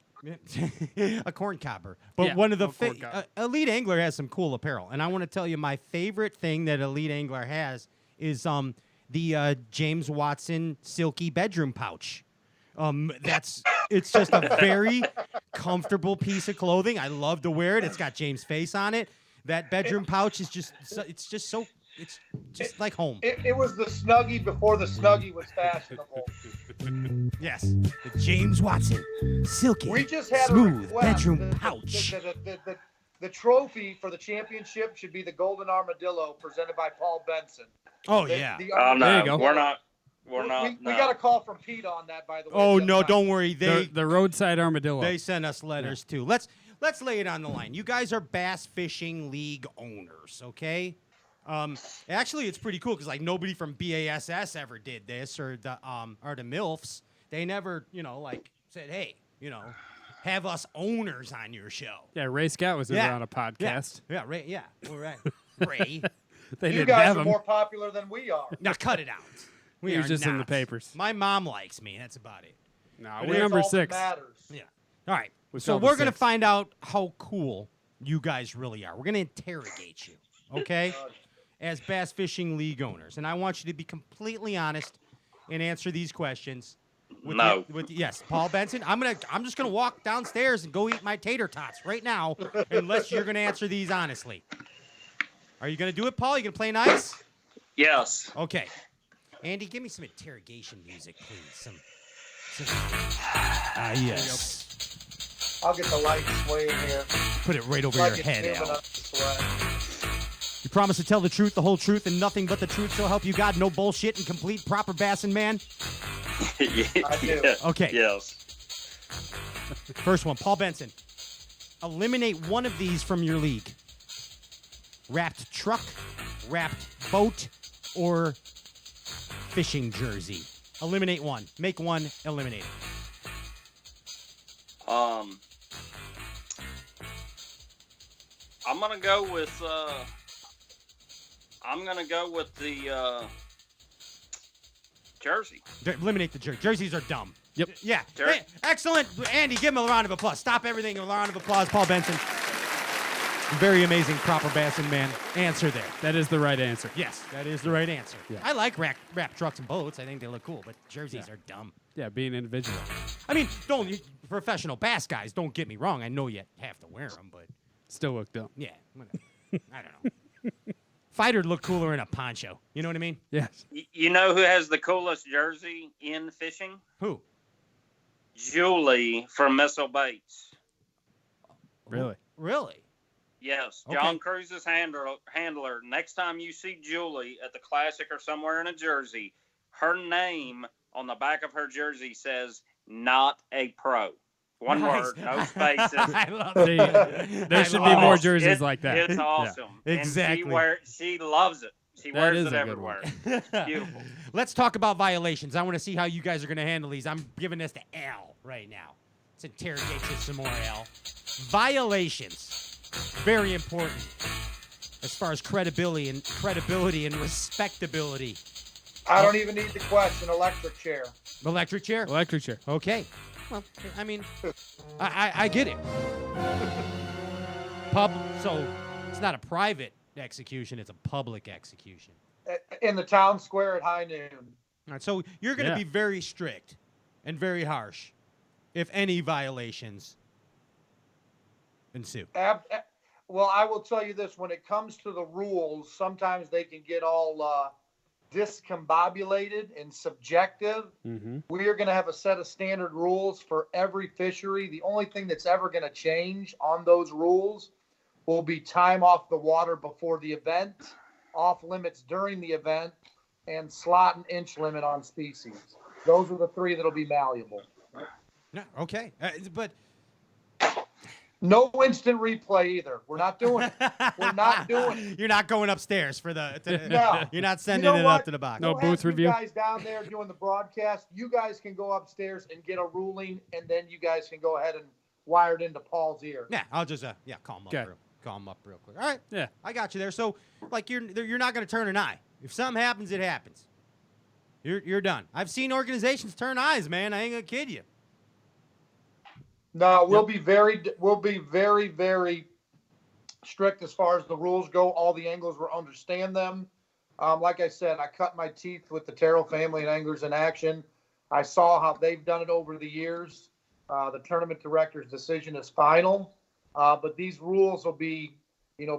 A corn cobber. But one of the Elite Angler has some cool apparel, and I want to tell you my favorite thing that Elite Angler has is the James Watson silky bedroom pouch. It's just a very comfortable piece of clothing. I love to wear it. It's got James' face on it. That bedroom pouch is just like home. It was the Snuggie before the Snuggie was fashionable. Yes, the James Watson silky We just had smooth a request. bedroom pouch. The trophy for the championship should be the Golden Armadillo presented by Paul Benson. Oh, The yeah. Oh, no, There you go. we're not. We got a call from Pete on that, by the way. Oh just no, now. don't worry. The roadside armadillo. They sent us letters too. Let's lay it on the line. You guys are Bass Fishing League owners, okay? Actually, it's pretty cool because like nobody from B.A.S.S. ever did this, or the MILFs. They never, said, hey, have us owners on your show. Yeah, Ray Scott was never on a podcast. Yeah, Ray. Yeah, all right, Ray. They You didn't guys have are him. more popular than we are. Now cut it out. He was just in the papers. My mom likes me. That's about it. No, But we're it's number all that 6. matters. Yeah. All right. We So fell to we're going to 6. find out how cool you guys really are. We're going to interrogate you, okay, as Bass Fishing League owners. And I want you to be completely honest and answer these questions. No. Yes, Paul Benson. I'm just going to walk downstairs and go eat my tater tots right now unless you're going to answer these honestly. Are you going to do it, Paul? You going to play nice? Yes. Okay. Andy, give me some interrogation music, please. Yes. I'll get the lights swaying here. Put it right over Like your it's head, moving Al. up the sweat. You promise to tell the truth, the whole truth, and nothing but the truth, so help you God, no bullshit, and complete proper Bassin man? I do. Okay. Yes. First one, Paul Benson. Eliminate one of these from your league. Wrapped truck, wrapped boat, or fishing jersey. Eliminate one. Make one, eliminate it. I'm gonna go with the jersey. Eliminate the jersey. Jerseys are dumb. Yep. Yeah. Hey, excellent. Andy, give him a round of applause. Stop everything. A round of applause, Paul Benson. Very amazing, proper Bassin man answer there. That is the right answer. Yes, that is the right answer. Yeah. I like wrap trucks and boats. I think they look cool, but jerseys are dumb. Yeah, being individual. I mean, professional bass guys, don't get me wrong. I know you have to wear them, but Still look dumb. yeah, whatever. I don't know. Fighter'd look cooler in a poncho. You know what I mean? Yes. You know who has the coolest jersey in fishing? Who? Julie from Missile Baits. Really? Really? Yes, Okay. John Cruz's handler. Next time you see Julie at the Classic or somewhere in a jersey, her name on the back of her jersey says "Not a Pro." One Nice. word, no spaces. I love it. There should be more jerseys like that. It's Yeah. awesome. Exactly. And she loves it. She That wears is it a good everywhere. one. Beautiful. Let's talk about violations. I want to see how you guys are going to handle these. I'm giving this to Al right now. Let's interrogate you some more, Al. Violations. Very important as far as credibility and respectability. I don't even need the question. Electric chair. Electric chair? Electric chair. Okay. Well, I mean, I get it. So it's not a private execution, it's a public execution. In the town square at high noon. All right, so you're going to be very strict and very harsh if any violations ensue. Well, I will tell you this. When it comes to the rules, sometimes they can get all discombobulated and subjective. Mm-hmm. We are going to have a set of standard rules for every fishery. The only thing that's ever going to change on those rules will be time off the water before the event, off limits during the event, and slot and inch limit on species. Those are the three that'll be malleable. No, okay. But No instant replay either. We're not doing it. We're not doing it. You're not going upstairs for the. No. You're not sending it up to the box. No booth review. You guys down there doing the broadcast, you guys can go upstairs and get a ruling, and then you guys can go ahead and wire it into Paul's ear. Yeah, I'll just call him up. Okay. Call him up real quick. All right. Yeah. I got you there. So like you're not going to turn an eye. If something happens, it happens. You're done. I've seen organizations turn eyes, man. I ain't gonna kid you. No, we'll be very, very strict as far as the rules go. All the anglers will understand them. Like I said, I cut my teeth with the Terrell family and Anglers in Action. I saw how they've done it over the years. The tournament director's decision is final, but these rules will be,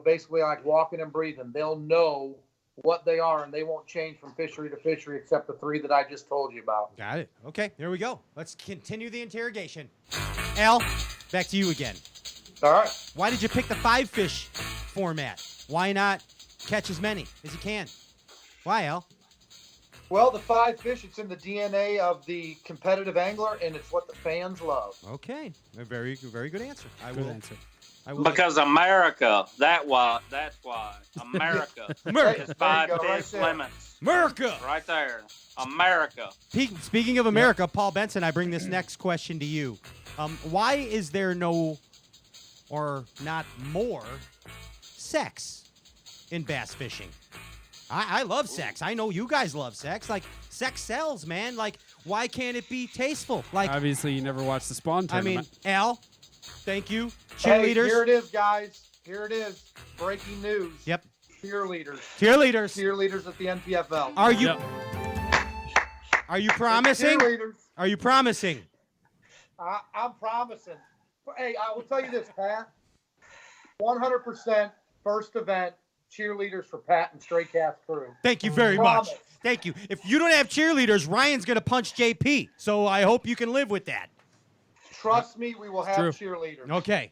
basically like walking and breathing. They'll know what they are, and they won't change from fishery to fishery except the 3 that I just told you about. Got it. Okay, there we go. Let's continue the interrogation. Al, back to you again. All right. Why did you pick the 5-fish format? Why not catch as many as you can? Why, Al? Well, the 5 fish, it's in the DNA of the competitive angler, and it's what the fans love. Okay, a very good answer. Good answer. Because America, that's why. America. America. Is 5 There you go, fish right there. limits. America. Right there. America. Speaking of America, Paul Benson, I bring this next question to you. Why is there no, or not more, sex in bass fishing? I love sex. I know you guys love sex. Like, sex sells, man. Like, why can't it be tasteful? Like, Obviously, you never watched the Spawn I tournament. mean, Al, thank you. Hey, Cheerleaders. here it is, guys. Here it is. Breaking news. Yep. Cheerleaders. Cheerleaders at the NPFL. Are you? Are you promising? Cheerleaders. Are you promising? I'm promising. Hey, I will tell you this, Pat. 100% first event cheerleaders for Pat and Stray Cast crew. Thank you very Promise. much. Thank you. If you don't have cheerleaders, Ryan's going to punch JP. So I hope you can live with that. Trust me, we will have True. cheerleaders. Okay.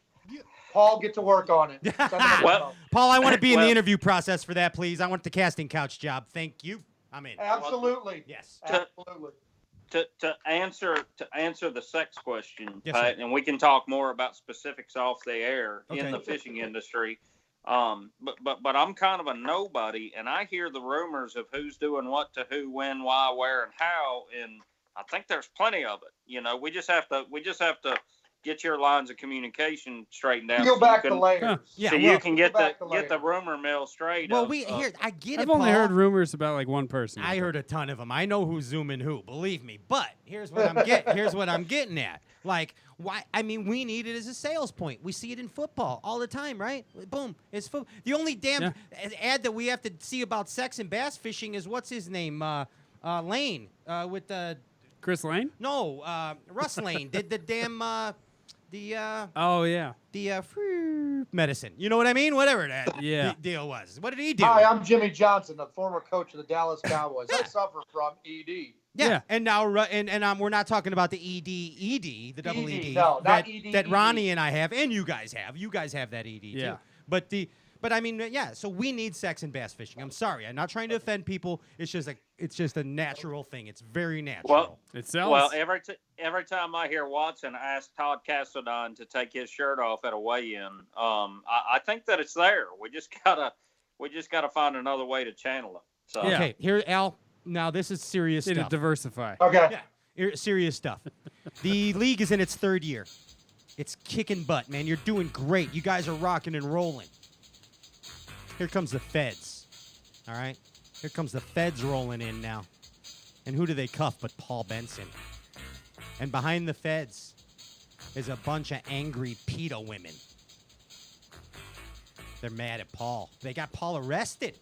Paul, get to work on it. Send them a Well, memo. Paul, I want to be in the interview process for that, please. I want the casting couch job. Thank you. I'm in. Absolutely. Yes. Absolutely. To answer the sex question, Yes, Pat, sir. and we can talk more about specifics off the air Okay. in the fishing industry. But I'm kind of a nobody, and I hear the rumors of who's doing what to who, when, why, where, and how, and I think there's plenty of it. We just have to get your lines of communication straightened out. Peel back the layers. Yeah, So well, you can get peel back the the rumor mill straight. Well, of- I get it, I've only Paul. heard rumors about like one person. I heard a ton of them. I know who's zooming who, believe me. But here's what I'm getting at. Like, why? I mean, we need it as a sales point. We see it in football all the time, right? Boom, it's football. The only damn ad that we have to see about sex and bass fishing is what's his name, Lane, with the Chris Lane? no, Russ Lane did the damn Oh yeah. the medicine. You know what I mean? Whatever that Yeah. deal was. What did he do? Hi, I'm Jimmy Johnson, the former coach of the Dallas Cowboys. I suffer from ED. Yeah, and now we're not talking about the ED, the double ED, no, that, not ED, that ED. Ronnie and I have, and you guys have. You guys have that ED Yeah. too. But I mean, yeah. So we need sex in bass fishing. I'm sorry, I'm not trying to offend people. It's just a natural thing. It's very natural. Well, It sells. Well, every time I hear Watson ask Todd Castledine to take his shirt off at a weigh-in, I think that it's there. We just gotta find another way to channel it. So Yeah. Okay, here, Al. Now this is serious Need to stuff. diversify. Okay. Yeah, serious stuff. The league is in its 3rd year. It's kicking butt, man. You're doing great. You guys are rocking and rolling. Here comes the feds. All right? Here comes the feds rolling in now. And who do they cuff but Paul Benson? And behind the feds is a bunch of angry PETA women. They're mad at Paul. They got Paul arrested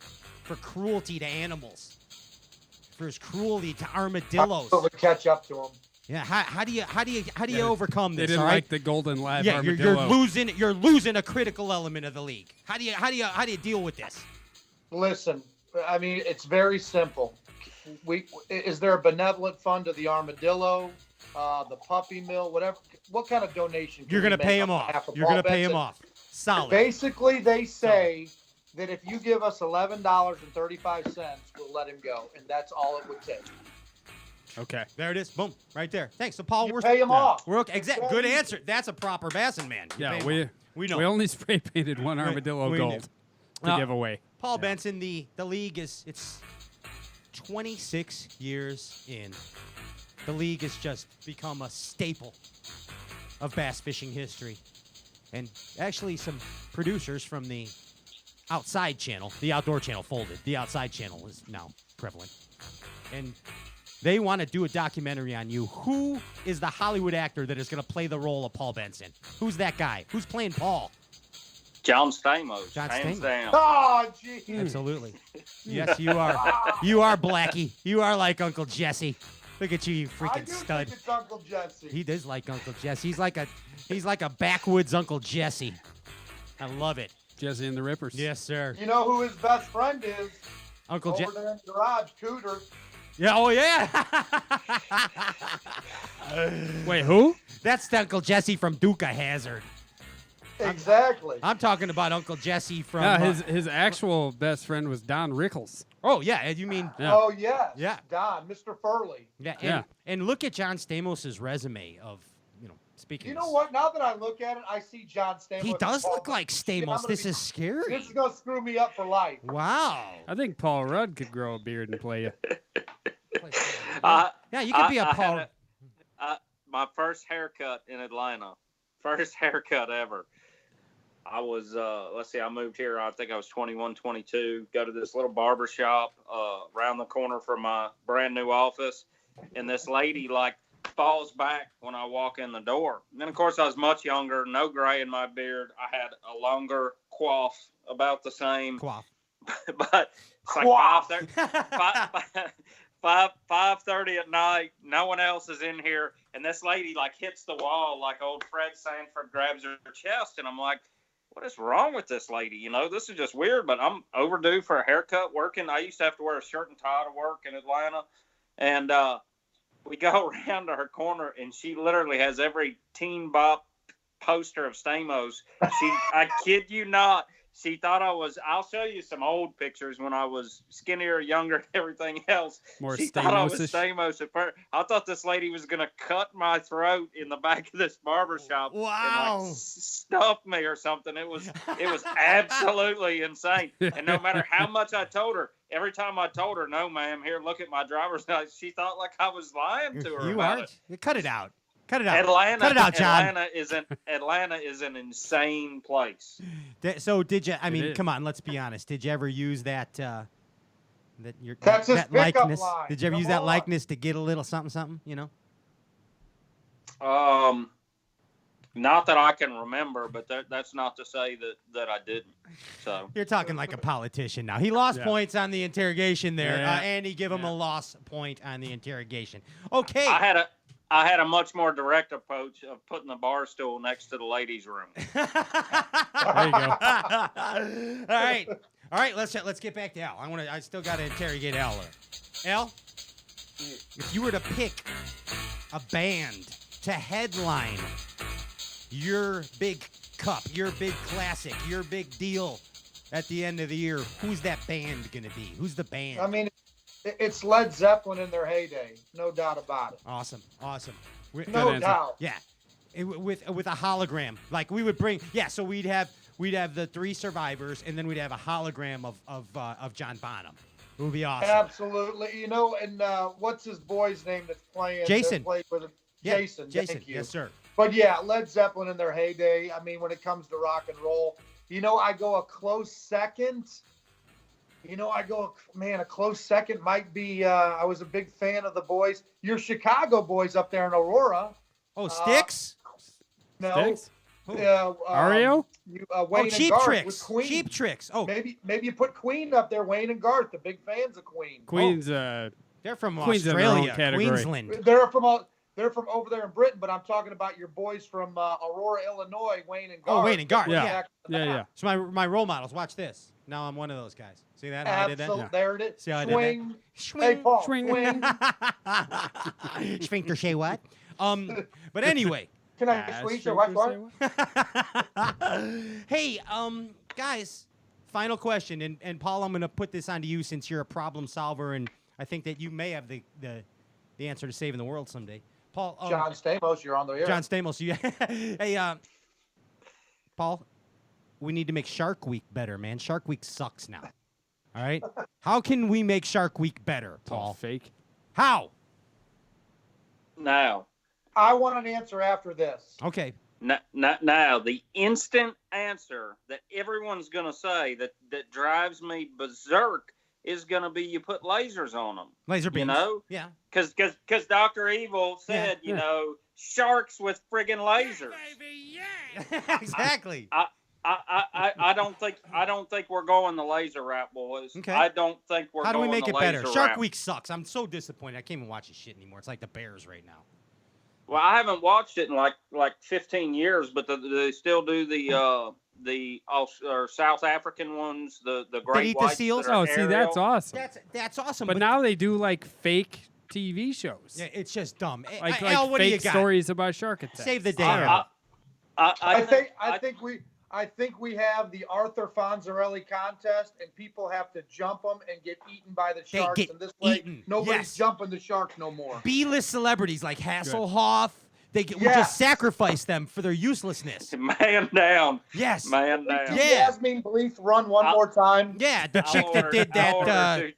for cruelty to animals. For his cruelty to armadillos. We'll catch up to him. Yeah, how do you overcome They this? didn't all right? like the golden live Yeah, armadillo. you're losing a critical element of the league. How do you deal with this? Listen, I mean, it's very simple. Is there a benevolent fund to the armadillo, the puppy mill, whatever? What kind of donation? You're going gonna to pay him off. You're gonna pay him off. Solid. Basically, they say that if you give us $11.35, we'll let him go, and that's all it would take. Okay. There it is. Boom. Right there. Thanks. So, Paul, we're pay 'em off. We're okay. Exactly. Good answer. That's a proper Bassin man. You pay Yeah, 'em we off. We know. We only spray painted one armadillo we gold knew. to give away. Paul Benson, the league it's 26 years in. The league has just become a staple of bass fishing history. And actually some producers from the outside channel, the outdoor channel folded. The outside channel is now prevalent. And they want to do a documentary on you. Who is the Hollywood actor that is going to play the role of Paul Benson? Who's that guy? Who's playing Paul? John Stamos. John hands Stamos. down. Oh, gee. Absolutely. Yes, you are. You are Blackie. You are like Uncle Jesse. Look at you, you I freaking do stud. think it's Uncle Jesse. He does like Uncle Jesse. He's like a backwoods Uncle Jesse. I love it. Jesse and the Rippers. Yes, sir. You know who his best friend is? Uncle Over Jesse. there in the garage, Cooter. Yeah. Oh yeah. Wait, who? That's Uncle Jesse from Duca Hazard. Exactly. I'm talking about Uncle Jesse from. His actual best friend was Don Rickles. Oh yeah, you mean? Yeah. Oh, yes. Yeah. Don, Mr. Furley. Yeah. And look at John Stamos' resume of speaking. You know what? Now that I look at it, I see John Stamos. He does and look Paul like Benson. Stamos. This is scary. This is going to screw me up for life. Wow. I think Paul Rudd could grow a beard and play you. Yeah, you could be a Paul. My first haircut in Atlanta. First haircut ever. I was, I moved here, I think I was 21, 22, go to this little barber shop around the corner from my brand new office. And this lady, falls back when I walk in the door. And then, of course, I was much younger, no gray in my beard. I had a longer coif, about the same. Coif. But it's like 5:30 at night. No one else is in here. And this lady, hits the wall like old Fred Sanford grabs her chest. And I'm like, what is wrong with this lady? This is just weird, but I'm overdue for a haircut working. I used to have to wear a shirt and tie to work in Atlanta. And we go around to her corner, and she literally has every Teen Bop poster of Stamos. I kid you not, she thought I'll show you some old pictures when I was skinnier, younger, and everything else. She thought I was Stamos at first. I thought this lady was going to cut my throat in the back of this barbershop. Wow. And stuff me or something. It was absolutely insane. And no matter how much I told her, every time I told her, no, ma'am, here, look at my driver's license, she thought I was lying to her about it. Cut it out. Cut it out. Atlanta, Cut it out, John. Atlanta is an insane place. So did you? I mean, come on. Let's be honest. Did you ever use that? That likeness? Line. Did you ever use that likeness to get a little something? Not that I can remember, but that's not to say that I didn't. So you're talking like a politician now. He lost points on the interrogation there. Andy, give him a loss point on the interrogation. Okay. I had a much more direct approach of putting the bar stool next to the ladies' room. There you go. All right. Let's get back to Al. I still got to interrogate Al. Al, if you were to pick a band to headline your big cup, your big classic, your big deal at the end of the year, who's that band gonna be? Who's the band? I mean, it's Led Zeppelin in their heyday, no doubt about it. Awesome. No doubt. Yeah, with a hologram, like we would bring. Yeah, so we'd have the three survivors, and then we'd have a hologram of John Bonham. It would be awesome. Absolutely. And what's his boy's name that's playing? Jason. Played with him? Yeah, Jason. Thank you. Yes, sir. But yeah, Led Zeppelin in their heyday. I mean, when it comes to rock and roll, I go a close second. A close second might be, I was a big fan of the boys. Your Chicago boys up there in Aurora. Oh, Styx? No. Styx? Wayne Cheap and Garth Tricks. with Queen. Cheap Tricks. Oh. Maybe you put Queen up there, Wayne and Garth, the big fans of Queen. Queen's, they're from Queen's in their own Australia, category. Queensland. They're from over there in Britain, but I'm talking about your boys from Aurora, Illinois, Wayne and Garth. Oh, Wayne and Garth. Yeah. So my role models. Watch this. Now I'm one of those guys. See that? How I did that? Absolutely. There it is. See how I Swing. did that? Hey, Paul. Swing. Sphincter say what? But anyway. Can I swing your wife? Hey, guys, final question. And Paul, I'm going to put this onto you since you're a problem solver, and I think that you may have the the answer to saving the world someday. Paul. John Stamos, you're on the air. John Stamos, you. Hey, Paul, we need to make Shark Week better, man. Shark Week sucks now. All right? How can we make Shark Week better, Paul? Fake. How? Now. I want an answer after this. Okay. Now, the instant answer that everyone's going to say that drives me berserk is going to be you put lasers on them. Laser beams. You know? Yeah. Because Dr. Evil said, you know, sharks with friggin' lasers. Exactly. I don't think we're going the laser route, boys. Okay. I don't think we're How do we going make the it better? laser Shark route. Week sucks. I'm so disappointed. I can't even watch this shit anymore. It's like the Bears right now. Well, I haven't watched it in like 15 years, but they still do the South African ones, the great eat the whites seals? that are Oh, see, that's aerial. awesome. That's awesome. But now they do like fake TV shows. Yeah, it's just dumb. Like Al, what do you fake got? stories about shark attacks. Save the day. I think we have the Arthur Fonzarelli contest, and people have to jump them and get eaten by the They sharks. get And this way, eaten. nobody's Yes. jumping the sharks no more. B-list celebrities like Hasselhoff. We just sacrifice them for their uselessness. Man down. Yes. Man down. Yeah. Jasmine Bleeth run one more time. Yeah, the chick that did that.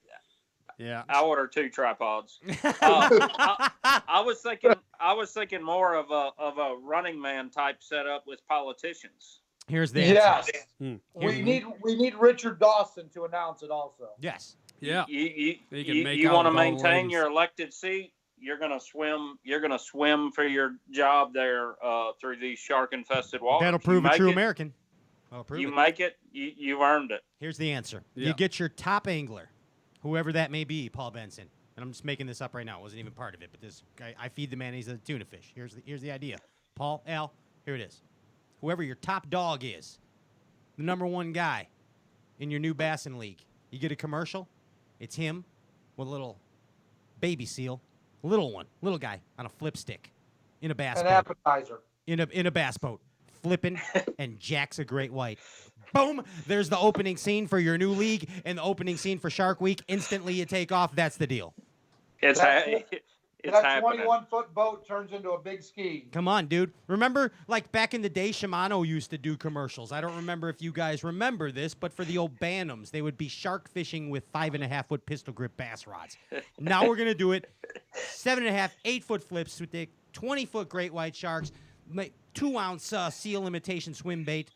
Yeah. I ordered 2 tripods. I was thinking more of a Running Man type setup with politicians. Here's the Yes. answer. We need Richard Dawson to announce it also. Yes. Yeah. You can make want out to with all the maintain ladies. your elected seat? You're gonna swim for your job there through these shark-infested waters. That'll prove a You true make it, American. That'll prove You it. make it. You've earned it. Here's the answer. Yeah. You get your top angler, whoever that may be, Paul Benson. And I'm just making this up right now. It wasn't even part of it, but this I feed the man. He's a tuna fish. Here's the idea. Paul, Al, here it is. Whoever your top dog is, the number 1 guy in your new Bassin league. You get a commercial. It's him with a little baby seal, little guy on a flip stick, in a bass An boat. appetizer. In a bass boat, flipping, and Jack's a great white. Boom! There's the opening scene for your new league and the opening scene for Shark Week. Instantly, you take off. That's the deal. It's That happening. 21-foot boat turns into a big ski. Come on, dude. Remember, like back in the day, Shimano used to do commercials. I don't remember if you guys remember this, but for the old Bantams, they would be shark fishing with 5.5-foot pistol grip bass rods. Now we're gonna do it 7.5, 8-foot flips with the 20-foot great white sharks, 2-ounce seal imitation swim bait.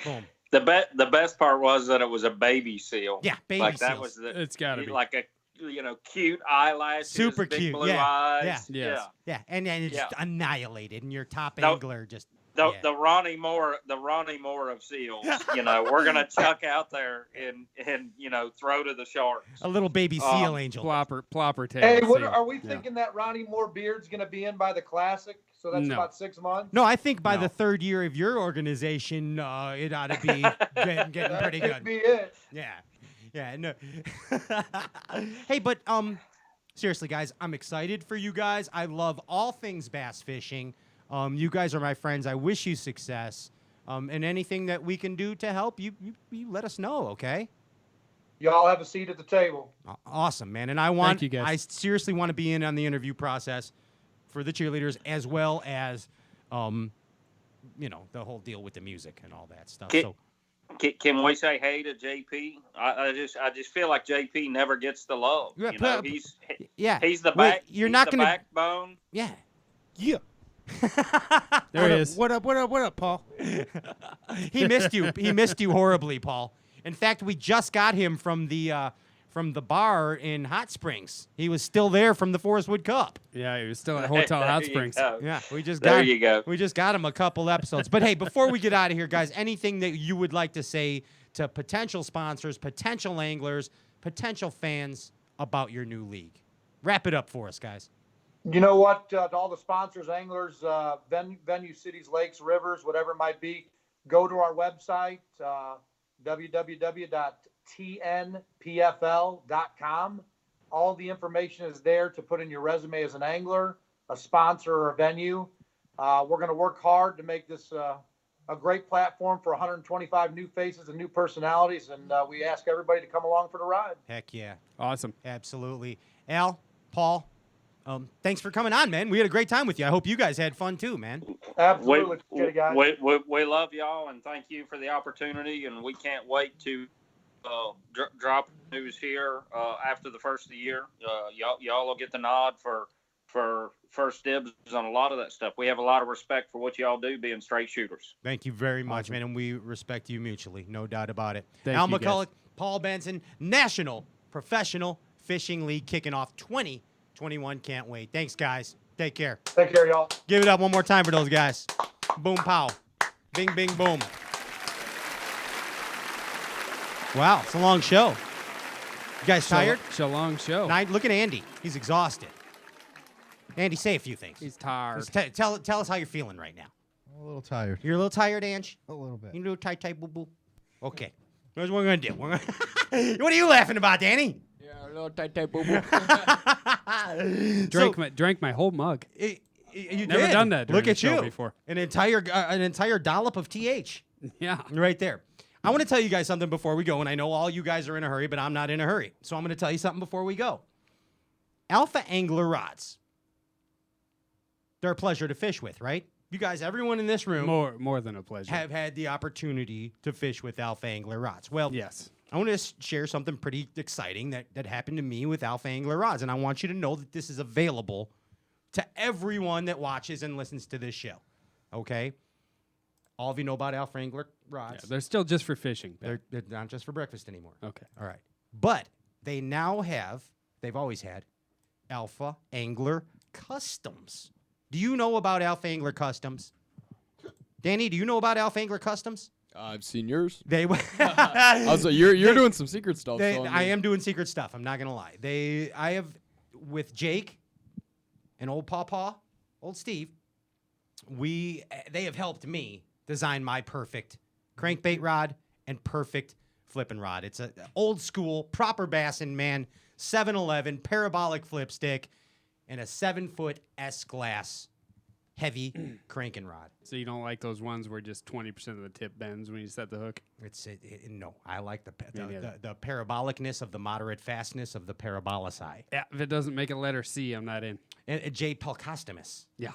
Boom. The best part was that it was a baby seal. Yeah, baby like that seals. was the, It's gotta be. like a cute eyelashes, Super big cute. blue Yeah. eyes. Yeah. Yeah. And then it's just annihilated, and your top No. angler just. The Ronnie Moore of seals. We're gonna chuck out there and throw to the sharks. A little baby seal angel. Plopper tail. Hey, seal. are we thinking that Ronnie Moore beard's going to be in by the Classic? So that's No. about 6 months? No, I think by the 3rd year of your organization, it ought to be getting pretty That good. could be it. Yeah, no. Hey, but seriously, guys, I'm excited for you guys. I love all things bass fishing. You guys are my friends. I wish you success. And anything that we can do to help, you let us know, okay? Y'all have a seat at the table. Awesome, man. And I you, guys. I seriously want to be in on the interview process for the cheerleaders, as well as, the whole deal with the music and all that stuff. Can we say hey to JP? I just feel like JP never gets the love. Yeah, He's the Wait, back. you're he's not the gonna- backbone. Yeah. Yeah. There he is. What up, Paul? He missed you. He missed you horribly, Paul. In fact, we just got him from the bar in Hot Springs. He was still there from the Forest Wood Cup. Yeah, he was still at Hotel Hot There you Springs. go. Yeah, we just There got you go. We just got him a couple episodes. But hey, before we get out of here, guys, anything that you would like to say to potential sponsors, potential anglers, potential fans about your new league? Wrap it up for us, guys. You know what? To all the sponsors, anglers, venue, cities, lakes, rivers, whatever it might be, go to our website, www.tnpfl.com. All the information is there to put in your resume as an angler, a sponsor, or a venue. We're going to work hard to make this a great platform for 125 new faces and new personalities, and we ask everybody to come along for the ride. Heck yeah. Awesome. Absolutely. Al, Paul, Thanks for coming on, man. We had a great time with you. I hope you guys had fun too, man. Absolutely. Appreciate it, guys. We love y'all and thank you for the opportunity, and we can't wait to drop news here after the first of the year. Y'all will get the nod for first dibs on a lot of that stuff. We have a lot of respect for what y'all do, being straight shooters. Thank you very much, man, and we respect you mutually, no doubt about it. Thank Al you, McCulloch, guys. Paul Benson, National Professional Fishing League kicking off 2021. Can't wait. Thanks, guys. Take care. Take care, y'all. Give it up one more time for those guys. Boom, pow. Bing, bing, boom. Wow, it's a long show. You guys tired? It's a long show. Look at Andy. He's exhausted. Andy, say a few things. He's tired. Just tell us how you're feeling right now. I'm a little tired. You're a little tired, Ange? A little bit. You a little tight, boo-boo? Okay. Here's what we're going to do. What are you laughing about, Danny? Yeah, a little tight, boo-boo. Drank my whole mug. You Never did. done that during Look the at show you. before. An entire dollop of TH. Yeah. Right there. I want to tell you guys something before we go, and I know all you guys are in a hurry, but I'm not in a hurry. So I'm going to tell you something before we go. Alpha Angler rods. They're a pleasure to fish with, right? You guys, everyone in this room, more than a pleasure, have had the opportunity to fish with Alpha Angler rods. Well, yes. I want to share something pretty exciting that happened to me with Alpha Angler rods, and I want you to know that this is available to everyone that watches and listens to this show. Okay? All of you know about Alpha Angler rods. Yeah, they're still just for fishing. They're not just for breakfast anymore. Okay. All right. But they now have, they've always had, Alpha Angler Customs. Do you know about Alpha Angler Customs? Danny, do you know about Alpha Angler Customs? I've seen yours. They I was like, you're doing some secret stuff. I am doing secret stuff. I'm not gonna lie. I have with Jake and old Pawpaw, old Steve. They have helped me design my perfect crankbait rod and perfect flipping rod. It's a old school, proper Bassin, man. 711 parabolic flip stick and a 7-foot S-glass heavy cranking rod. So you don't like those ones where just 20% of the tip bends when you set the hook? No, I like the parabolicness of the moderate fastness of the parabolicide. Yeah, if it doesn't make a letter C, I'm not in. And J. Pelcostomus. Yeah.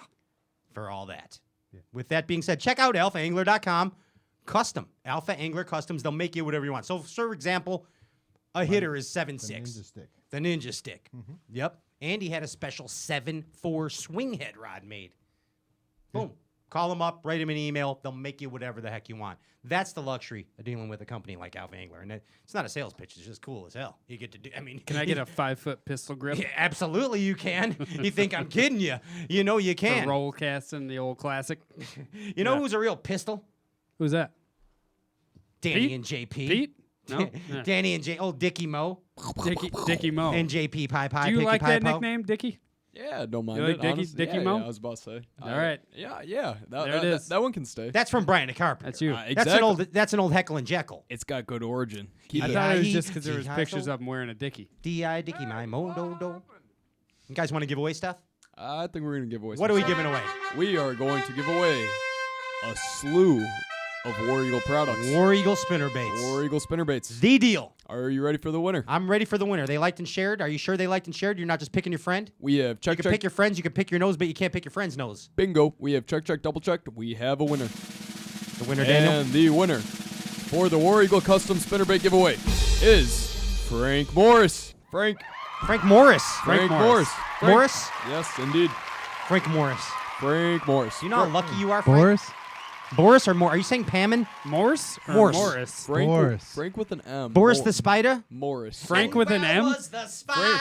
For all that. Yeah. With that being said, check out alphaangler.com. Custom. Alpha Angler Customs. They'll make you whatever you want. So, for example, a hitter is 7.6. The Ninja Stick. The Ninja Stick. Mm-hmm. Yep. Andy had a special 7.4 swing head rod made. Boom. Call them up, write them an email. They'll make you whatever the heck you want. That's the luxury of dealing with a company like Alpha Angler. And it's not a sales pitch. It's just cool as hell. You get to do, Can I get a 5-foot pistol grip? Yeah, absolutely you can. You think I'm kidding you. You know you can. For roll casting, the old classic. You know who's a real pistol? Who's that? Danny Pete? and JP. Pete? No. Yeah. Danny and Dickie Mo. Dickie Mo. And JP Pie Pie. Do you Picky like Pie that Po. nickname, Dickie? Yeah, don't mind You like it. Dickie- honestly. Dickie yeah, Mo? Yeah, I was about to say. All right. Yeah. There it is. That one can stay. That's from Brian the Carpenter. That's you. Exactly. That's an old Heckle and Jekyll. It's got good origin. I thought it was just because there was pictures of him wearing a Dickie. D.I. Dickie my Mondo. You guys want to give away stuff? I think we're going to give away What some are we stuff. giving away? We are going to give away a slew of War Eagle products. War Eagle spinnerbaits. War Eagle spinnerbaits. The deal. Are you ready for the winner? I'm ready for the winner. They liked and shared. Are you sure they liked and shared? You're not just picking your friend? We have You can pick your friends, you can pick your nose, but you can't pick your friend's nose. Bingo. We have check, double checked. We have a winner. The winner, Daniel? And the winner for the War Eagle Custom Spinnerbait giveaway is Frank Morris. Frank Morris. Frank Morris. Morris? Yes, indeed. Frank Morris. Frank Morris. You know how lucky you are, Frank? Boris? Boris or Morris? Are you saying Pammon? Morse? Or Morse. Morris? Frank with an M. Boris the Spider? Morris. Frank with an M?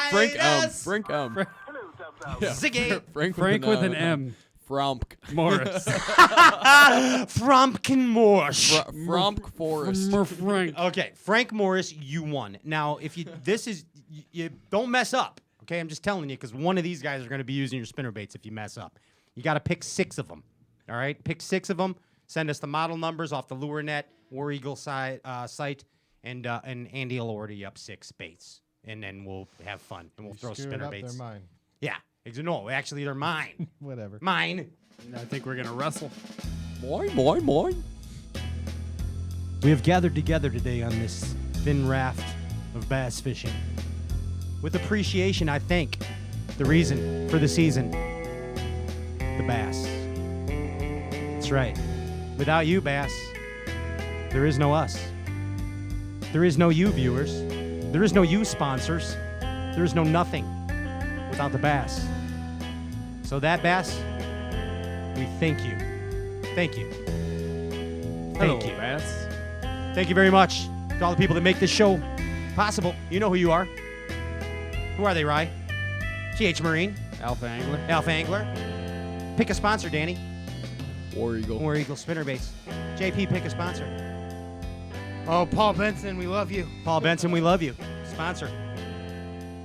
Frank M. Frank M. Yeah. Ziggy. Frank with an M. Fromp. Morris. Frumpkin Morse. Fromp Forest. Frank. Okay, Frank Morris, you won. Now, if you you don't mess up. Okay, I'm just telling you because one of these guys are going to be using your spinnerbaits if you mess up. You got to pick 6 of them. All right, pick 6 of them. Send us the model numbers off the LureNet War Eagle site, and Andy will order you up 6 baits, and then we'll have fun and we'll throw Screw it up, spinnerbaits. they're mine. Yeah, no, actually they're mine. Whatever. Mine. I think we're gonna wrestle. Mine. We have gathered together today on this thin raft of bass fishing. With appreciation, I thank The reason for the season. The Bass. That's right. Without you, Bass, there is no us. There is no you, viewers. There is no you, sponsors. There is no nothing without the Bass. So that, Bass, we thank you. Thank you. Thank you, Bass. Thank you very much to all the people that make this show possible. You know who you are. Who are they, Rye? GH Marine. Alpha Angler. Alpha Angler. Pick a sponsor, Danny. War Eagle. War Eagle spinnerbaits. JP, pick a sponsor. Oh, Paul Benson, we love you. Paul Benson, we love you. Sponsor.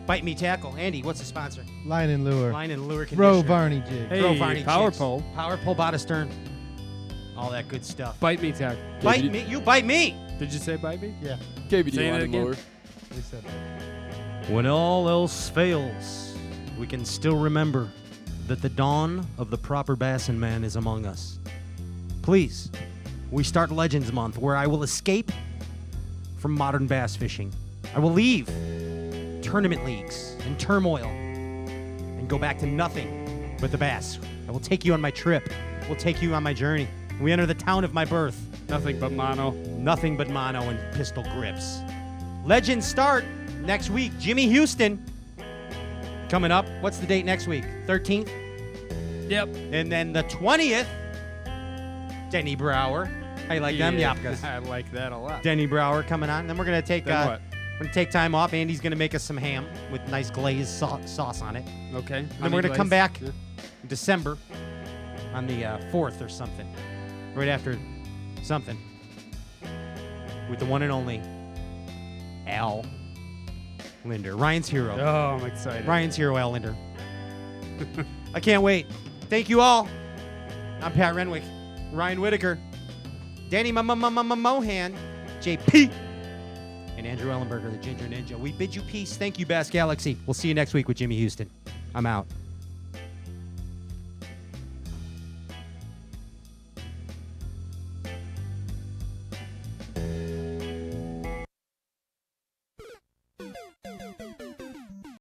Bite Me Tackle. Andy, what's the sponsor? Line and Lure. Line and Lure Conditioner. Row Varney Jig. Hey, Row Varney Power jigs. Pole. Power Pole, bottom stern. All that good stuff. Bite Me Tackle. Bite me. You bite me. Did you say bite me? Yeah. KBD Say line that and again. lure. We said that. When all else fails, we can still remember that the dawn of the proper Bassin man is among us. Please, we start Legends Month, where I will escape from modern bass fishing. I will leave tournament leagues and turmoil and go back to nothing but the bass. I will take you on my trip. We'll take you on my journey. We enter the town of my birth. Nothing but mono. Nothing but mono and pistol grips. Legends start next week. Jimmy Houston coming up. What's the date next week? 13th? Yep. And then the 20th, Denny Brower. How you like them yapkas? I like that a lot. Denny Brower coming on. Then we're gonna take Then what? we're gonna take time off. Andy's gonna make us some ham with nice glazed sauce on it. Okay. And then we're gonna come back in December on the 4th or something, right after something, with the one and only Al Linder, Ryan's hero. Oh, I'm excited. Ryan's hero, Al Linder. I can't wait. Thank you all. I'm Pat Renwick, Ryan Whitaker, Danny Mohan, JP, and Andrew Ellenberger, the Ginger Ninja. We bid you peace. Thank you, Bass Galaxy. We'll see you next week with Jimmy Houston. I'm out.